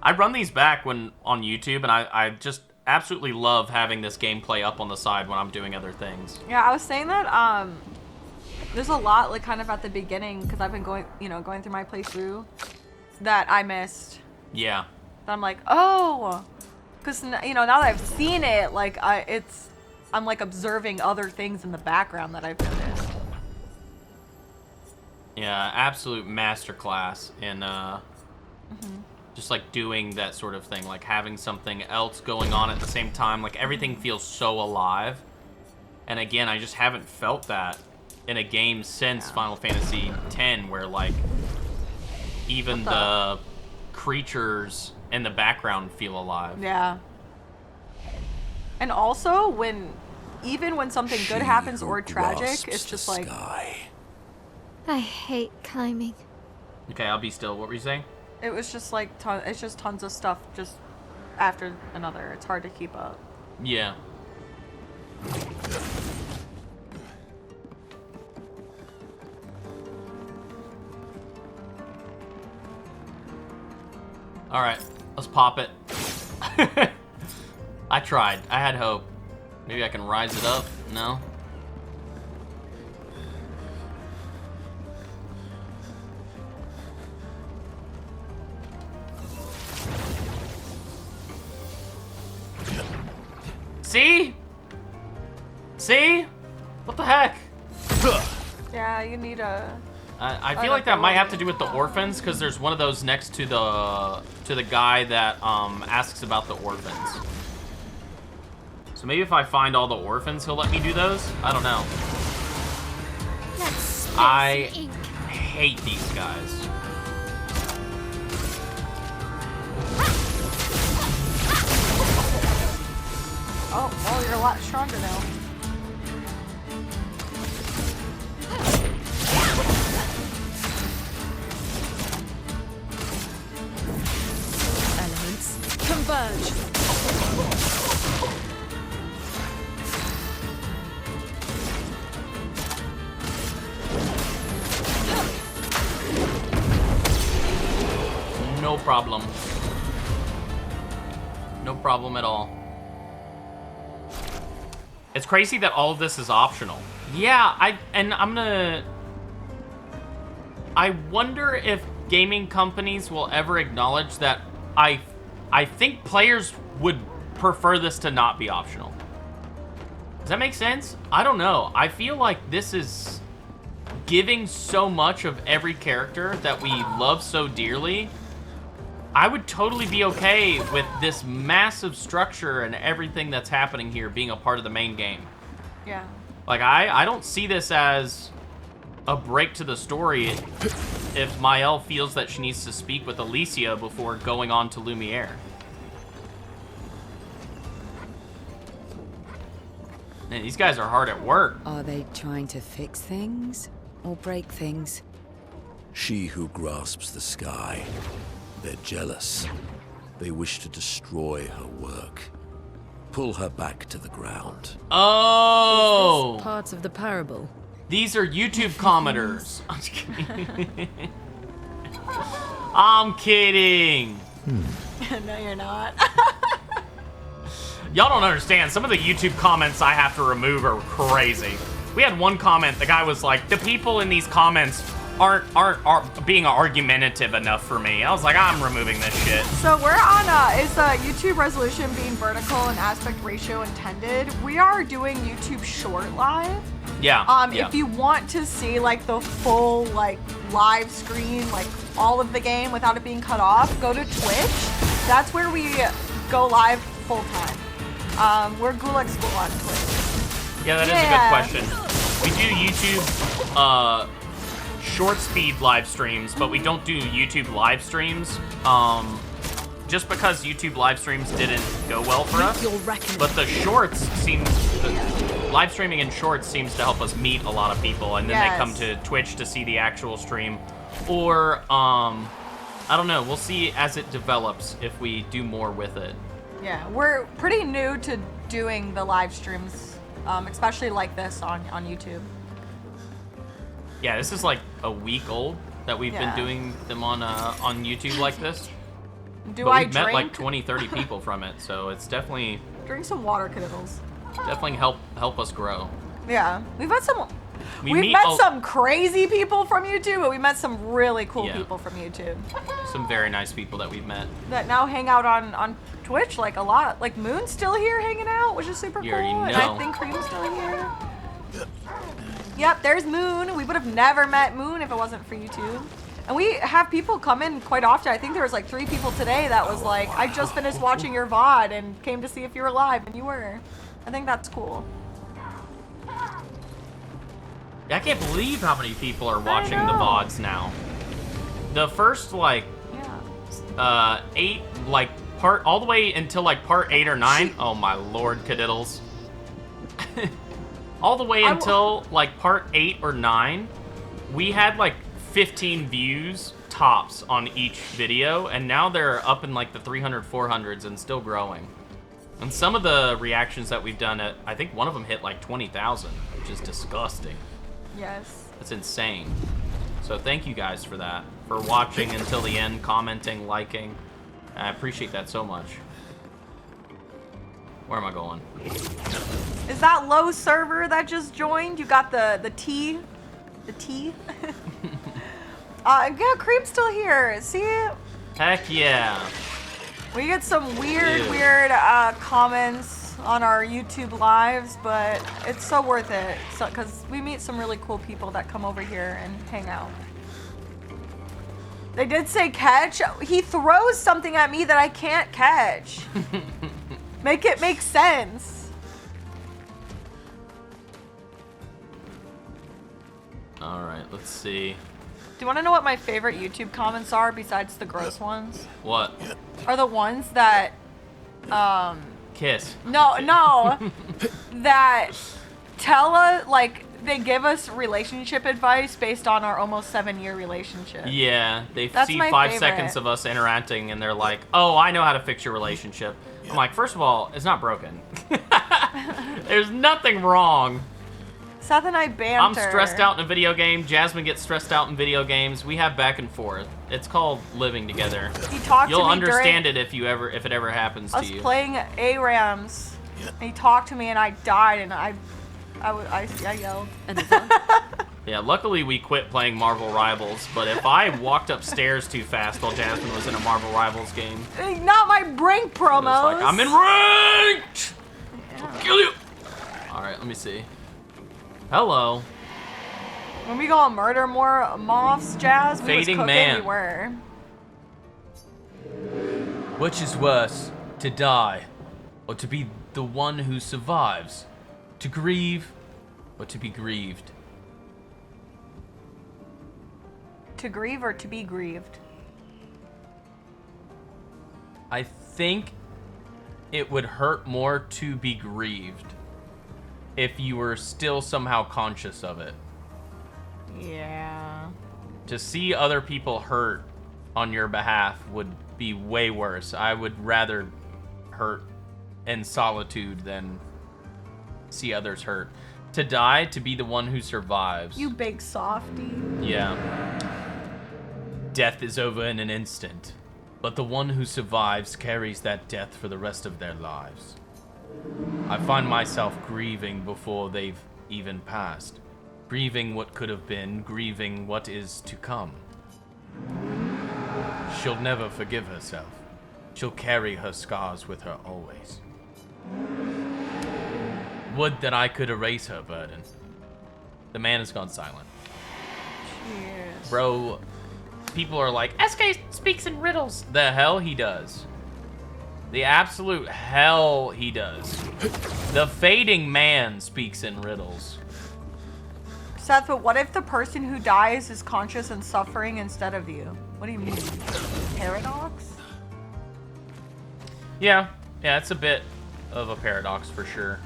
I run these back when on YouTube, and I just absolutely love having this gameplay up on the side when I'm doing other things. Yeah, I was saying that there's a lot like kind of at the beginning because I've been going through my playthrough that I missed. Yeah. That I'm like, oh, because now that I've seen it, like I'm like observing other things in the background that I've noticed. Yeah, absolute masterclass in just like doing that sort of thing, like having something else going on at the same time. Like everything feels so alive. And again, I just haven't felt that in a game since Final Fantasy X, where like even the creatures in the background feel alive. Yeah. And also even when something good happens or tragic, it's just like I hate climbing. Okay, I'll be still. What were you saying? it was just like it's just tons of stuff just after another. It's hard to keep up. Yeah. All right, let's pop it. I tried. I had hope. Maybe I can rise it up. No? See? See? What the heck? Yeah, you need a... I feel like that might have to do with the orphans, because there's one of those next to the guy that asks about the orphans. So maybe if I find all the orphans, he'll let me do those? I don't know. I hate these guys. Oh, well, you're a lot stronger now. Elements converge. No problem. No problem at all. It's crazy that all of this is optional. Yeah, I wonder if gaming companies will ever acknowledge that I think players would prefer this to not be optional. Does that make sense? I don't know. I feel like this is giving so much of every character that we love so dearly. I would totally be okay with this massive structure and everything that's happening here being a part of the main game. Yeah. Like, I don't see this as a break to the story if Maelle feels that she needs to speak with Alicia before going on to Lumiere. Man, these guys are hard at work. Are they trying to fix things or break things? She who grasps the sky. They're jealous. They wish to destroy her work. Pull her back to the ground. Oh! Is this parts of the parable? These are YouTube commenters. I'm just kidding. I'm kidding. No, you're not. Y'all don't understand. Some of the YouTube comments I have to remove are crazy. We had one comment, the guy was like, the people in these comments aren't being argumentative enough for me. I was like, I'm removing this shit. So we're on, is YouTube resolution being vertical and aspect ratio intended? We are doing YouTube short live. Yeah. If you want to see like the full like live screen, like all of the game without it being cut off, go to Twitch. That's where we go live full time. We're Gulag School on Twitch. Yeah, that is a good question. We do YouTube short speed live streams, but we don't do YouTube live streams. Just because YouTube live streams didn't go well for us. But the shorts live streaming in shorts seems to help us meet a lot of people, and then they come to Twitch to see the actual stream. Or, I don't know, we'll see as it develops if we do more with it. Yeah, we're pretty new to doing the live streams, especially like this on YouTube. Yeah, this is like a week old that we've been doing them on YouTube like this. But we've met like 20, 30 people from it, so it's definitely... Drink some water, kiddos. Definitely help us grow. Yeah, we've met some crazy people from YouTube, but we met some really cool people from YouTube. Some very nice people that we've met. That now hang out on Twitch like a lot. Like Moon's still here hanging out, which is super cool. And I think Cream's still here. Yep, there's Moon. We would have never met Moon if it wasn't for YouTube. And we have people come in quite often. I think there was like 3 people today that was like, I just finished watching your VOD and came to see if you were live, and you were. I think that's cool. I can't believe how many people are watching the VODs now. The first like 8, like part all the way until like part 8 or 9. Oh my lord, cadiddles. All the way until like part 8 or 9, we had like 15 views tops on each video, and now they're up in like the 300, 400s and still growing. And some of the reactions that we've done, I think one of them hit like 20,000, which is disgusting. Yes. It's insane. So thank you guys for that, for watching until the end, commenting, liking. I appreciate that so much. Where am I going? Is that low server that just joined? You got the T? The T? Yeah, Cream's still here. See? Heck yeah. We get some weird comments on our YouTube lives, but it's so worth it. So, because we meet some really cool people that come over here and hang out. They did say catch. He throws something at me that I can't catch. Make it make sense. All right, let's see. Do you want to know what my favorite YouTube comments are besides the gross ones? What? Are the ones that Kiss. No. That tell us, like, they give us relationship advice based on our almost 7-year relationship. Yeah, they That's see my 5 favorite. seconds of us interacting and they're like, oh, I know how to fix your relationship. I'm like, first of all, it's not broken. There's nothing wrong. Seth and I banter. I'm stressed out in a video game. Jasmine gets stressed out in video games. We have back and forth. It's called living together. He talked You'll to me understand during it if it ever happens us to you. playing ARAMs. And he talked to me and I died and I yelled. Yeah, luckily we quit playing Marvel Rivals, but if I walked upstairs too fast while Jasmine was in a Marvel Rivals game, Not my brink promos. it's like, I'm in ranked! I'll kill you! Alright, let me see. Hello. When we go murder more moths, Jazz, we was Fading cooking, man. we were. Which is worse, to die, or to be the one who survives? To grieve, or to be grieved? To grieve or to be grieved? I think it would hurt more to be grieved if you were still somehow conscious of it. Yeah. To see other people hurt on your behalf would be way worse. I would rather hurt in solitude than see others hurt. To die, to be the one who survives. You big softy. Yeah. Death is over in an instant, but the one who survives carries that death for the rest of their lives. I find myself grieving before they've even passed. Grieving what could have been, grieving what is to come. She'll never forgive herself. She'll carry her scars with her always. Would that I could erase her burden. The man has gone silent. Cheers. Bro, people are like, Esquie speaks in riddles. The hell he does. The absolute hell he does. The fading man speaks in riddles. Seth, but what if the person who dies is conscious and suffering instead of you? What do you mean? Paradox? Yeah, it's a bit of a paradox for sure.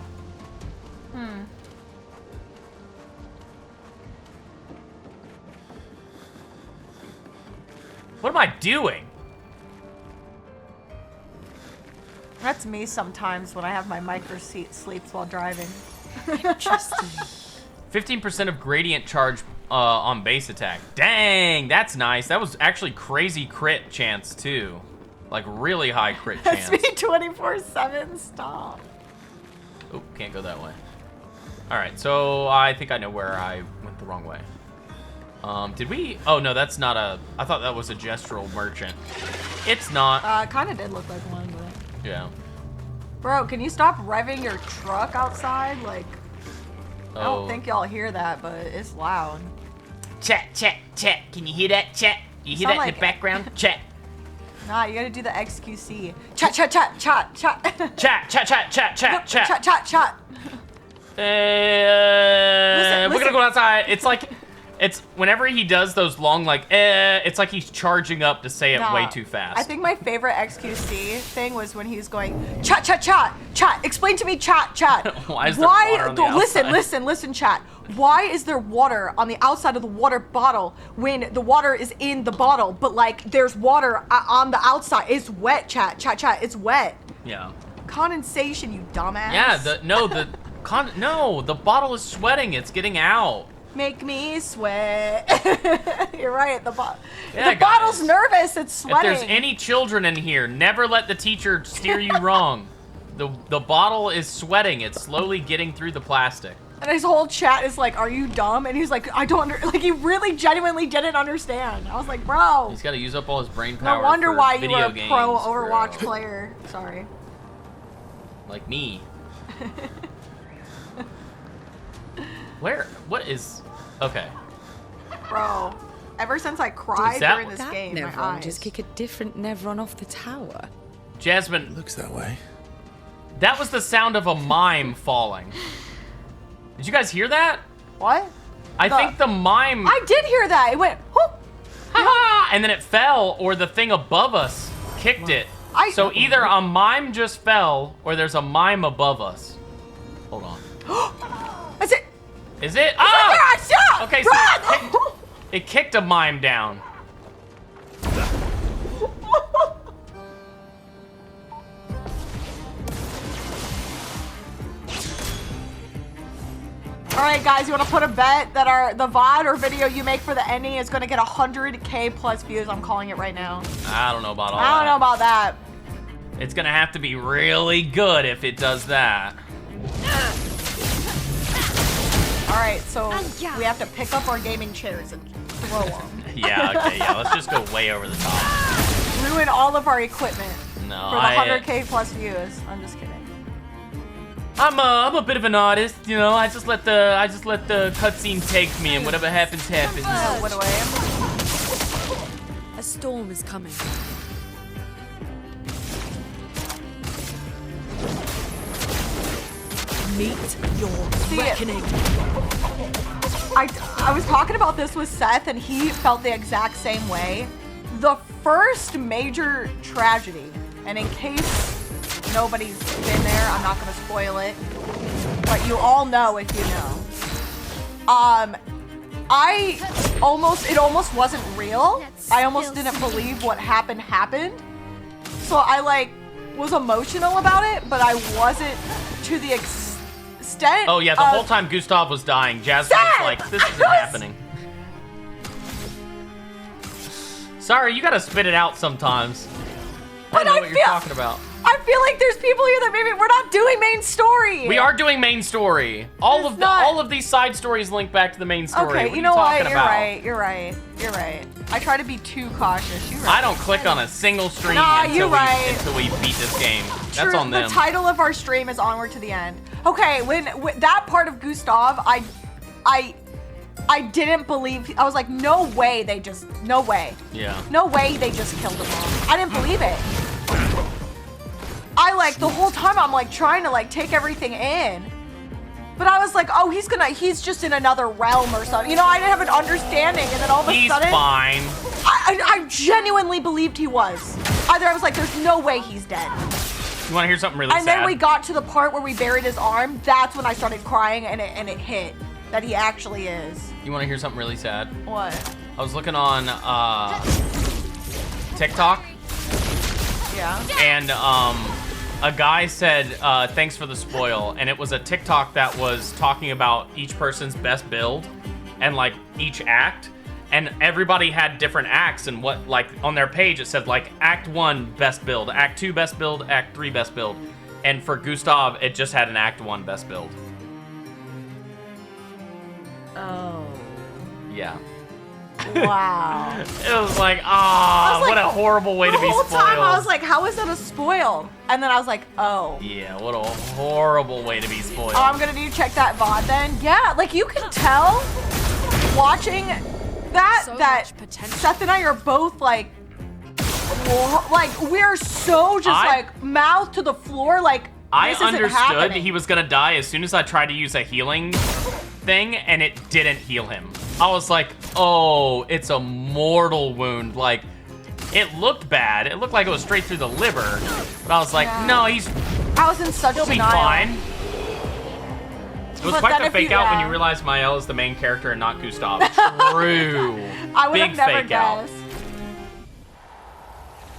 What am I doing? That's me sometimes when I have my micro seat sleeps while driving. Interesting. 15% of gradient charge on base attack. Dang, that's nice. That was actually crazy crit chance too. Like really high crit chance. That's me 24/7. Stop. Oh, can't go that way. All right, so I think I know where I went the wrong way. Did we? Oh no, that's not a. I thought that was a gestural merchant. It's not. Kind of did look like one, but. Yeah. Bro, can you stop revving your truck outside? Like, I don't think y'all hear that, but it's loud. Chat. Can you hear that, chat? You hear Sound that in like- the background? Chat. Nah, you gotta do the XQC. Chat. Chat. Chat. We're gonna go outside. It's whenever he does those long it's like he's charging up to say it Nah, way too fast. I think my favorite XQC thing was when he was going, chat. Explain to me, chat. Why is there water on the outside? Listen, chat. Why is there water on the outside of the water bottle when the water is in the bottle, but like there's water on the outside? It's wet, chat. It's wet. Yeah. Condensation, you dumbass. Yeah. The bottle is sweating. It's getting out. Make me sweat. You're right. The Yeah, bottle's guys. nervous. It's sweating. If there's any children in here, never let the teacher steer you wrong. The bottle is sweating. It's slowly getting through the plastic. And his whole chat is like, "Are you dumb?" And he's like, "I don't like." He really, genuinely didn't understand. I was like, "Bro." He's got to use up all his brain power. No wonder for why you video were a games, pro Overwatch bro. player. Sorry. Like me. What is? Okay. Bro, ever since I cried that- during this That game, my Nevron eyes. just kick a different Nevron off the tower. Jasmine, Looks that way. that was the sound of a mime falling. Did you guys hear that? What? I think the mime. I did hear that. It went, whoop. Ha-ha! And then it fell, or the thing above us kicked it. So either a mime just fell, or there's a mime above us. Hold on. Is it? Is it? Ah! Ah! Okay, so it kicked a mime down. All right, guys, you want to put a bet that the VOD or video you make for the ending is going to get 100K plus views? I'm calling it right now. I don't know about all that. I don't know about that. It's gonna have to be really good if it does that. All right, so we have to pick up our gaming chairs and throw them. Yeah, okay, yeah. Let's just go way over the top. Ruin all of our equipment No, for the 100K plus views. I'm just kidding. I'm a bit of an artist, you know. I just let the cutscene take me, and whatever happens, happens. What away? A storm is coming. Meet your reckoning. I was talking about this with Seth, and he felt the exact same way. The first major tragedy, and in case nobody's been there, I'm not gonna spoil it, but you all know if you know. It almost wasn't real. I almost didn't believe what happened. So I was emotional about it, but I wasn't to the extent. Oh yeah, the whole time Gustav was dying, Jasmine was like, "This isn't happening." Sorry, you gotta spit it out sometimes. I know what you're talking about. I feel like there's people here that maybe we're not doing main story. We are doing main story. All of these side stories link back to the main story. Okay, what you know what? You're You're right. I try to be too cautious. You're right. I don't click on a single stream until we beat this game. That's on them. The title of our stream is Onward to the End. Okay, when that part of Gustav, I didn't believe. I was like, no way no way. Yeah. No way they just killed him all. I didn't believe it. The whole time I'm trying to take everything in. But I was like, oh, he's just in another realm or something. You know, I didn't have an understanding, and then all of a sudden. He's fine. I genuinely believed he was. I was like, there's no way he's dead. You want to hear something really sad? And then we got to the part where we buried his arm. That's when I started crying, and it hit that he actually is. You want to hear something really sad? What? I was looking on TikTok. Yeah. And a guy said, thanks for the spoil. And it was a TikTok that was talking about each person's best build and each act. And everybody had different acts, and what on their page it said Act 1 best build, Act 2 best build, Act 3 best build. And for Gustav, it just had an Act 1 best build. Oh. Yeah. Wow. It was what a horrible way to be spoiled. The whole time I was like, how is that a spoil? And then I was like, oh. Yeah, what a horrible way to be spoiled. Oh, I'm gonna need to check that VOD then. Yeah, you can tell watching that Seth and I are both we're so just mouth to the floor I this isn't understood happening. he was gonna die as soon as I tried to use a healing thing, and it didn't heal him. I was like, oh, it's a mortal wound. It looked bad. It looked like it was straight through the liver. But I was like, no, I was in such he'll be denial. fine. It was quite the fake out when you realized Maelle is the main character and not Gustav. True. I would Big have never fake guessed.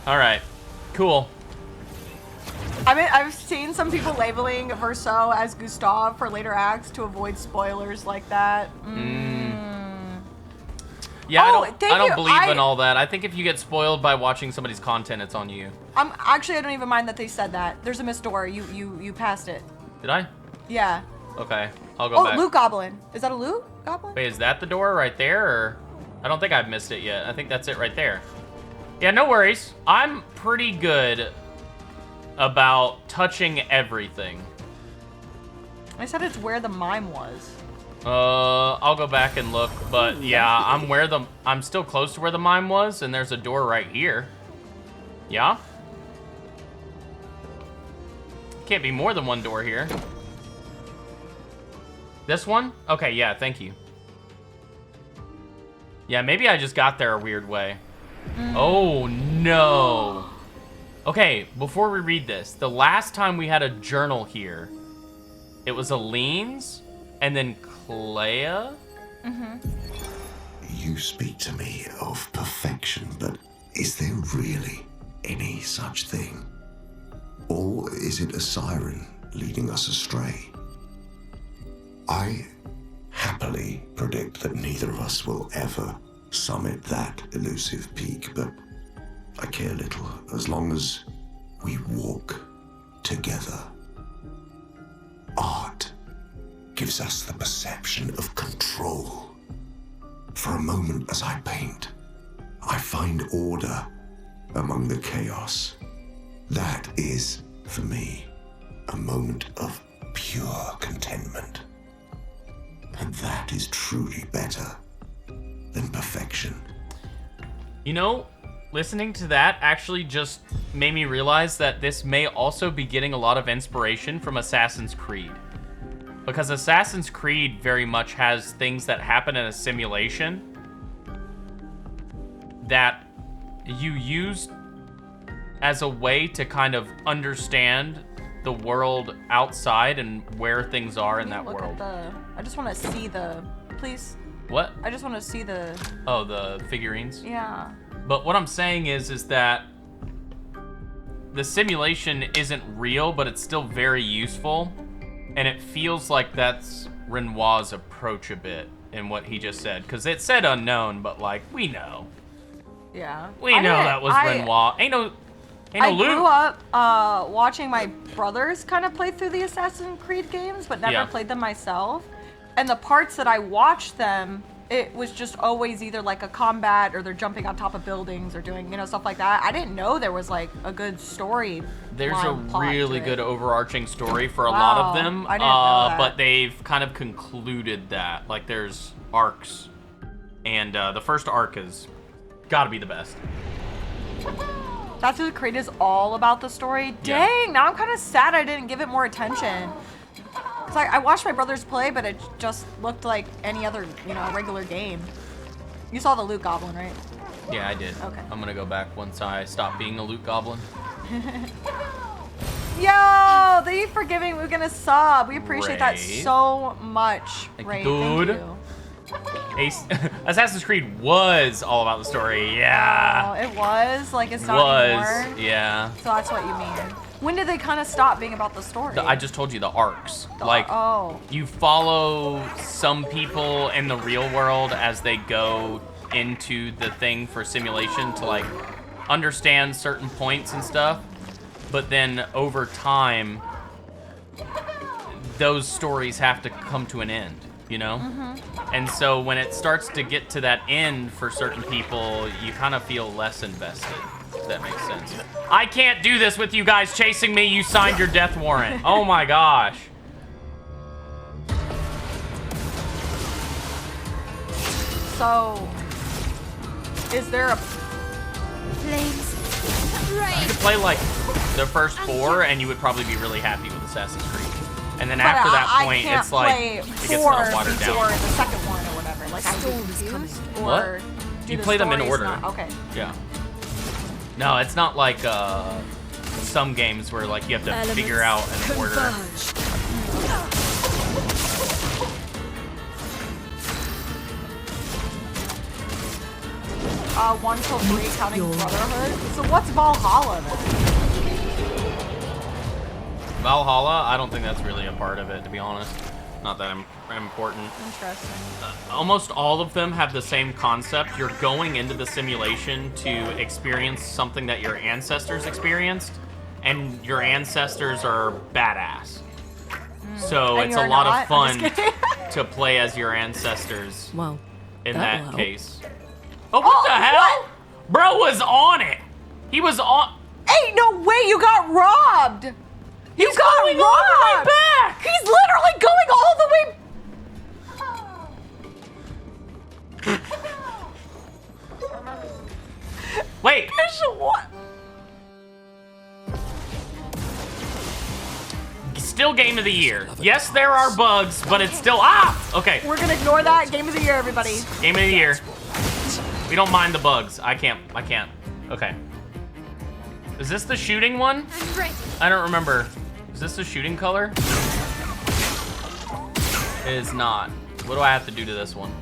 All right, cool. I've seen some people labeling Verso as Gustav for later acts to avoid spoilers like that. Yeah, I don't believe in all that. I think if you get spoiled by watching somebody's content, it's on you. I don't even mind that they said that. There's a missed door. You passed it. Did I? Yeah. Okay, I'll go back. Oh, loot goblin. Is that a loot goblin? Wait, is that the door right there, or? I don't think I've missed it yet. I think that's it right there. Yeah, no worries. I'm pretty good about touching everything. I said it's where the mime was. I'll go back and look, but yeah, I'm still close to where the mime was, and there's a door right here. Yeah? Can't be more than one door here. This one? Okay, yeah, thank you. Yeah, maybe I just got there a weird way. Oh, no. Okay, before we read this, the last time we had a journal here, it was Aline's and then Clea. You speak to me of perfection, but is there really any such thing? Or is it a siren leading us astray? I happily predict that neither of us will ever summit that elusive peak, but I care little as long as we walk together. Art gives us the perception of control. For a moment as I paint, I find order among the chaos. That is, for me, a moment of pure contentment. And that is truly better than perfection. You know, listening to that actually just made me realize that this may also be getting a lot of inspiration from Assassin's Creed. Because Assassin's Creed very much has things that happen in a simulation that you use as a way to kind of understand the world outside and where things are in that world. I just want to see the... Please? What? I just want to see the... Oh, the figurines? Yeah. But what I'm saying is that the simulation isn't real, but it's still very useful. And it feels like that's Renoir's approach a bit in what he just said. Because it said unknown, but like, we know. Yeah. We know that was Renoir. Ain't no I Lune. grew up watching my brothers kind of play through the Assassin's Creed games, but never played them myself. And the parts that I watched them, it was just always either like a combat or they're jumping on top of buildings or doing, you know, stuff like that. I didn't know there was like a good story. There's a really good overarching story for a Wow, lot of them. I didn't know that. But they've kind of concluded that. Like there's arcs. And the first arc is gotta be the best. Assassin's Creed is all about the story. Yeah. Dang, now I'm kind of sad I didn't give it more attention. Cause I watched my brothers play, but it just looked like any other, you know, regular game. You saw the loot goblin, right? Yeah, I did. Okay. I'm gonna go back once I stop being a loot goblin. Yo, thank you for giving Mugen a sub. We appreciate that Ray. so much, Thank Ray. you, dude. Thank you. Assassin's Creed was all about the story, yeah. Oh, it was? Like, it's not anymore? Yeah. So that's what you mean. When did they kind of stop being about the story? I just told you the arcs. Oh. You follow some people in the real world as they go into the thing for simulation to like understand certain points and stuff. But then over time, those stories have to come to an end, you know? And so when it starts to get to that end for certain people, you kind of feel less invested, if that makes sense. I can't do this with you guys chasing me. You signed your death warrant. Oh my gosh. So, is there a... Flames. You could play like the first 4 and you would probably be really happy with Assassin's Creed. And then after that point, it's like, it gets kind of watered or down. the second one or whatever. Like, I confused, or What? do You the play them in stories order. not- okay. Yeah. No, it's not like some games where like you have to figure out an order. One till 3 counting Brotherhood. So what's Valhalla then? Valhalla, I don't think that's really a part of it, to be honest. Not that important. Interesting. Almost all of them have the same concept. You're going into the simulation to experience something that your ancestors experienced, and your ancestors are badass. So And it's a you're lot not? of fun to play as your ancestors Well, in that'll that help. case. Oh, what the hell? Bro was on it. He was on... Ain't no way you got robbed! You got going all the way back! He's literally going all the way... Wait. What? Still game of the year. Yes, there are bugs, but it's still... Ah! Okay. We're gonna ignore that. Game of the year, everybody. Game of the year. We don't mind the bugs. I can't. Okay. Is this the shooting one? I'm ready. I don't remember. Is this the shooting color? It is not. What do I have to do to this one?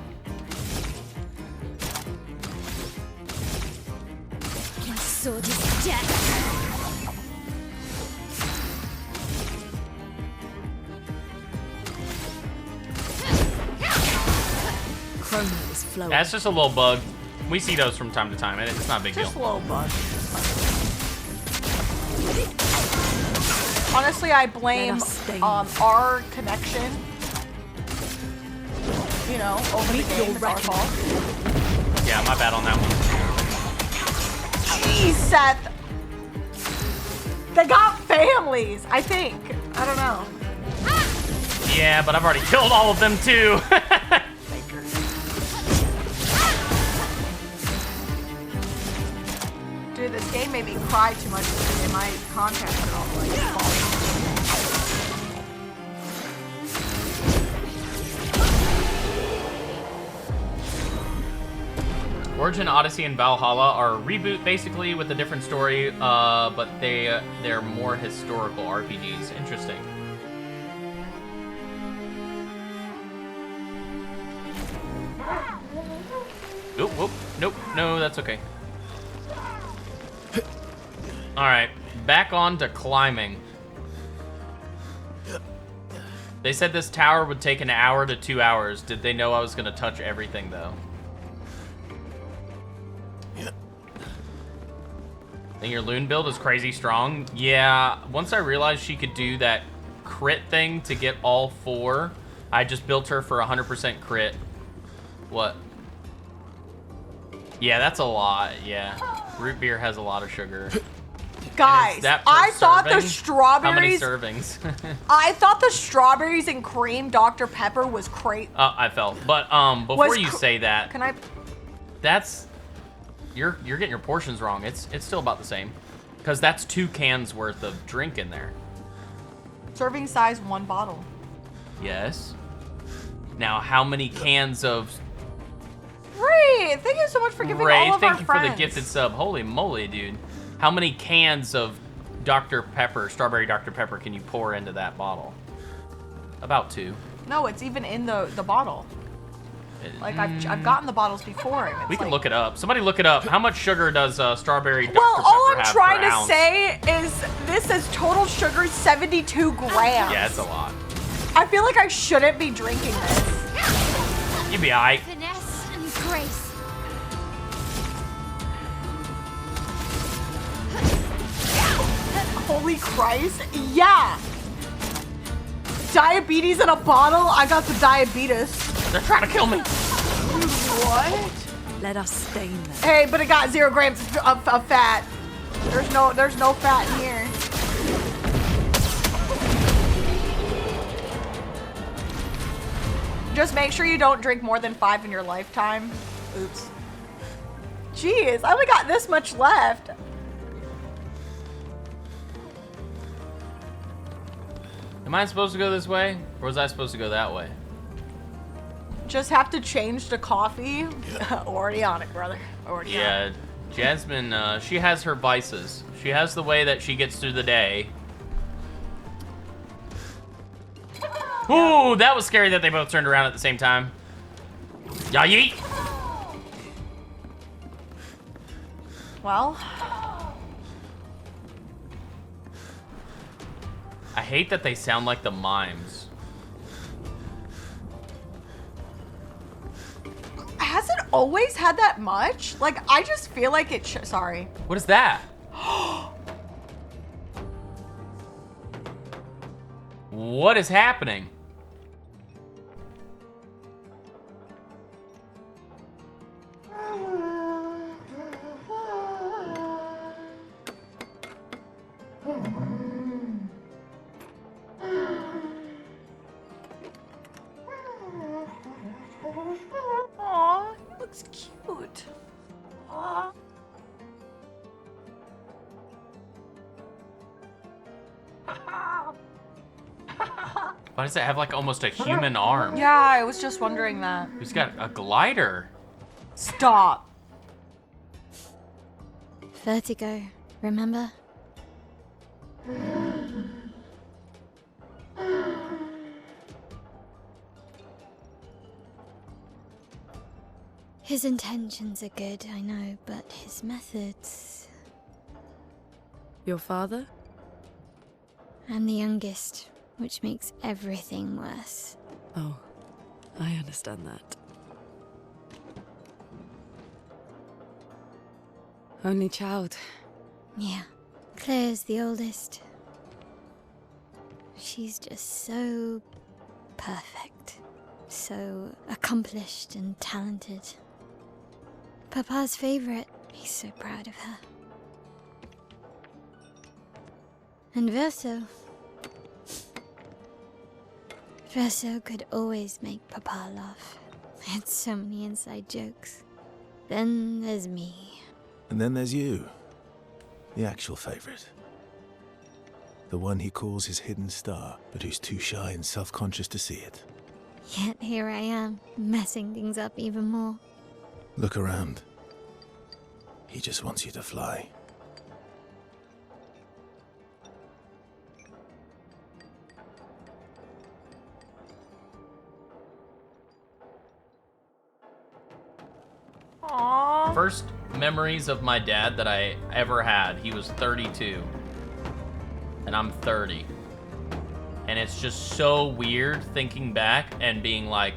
Your sword is death. Chroma is flowing. That's just a little bug. We see those from time to time. It's not a big Just a deal. little bug. Honestly, I blame Let us stay. our connection. You know, over the game. It's our fault. Yeah, my bad on that one. Jeez, Seth. They got families, I think. I don't know. Yeah, but I've already killed all of them too. Dude, this game made me cry too much today. My contacts are all like falling. Origin, Odyssey, and Valhalla are a reboot basically with a different story, but they're more historical RPGs. Interesting. Nope, whoop, nope, no, that's okay. Alright, back on to climbing. They said this tower would take an hour to 2 hours. Did they know I was gonna touch everything though? Think your Lune build is crazy strong? Yeah, once I realized she could do that crit thing to get all 4, I just built her for 100% crit. What? Yeah, that's a lot, yeah. Root beer has a lot of sugar. Guys, That per I thought the serving? strawberries. How many servings? I thought the strawberries and cream Dr. Pepper was great. I fell. But before you say that, Can I? that's you're getting your portions wrong. It's still about the same, because that's 2 cans worth of drink in there. Serving size 1 bottle. Yes. Now, how many cans of Ray, thank you so much for giving all of thank our you friends. for the gifted sub. Holy moly, dude. How many cans of Dr. Pepper, strawberry Dr. Pepper, can you pour into that bottle? About 2. No, it's even in the bottle. Like I've gotten the bottles before. And it's We can like, look it up. Somebody look it up. How much sugar does strawberry Dr. Well, Pepper all I'm have trying per to ounce? say is this says total sugar 72 grams. Yeah, it's a lot. I feel like I shouldn't be drinking this. You'd be alright. Finesse and grace. Holy Christ. Yeah. Diabetes in a bottle? I got the diabetes. They're trying to kill me. What? Let us stain them. Hey, but it got 0 grams of fat. There's no fat in here. Just make sure you don't drink more than 5 in your lifetime. Oops. Jeez, I only got this much left. Am I supposed to go this way? Or was I supposed to go that way? Just have to change to coffee. Already on it, brother. Already on it. Yeah, Jasmine, she has her vices. She has the way that she gets through the day. Ooh, that was scary that they both turned around at the same time. Ya yeet! Well, I hate that they sound like the mimes. has it always had that much? Like, I just feel like it sorry. What is that? What is happening? Aw, he looks cute. Aw. Why does it have like almost a human arm? Yeah, I was just wondering that. He's got a glider. Stop. Vertigo, remember? His intentions are good, I know, but his methods... Your father? I'm the youngest, which makes everything worse. Oh, I understand that. Only child. Yeah, Claire's the oldest. She's just so perfect. So accomplished and talented. Papa's favorite. He's so proud of her. And Verso. Verso could always make Papa laugh. I had so many inside jokes. Then there's me. And then there's you. The actual favorite. The one he calls his hidden star, but who's too shy and self-conscious to see it. Yet here I am, messing things up even more. Look around. He just wants you to fly. Aww. First memories of my dad that I ever had, he was 32. And I'm 30. And it's just so weird thinking back and being like,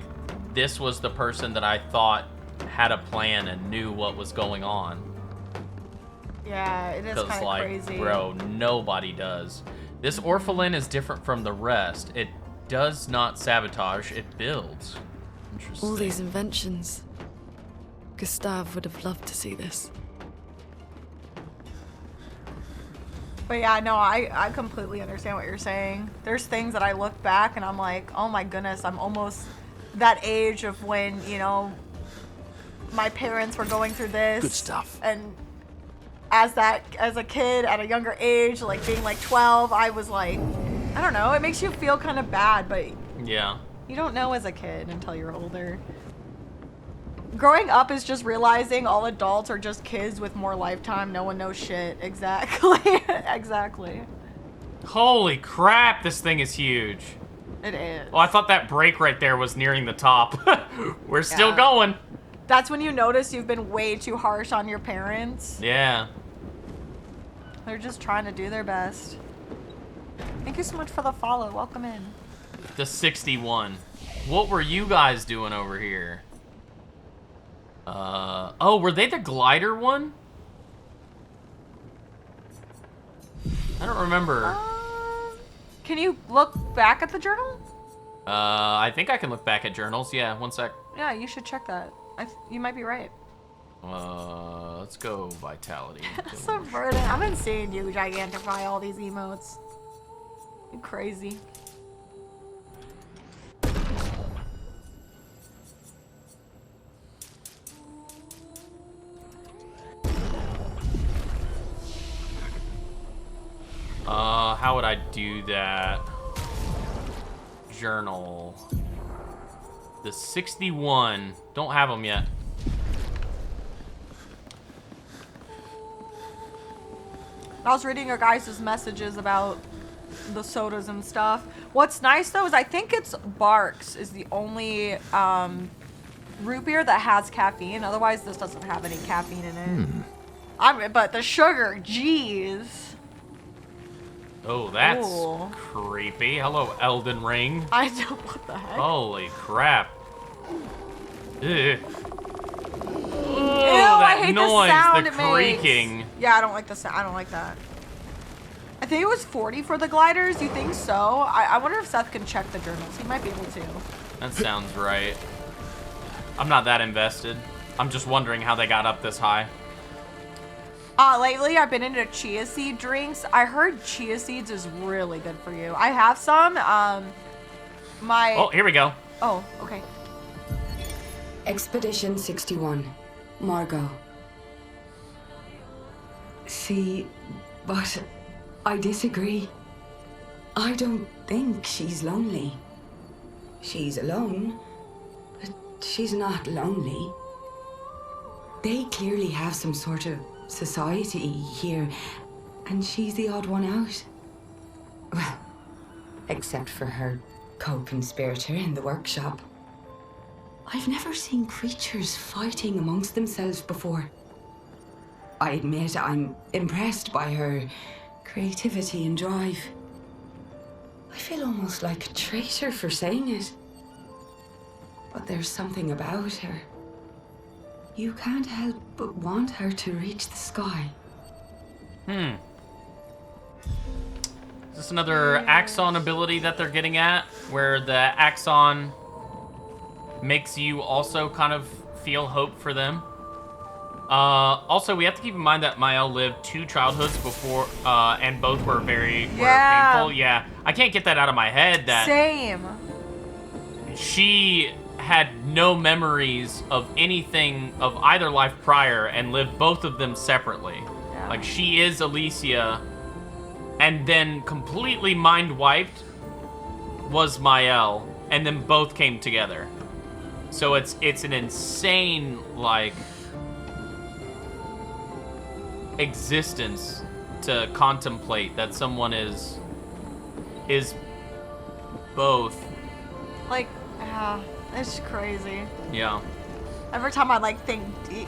this was the person that I thought had a plan and knew what was going on. Yeah, it is kind of like, crazy. Bro, nobody does. This Orphelin is different from the rest. It does not sabotage, it builds. Interesting. All these inventions. Gustave would have loved to see this. But yeah, no, I completely understand what you're saying. There's things that I look back and I'm like, oh my goodness, I'm almost that age of when, you know, my parents were going through this. Good stuff. And as a kid at a younger age, like being like 12, I was like, I don't know, it makes you feel kind of bad, but yeah, you don't know as a kid until you're older. Growing up is just realizing all adults are just kids with more lifetime. No one knows shit. Exactly. Exactly. Holy crap, this thing is huge. It is. Well, I thought that break right there was nearing the top. We're still going. That's when you notice you've been way too harsh on your parents. Yeah. They're just trying to do their best. Thank you so much for the follow. Welcome in. The 61. What were you guys doing over here? Oh, were they the glider one? I don't remember. Can you look back at the journal? I think I can look back at journals. Yeah, one sec. Yeah, you should check that. You might be right. Let's go vitality. Subverted. I've been seeing you gigantify all these emotes. You crazy. How would I do that? Journal. The 61. Don't have them yet. I was reading your guys' messages about the sodas and stuff. What's nice though is I think it's Barks is the only root beer that has caffeine. Otherwise, this doesn't have any caffeine in it. But the sugar, jeez. Oh, that's Ooh. creepy. Hello, Elden Ring. I don't. What the heck? Holy crap. Ugh. Ew, Oh, I that hate noise, the sound the it makes. creaking. Yeah, I don't like the sound. I don't like that. I think it was 40 for the gliders. You think so? I wonder if Seth can check the journals. He might be able to. That sounds right. I'm not that invested. I'm just wondering how they got up this high. Lately, I've been into chia seed drinks. I heard chia seeds is really good for you. I have some. Oh, here we go. Oh, okay. Expedition 61. Margot. See, but I disagree. I don't think she's lonely. She's alone, but she's not lonely. They clearly have some sort of society here, and she's the odd one out. Well, except for her co-conspirator in the workshop. I've never seen creatures fighting amongst themselves before. I admit I'm impressed by her creativity and drive. I feel almost like a traitor for saying it. But there's something about her. You can't help but want her to reach the sky. Is this another Axon ability that they're getting at? Where the Axon makes you also kind of feel hope for them? Also, we have to keep in mind that Maelle lived 2 childhoods before, and both were very painful. Yeah, I can't get that out of my head. That Same. She had no memories of anything of either life prior and lived both of them separately. Yeah. Like, she is Alicia, and then completely mind wiped was Maelle, and then both came together. So it's an insane, like, existence to contemplate that someone is both. Like, it's crazy. Yeah. Every time I like think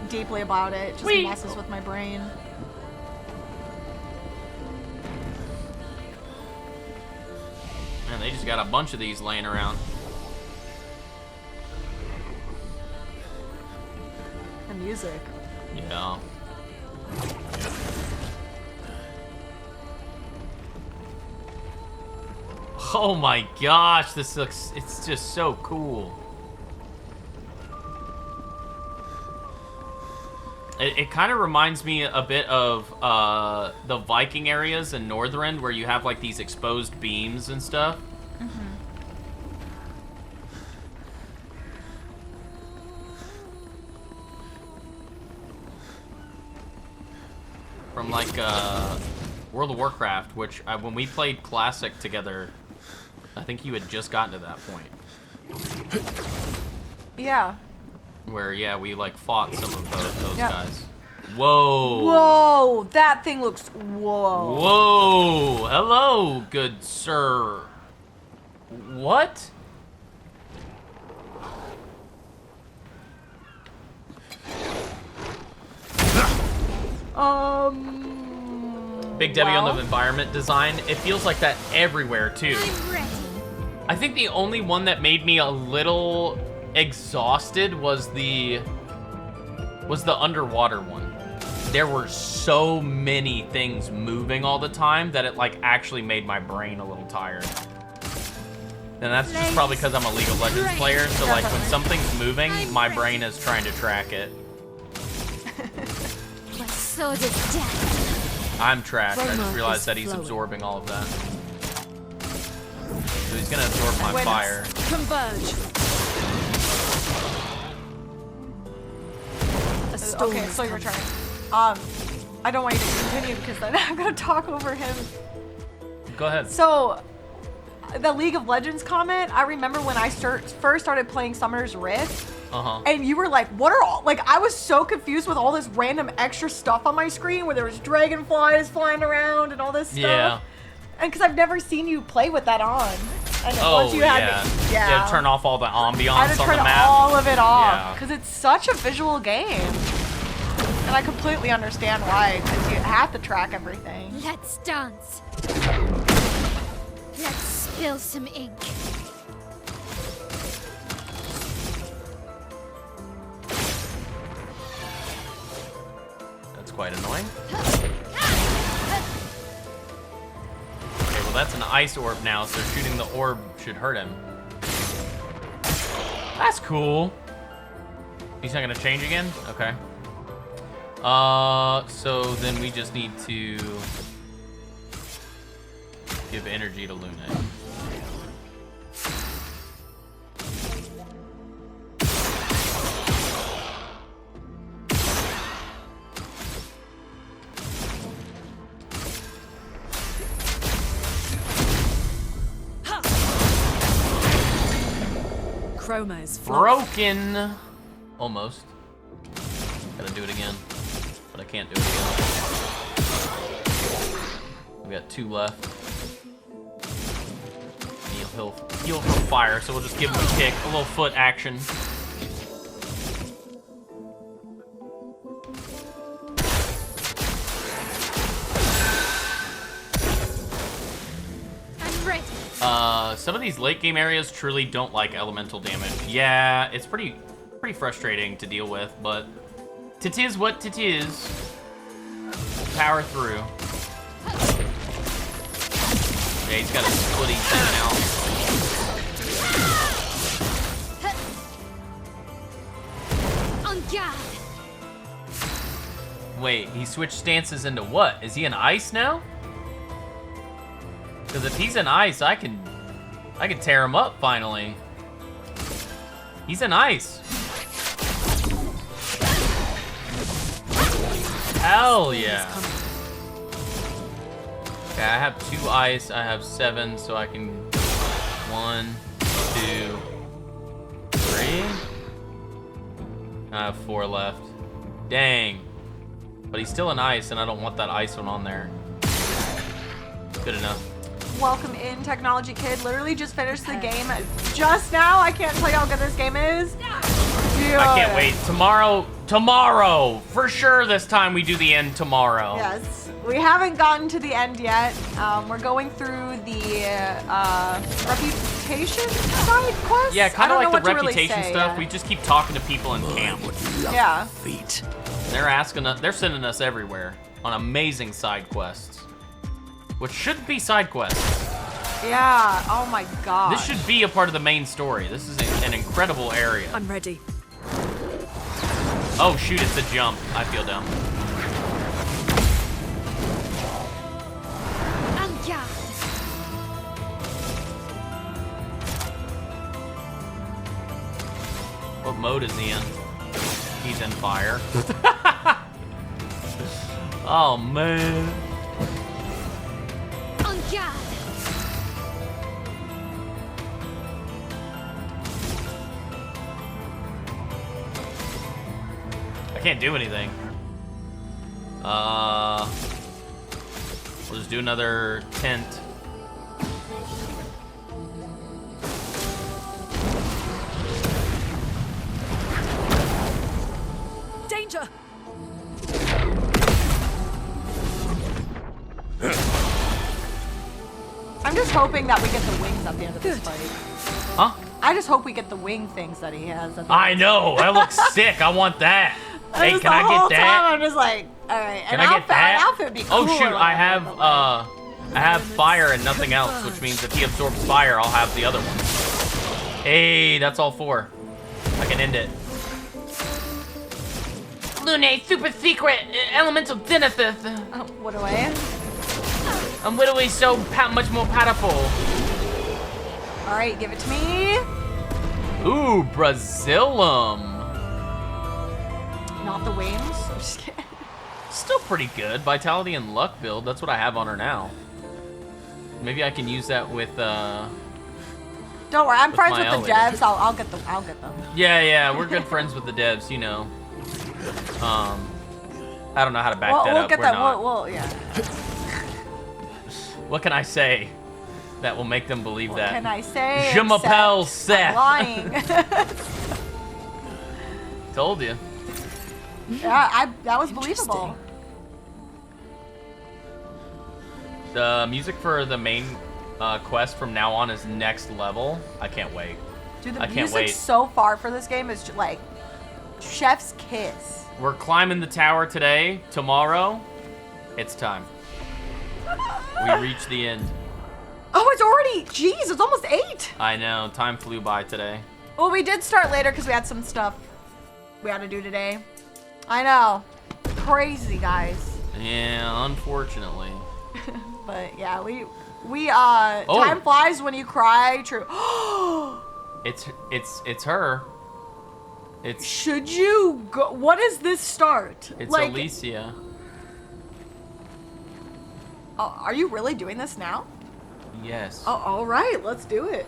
deeply about it, it just messes with my brain. Man, they just got a bunch of these laying around. The music. Yeah. Oh my gosh, this looks, it's just so cool. It kind of reminds me a bit of the Viking areas in Northrend where you have like these exposed beams and stuff. From like World of Warcraft, which when we played Classic together, I think you had just gotten to that point. Yeah. Where, yeah, we like fought some of those guys. Whoa. Whoa, that thing looks, whoa. Whoa, hello, good sir. What? Big Debbie on the environment design. It feels like that everywhere too. I think the only one that made me a little exhausted was the underwater one. There were so many things moving all the time that it like actually made my brain a little tired. And that's just probably because I'm a League of Legends player, so like when something's moving, my brain is trying to track it. My sword is death. I'm tracked. I just realized that he's absorbing all of that. So he's gonna absorb my fire. Converge. Okay, so your turn. I don't want you to continue because then I'm gonna talk over him. Go ahead. So, the League of Legends comment, I remember when I first started playing Summoner's Rift, and you were like, what are all, like, I was so confused with all this random extra stuff on my screen where there was dragonflies flying around and all this stuff. Yeah. And because I've never seen you play with that on. And Oh, once you had You had to turn off all the I ambiance had to on turn the map. all of it off Yeah. because it's such a visual game. And I completely understand why, because you have to track everything. Let's dance. Let's spill some ink. That's quite annoying. Okay, well that's an ice orb now, so shooting the orb should hurt him. That's cool. He's not gonna change again? Okay. So then we just need to give energy to Lune. Chroma is Broken. Almost. Gotta do it again. But I can't do it again. We got 2 left. he'll heal from fire, so we'll just give him a kick, a little foot action. Some of these late game areas truly don't like elemental damage. Yeah, it's pretty frustrating to deal with, but it is what it is. We'll power through. Yeah, he's got a splitty thing now. On guard. Wait, he switched stances into what? Is he in ice now? Because if he's in ice, I can tear him up finally. He's in ice. Hell yeah. Okay, I have 2 ice. I have 7, so I can 1, 2, 3. I have 4 left. Dang. But he's still in ice, and I don't want that ice one on there. Good enough. Welcome in, Technology Kid. Literally just finished the game just now. I can't tell you how good this game is. Yeah. I can't wait. Tomorrow, for sure this time we do the end tomorrow. Yes. We haven't gotten to the end yet. We're going through the reputation side quest. Yeah, kind of like the reputation really stuff. We just keep talking to people in camp. Yeah. Feet. They're asking us, they're sending us everywhere on amazing side quests. Which should be side quests. Yeah, oh my god. This should be a part of the main story. This is an incredible area. I'm ready. Oh shoot, it's a jump. I feel dumb. On guard. What mode is he in? He's in fire. Oh man. On guard. I can't do anything. We'll just do another tent. Danger! I'm just hoping that we get the wings at the end of this fight. Huh? I just hope we get the wing things that he has. At the I end. know. That looks sick. I want that. Hey, Just can the I whole get that? time I'm just like, all right. Can I get that? An outfit would be cool. Oh shoot, or I whatever, have fire and nothing else, which means if he absorbs fire, I'll have the other one. Hey, that's all 4. I can end it. Lune, super secret elemental genesis. What do I? I'm literally so much more powerful. All right, give it to me. Ooh, Brazilum. Not the wings. I'm just kidding. Still pretty good. Vitality and luck build. That's what I have on her now. Maybe I can use that with Don't worry, I'm friends with Maelle the later. devs. I'll get them. I'll get them. Yeah, we're good friends with the devs, you know. I don't know how to back that We'll up. get We're that. not. We'll yeah. What can I say that will make them believe What that? can I say? Je m'appelle except Seth. I'm lying. Told you. Yeah, that was believable. The music for the main quest from now on is next level. I can't wait. Dude, the I can't music wait. so far for this game is just like chef's kiss. We're climbing the tower today. Tomorrow, it's time. We reach the end. Oh, it's already. Jeez, it's almost 8. I know. Time flew by today. Well, we did start later because we had some stuff we had to do today. I know. Crazy, guys. Yeah, unfortunately. But yeah, time flies when you cry. True. It's her. It's Should you go? What is this start? it's like, Alicia. are you really doing this now? Yes. Oh, all right, let's do it.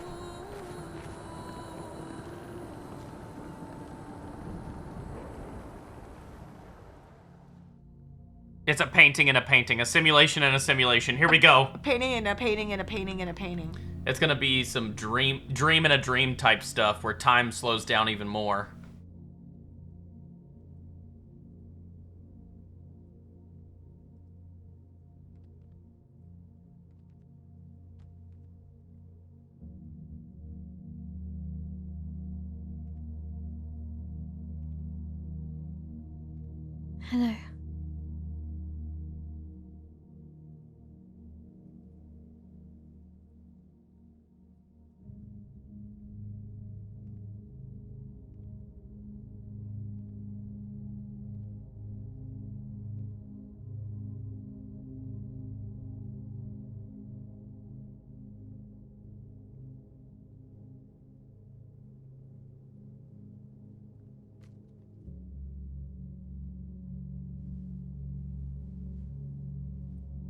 It's a painting and a painting, a simulation and a simulation. Here we go. A painting and a painting and a painting and a painting. It's gonna be some dream in a dream type stuff where time slows down even more. Hello.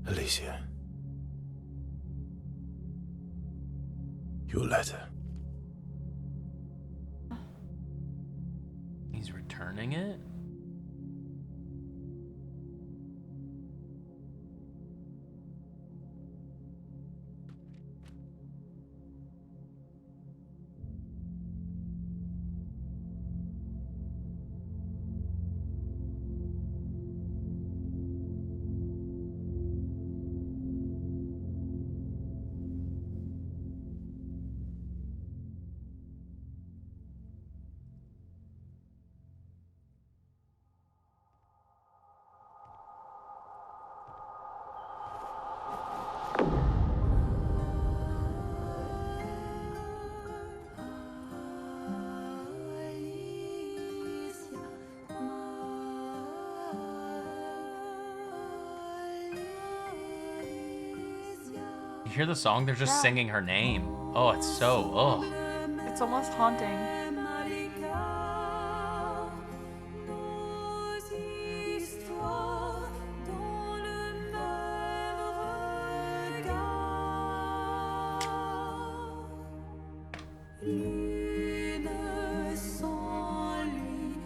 Alicia. Your letter. He's returning it? You hear the song? They're just singing her name. Oh, it's so, ugh. It's almost haunting.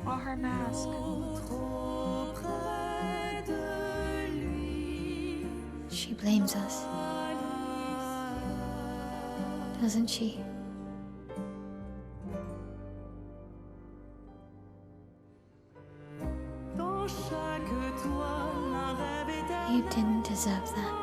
Oh, her mask. She blames us. Doesn't she? You didn't deserve that.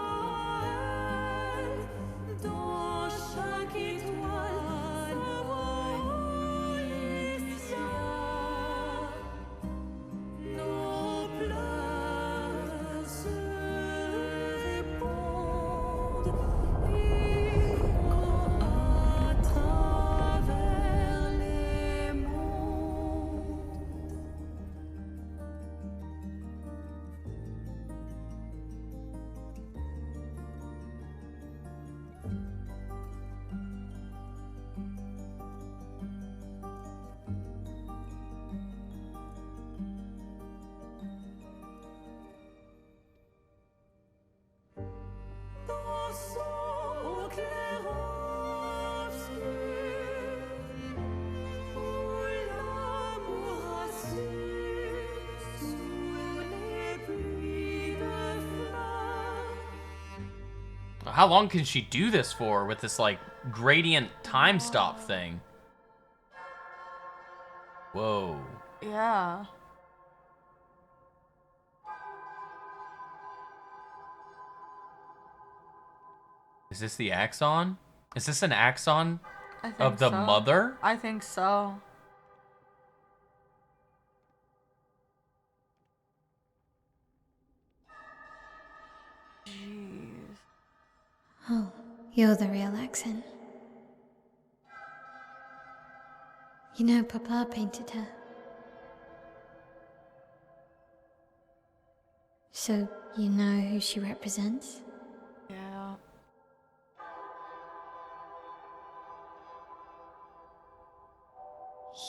How long can she do this for with this, like, gradient time stop thing? Whoa. Yeah. Is this the axon? Is this an axon I think of the so. mother? I think so. Jeez. Oh, you're the real accent. You know, Papa painted her. So, you know who she represents? Yeah.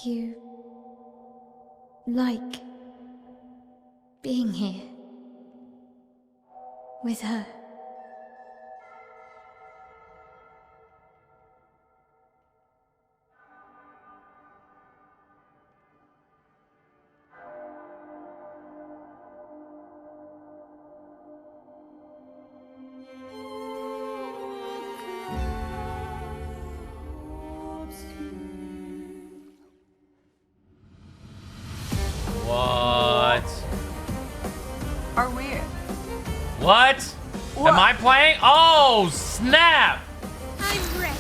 You like being here with her. What? Am I playing? Oh, snap! I'm ready.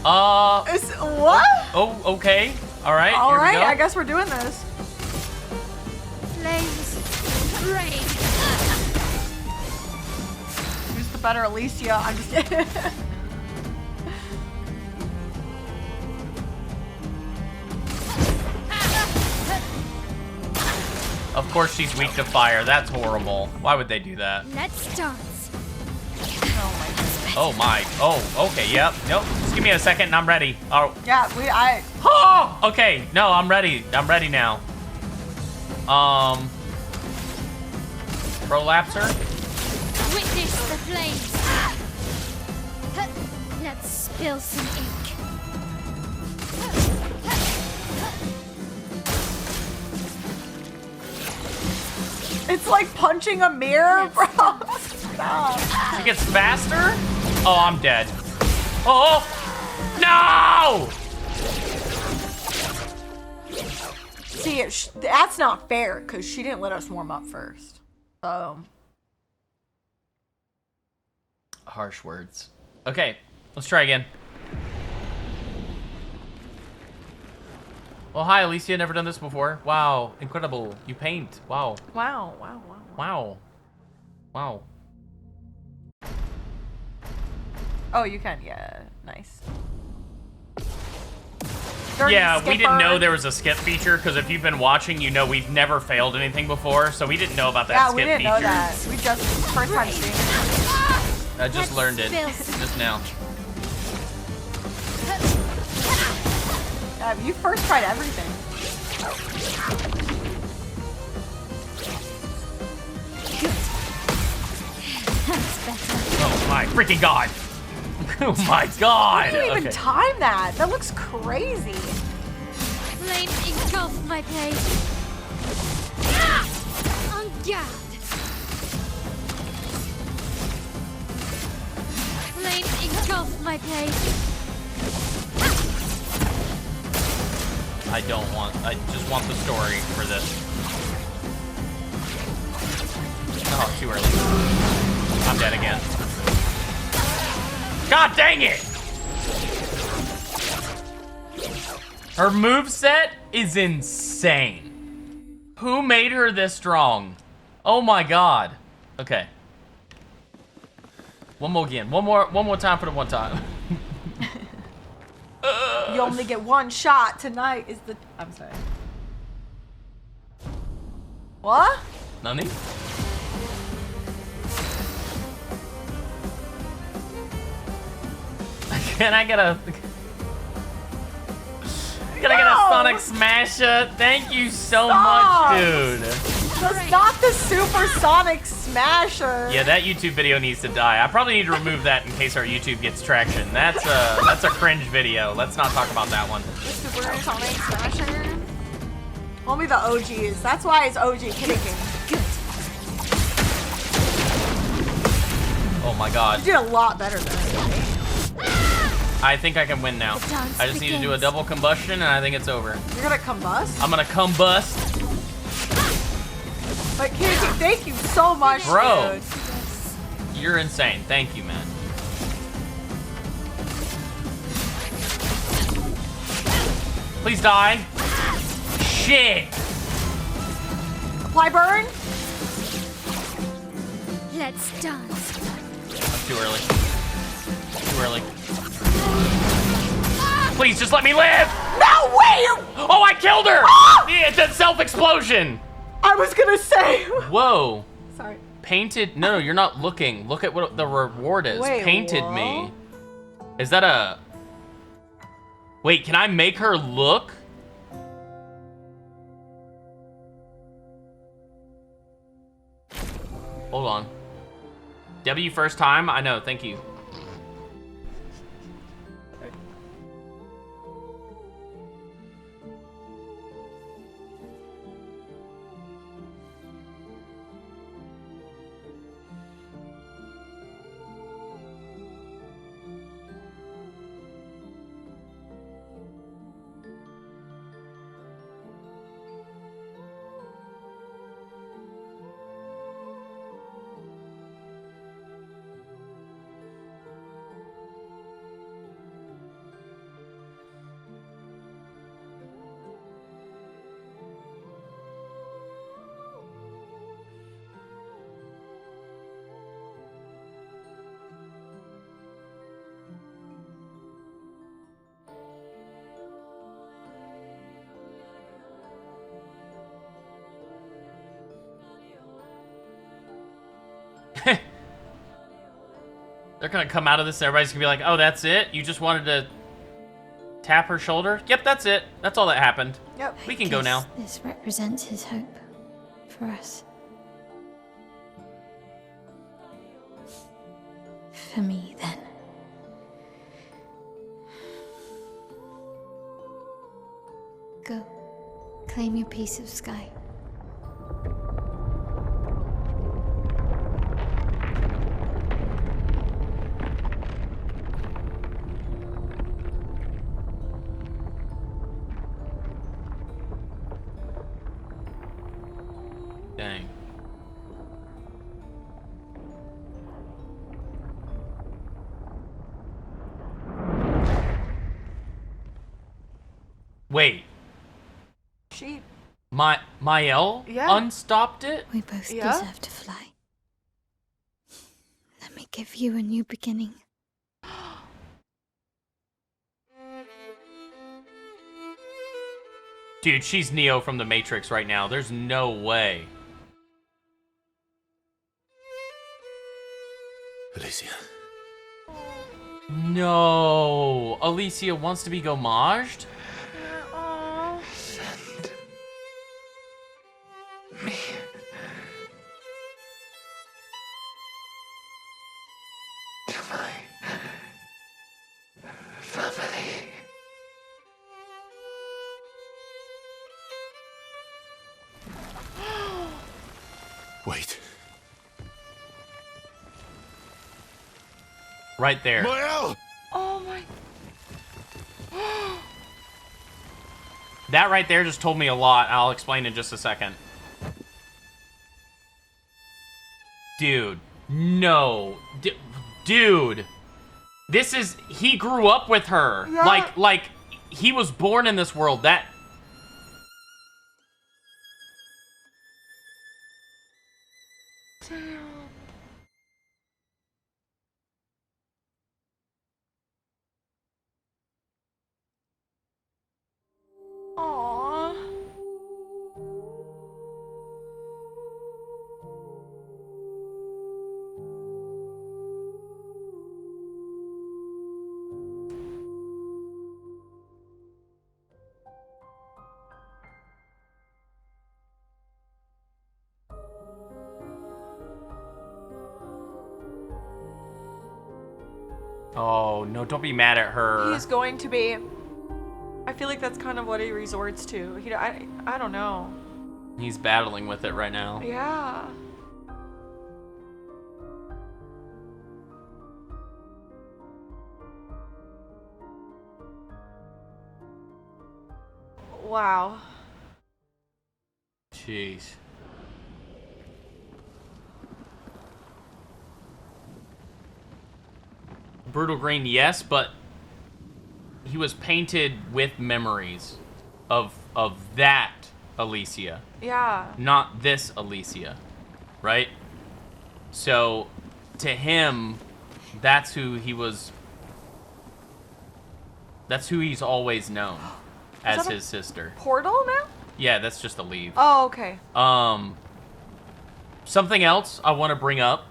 What? Oh, okay. All right. All here we right, go. I guess we're doing this. Flames. Rain. Who's the better Alicia? I'm just kidding. Of course she's weak to fire. That's horrible. Why would they do that? Let's dance. Oh my. Oh, okay. Yep. Nope. Just give me a second and I'm ready. Oh. Yeah, Oh! Okay. No, I'm ready. I'm ready now. Prolapser. Witness the flames. Let's spill some ink. It's like punching a mirror, bro. Stop. She gets faster? Oh, I'm dead. Oh! No! See, that's not fair because she didn't let us warm up first. So. Harsh words. Okay, let's try again. Well, hi, Alicia. Never done this before. Wow, incredible. You paint. Wow. Wow. Wow. Wow. Oh, you can. Yeah, nice. Yeah, we didn't know there was a skip feature because if you've been watching, you know we've never failed anything before, so we didn't know about that skip feature. Yeah, we didn't know that. We just first time seeing it. I just learned it just now. Yeah, you first tried everything. That's better. Oh my freaking god! Oh my god! You didn't even time that. That looks crazy. Flames engulf my page. On guard. Flames engulf my page. I just want the story for this. Oh, too early. I'm dead again. God dang it! Her moveset is insane. Who made her this strong? Oh my god. Okay. One more again. One more time for the one time. You only get one shot tonight. I'm sorry. What? Nani? Can I get a Sonic Smasher? Thank you so much, dude. That's not the Supersonic Smasher. Yeah, that YouTube video needs to die. I probably need to remove that in case our YouTube gets traction. That's a cringe video. Let's not talk about that one. The Supersonic Smasher. Only the OGs. That's why it's OG Kitty King. Oh my god. You did a lot better than that. I think I can win now. I just need to do a double combustion and I think it's over. You're gonna combust? I'm gonna combust. But Kitty King, thank you so much, bro. Dude. You're insane. Thank you, man. Please die. Shit. Apply burn. Let's dance. Too early. Too early. Please, just let me live! No way! Oh, I killed her! Ah! Yeah, it's a self-explosion! I was gonna say. Whoa. Sorry. Painted? No, you're not looking. Look at what the reward is. Wait, Painted whoa. me. Is that a... Wait, can I make her look? Hold on. W first time? I know, thank you. They're gonna come out of this and everybody's gonna be like, oh, that's it? You just wanted to tap her shoulder? Yep, that's it. That's all that happened. Yep. We can go now. This represents his hope for us. For me, then. Go. Claim your piece of sky. Dang. Wait. She. Maelle unstopped it? We both deserve to fly. Let me give you a new beginning. Dude, she's Neo from the Matrix right now. There's no way. Alicia. No. Alicia wants to be gommaged? Send me to my family. Wait. Right there. Maelle! Oh my. That right there just told me a lot. I'll explain in just a second. Dude. No. Dude. This is... He grew up with her. Yeah. Like, he was born in this world. That... Damn. Aww. Oh, no, don't be mad at her. He's going to be. I feel like that's kind of what he resorts to. I don't know. He's battling with it right now. Yeah. Wow. Jeez. Brutal green, yes, but he was painted with memories of that Alicia. Yeah. Not this Alicia, right? So, to him, that's who he was. That's who he's always known as his sister. Portal now? Yeah, that's just a leave. Oh, okay. Something else I want to bring up.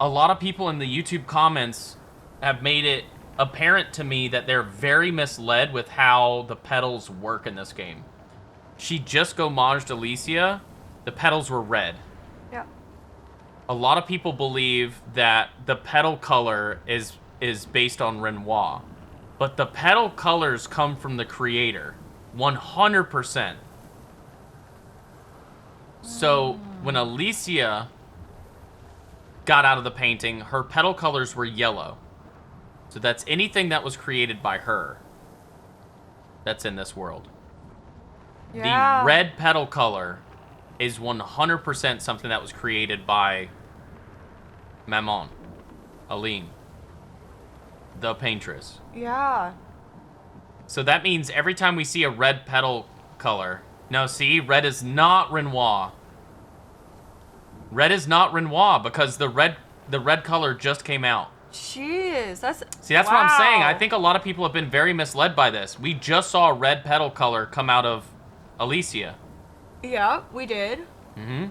A lot of people in the YouTube comments have made it apparent to me that they're very misled with how the petals work in this game. She just gommaged Alicia. The petals were red. Yeah. A lot of people believe that the petal color is based on Renoir. But the petal colors come from the creator. 100%. So, when Alicia got out of the painting, her petal colors were yellow. So that's anything that was created by her that's in this world. Yeah. The red petal color is 100% something that was created by Maman, Aline, the paintress. Yeah. So that means every time we see a red petal color... No, see? Red is not Renoir. Red is not Renoir because the red color just came out. Jeez, that's... See, that's what I'm saying. I think a lot of people have been very misled by this. We just saw a red petal color come out of Alicia. Yeah, we did. Mm-hmm.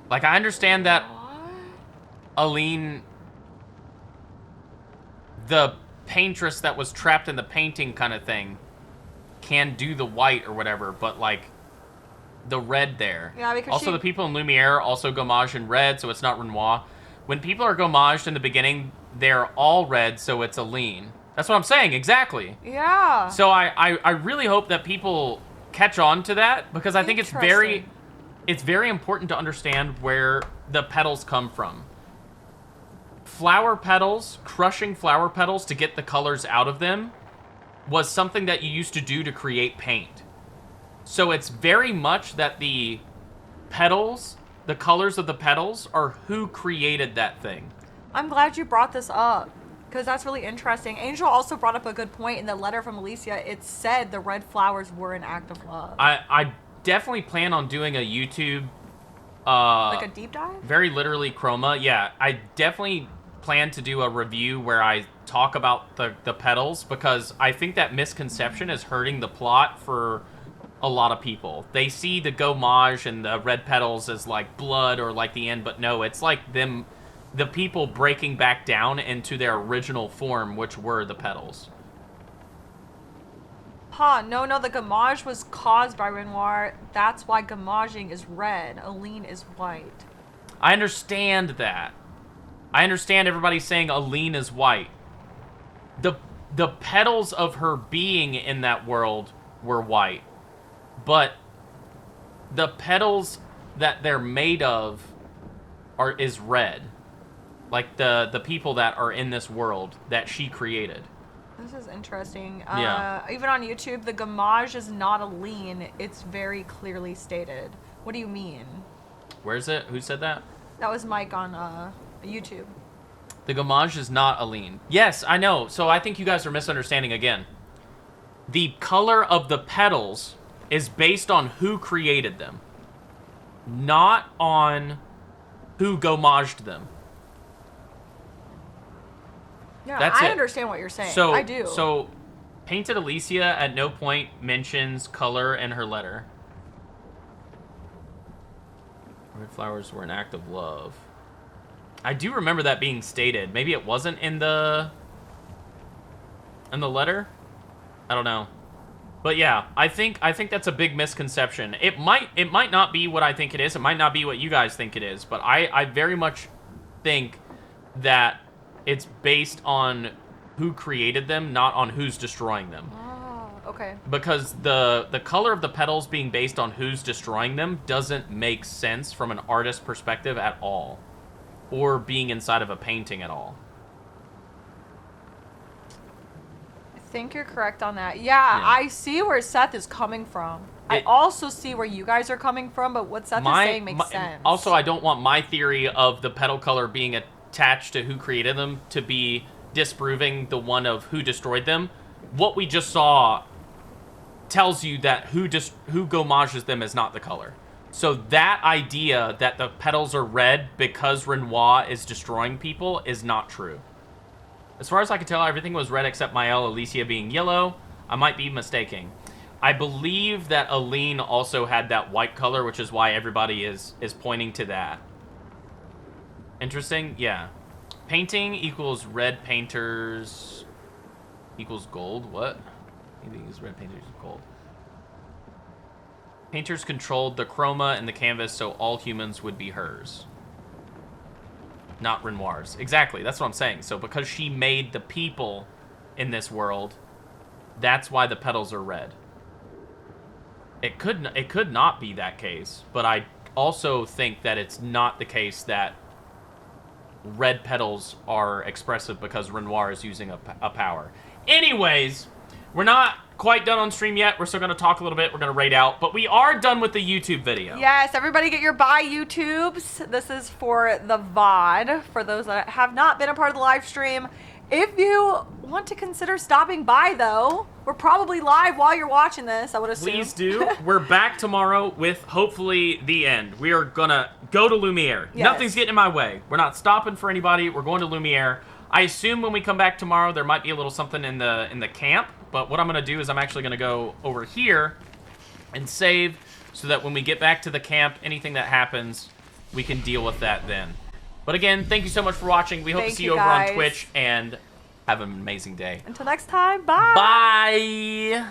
Like, I understand that... Aline, the paintress that was trapped in the painting kind of thing, can do the white or whatever, but like the red there. Yeah, because also the people in Lumiere also gommage in red, so it's not Renoir. When people are gommaged in the beginning, they're all red, so it's Aline. That's what I'm saying, exactly. Yeah. So I really hope that people catch on to that, because I think it's very important to understand where the petals come from. Flower petals, crushing flower petals to get the colors out of them, was something that you used to do to create paint. So it's very much that the petals, the colors of the petals, are who created that thing. I'm glad you brought this up, because that's really interesting. Angel also brought up a good point in the letter from Alicia. It said the red flowers were an act of love. I definitely plan on doing a YouTube... like a deep dive? Very literally chroma. Yeah, I definitely plan to do a review where I talk about the petals, because I think that misconception is hurting the plot for a lot of people. They see the gommage and the red petals as like blood or like the end, but no, it's like them, the people breaking back down into their original form, which were the petals. No, the gommage was caused by Renoir. That's why gommaging is red. Aline is white. I understand that. I understand everybody saying Aline is white. The petals of her being in that world were white. But the petals that they're made of is red. Like the people that are in this world that she created. This is interesting. Yeah. Even on YouTube, the gommage is not Aline. It's very clearly stated. What do you mean? Where is it? Who said that? That was Mike on YouTube. The gommage is not Aline. Yes, I know. So I think you guys are misunderstanding again. The color of the petals is based on who created them, not on who gommaged them. Yeah, That's I it. understand what you're saying. So, I do. So, Painted Alicia at no point mentions color in her letter. Red flowers were an act of love. I do remember that being stated. Maybe it wasn't in the letter. I don't know. But yeah, I think that's a big misconception. It might not be what I think it is. It might not be what you guys think it is. But I very much think that it's based on who created them, not on who's destroying them. Oh, okay. Because the color of the petals being based on who's destroying them doesn't make sense from an artist perspective at all. Or being inside of a painting at all. I think you're correct on that. Yeah, I see where Seth is coming from. I also see where you guys are coming from, but what Seth is saying makes sense. Also, I don't want my theory of the petal color being attached to who created them to be disproving the one of who destroyed them. What we just saw tells you that who gommages them is not the color. So that idea that the petals are red because Renoir is destroying people is not true. As far as I can tell, everything was red except Maelle, Alicia being yellow. I might be mistaken. I believe that Aline also had that white color, which is why everybody is pointing to that. Interesting? Yeah. Painting equals red painters equals gold. What? Painting is red painters equals gold. Painters controlled the chroma and the canvas, so all humans would be hers. Not Renoir's. Exactly, that's what I'm saying. So because she made the people in this world, that's why the petals are red. It could not be that case, but I also think that it's not the case that red petals are expressive because Renoir is using a power. Anyways, we're not quite done on stream yet. We're still going to talk a little bit. We're going to raid out, but we are done with the YouTube video. Yes, everybody get your bye YouTubes. This is for the VOD, for those that have not been a part of the live stream. If you want to consider stopping by, though, we're probably live while you're watching this, I would assume. Please do. We're back tomorrow with, hopefully, the end. We are going to go to Lumiere. Yes. Nothing's getting in my way. We're not stopping for anybody. We're going to Lumiere. I assume when we come back tomorrow, there might be a little something in the camp. But what I'm going to do is I'm actually going to go over here and save so that when we get back to the camp, anything that happens, we can deal with that then. But again, thank you so much for watching. We hope to Thank see you you over on guys. Twitch, and have an amazing day. Until next time, bye. Bye.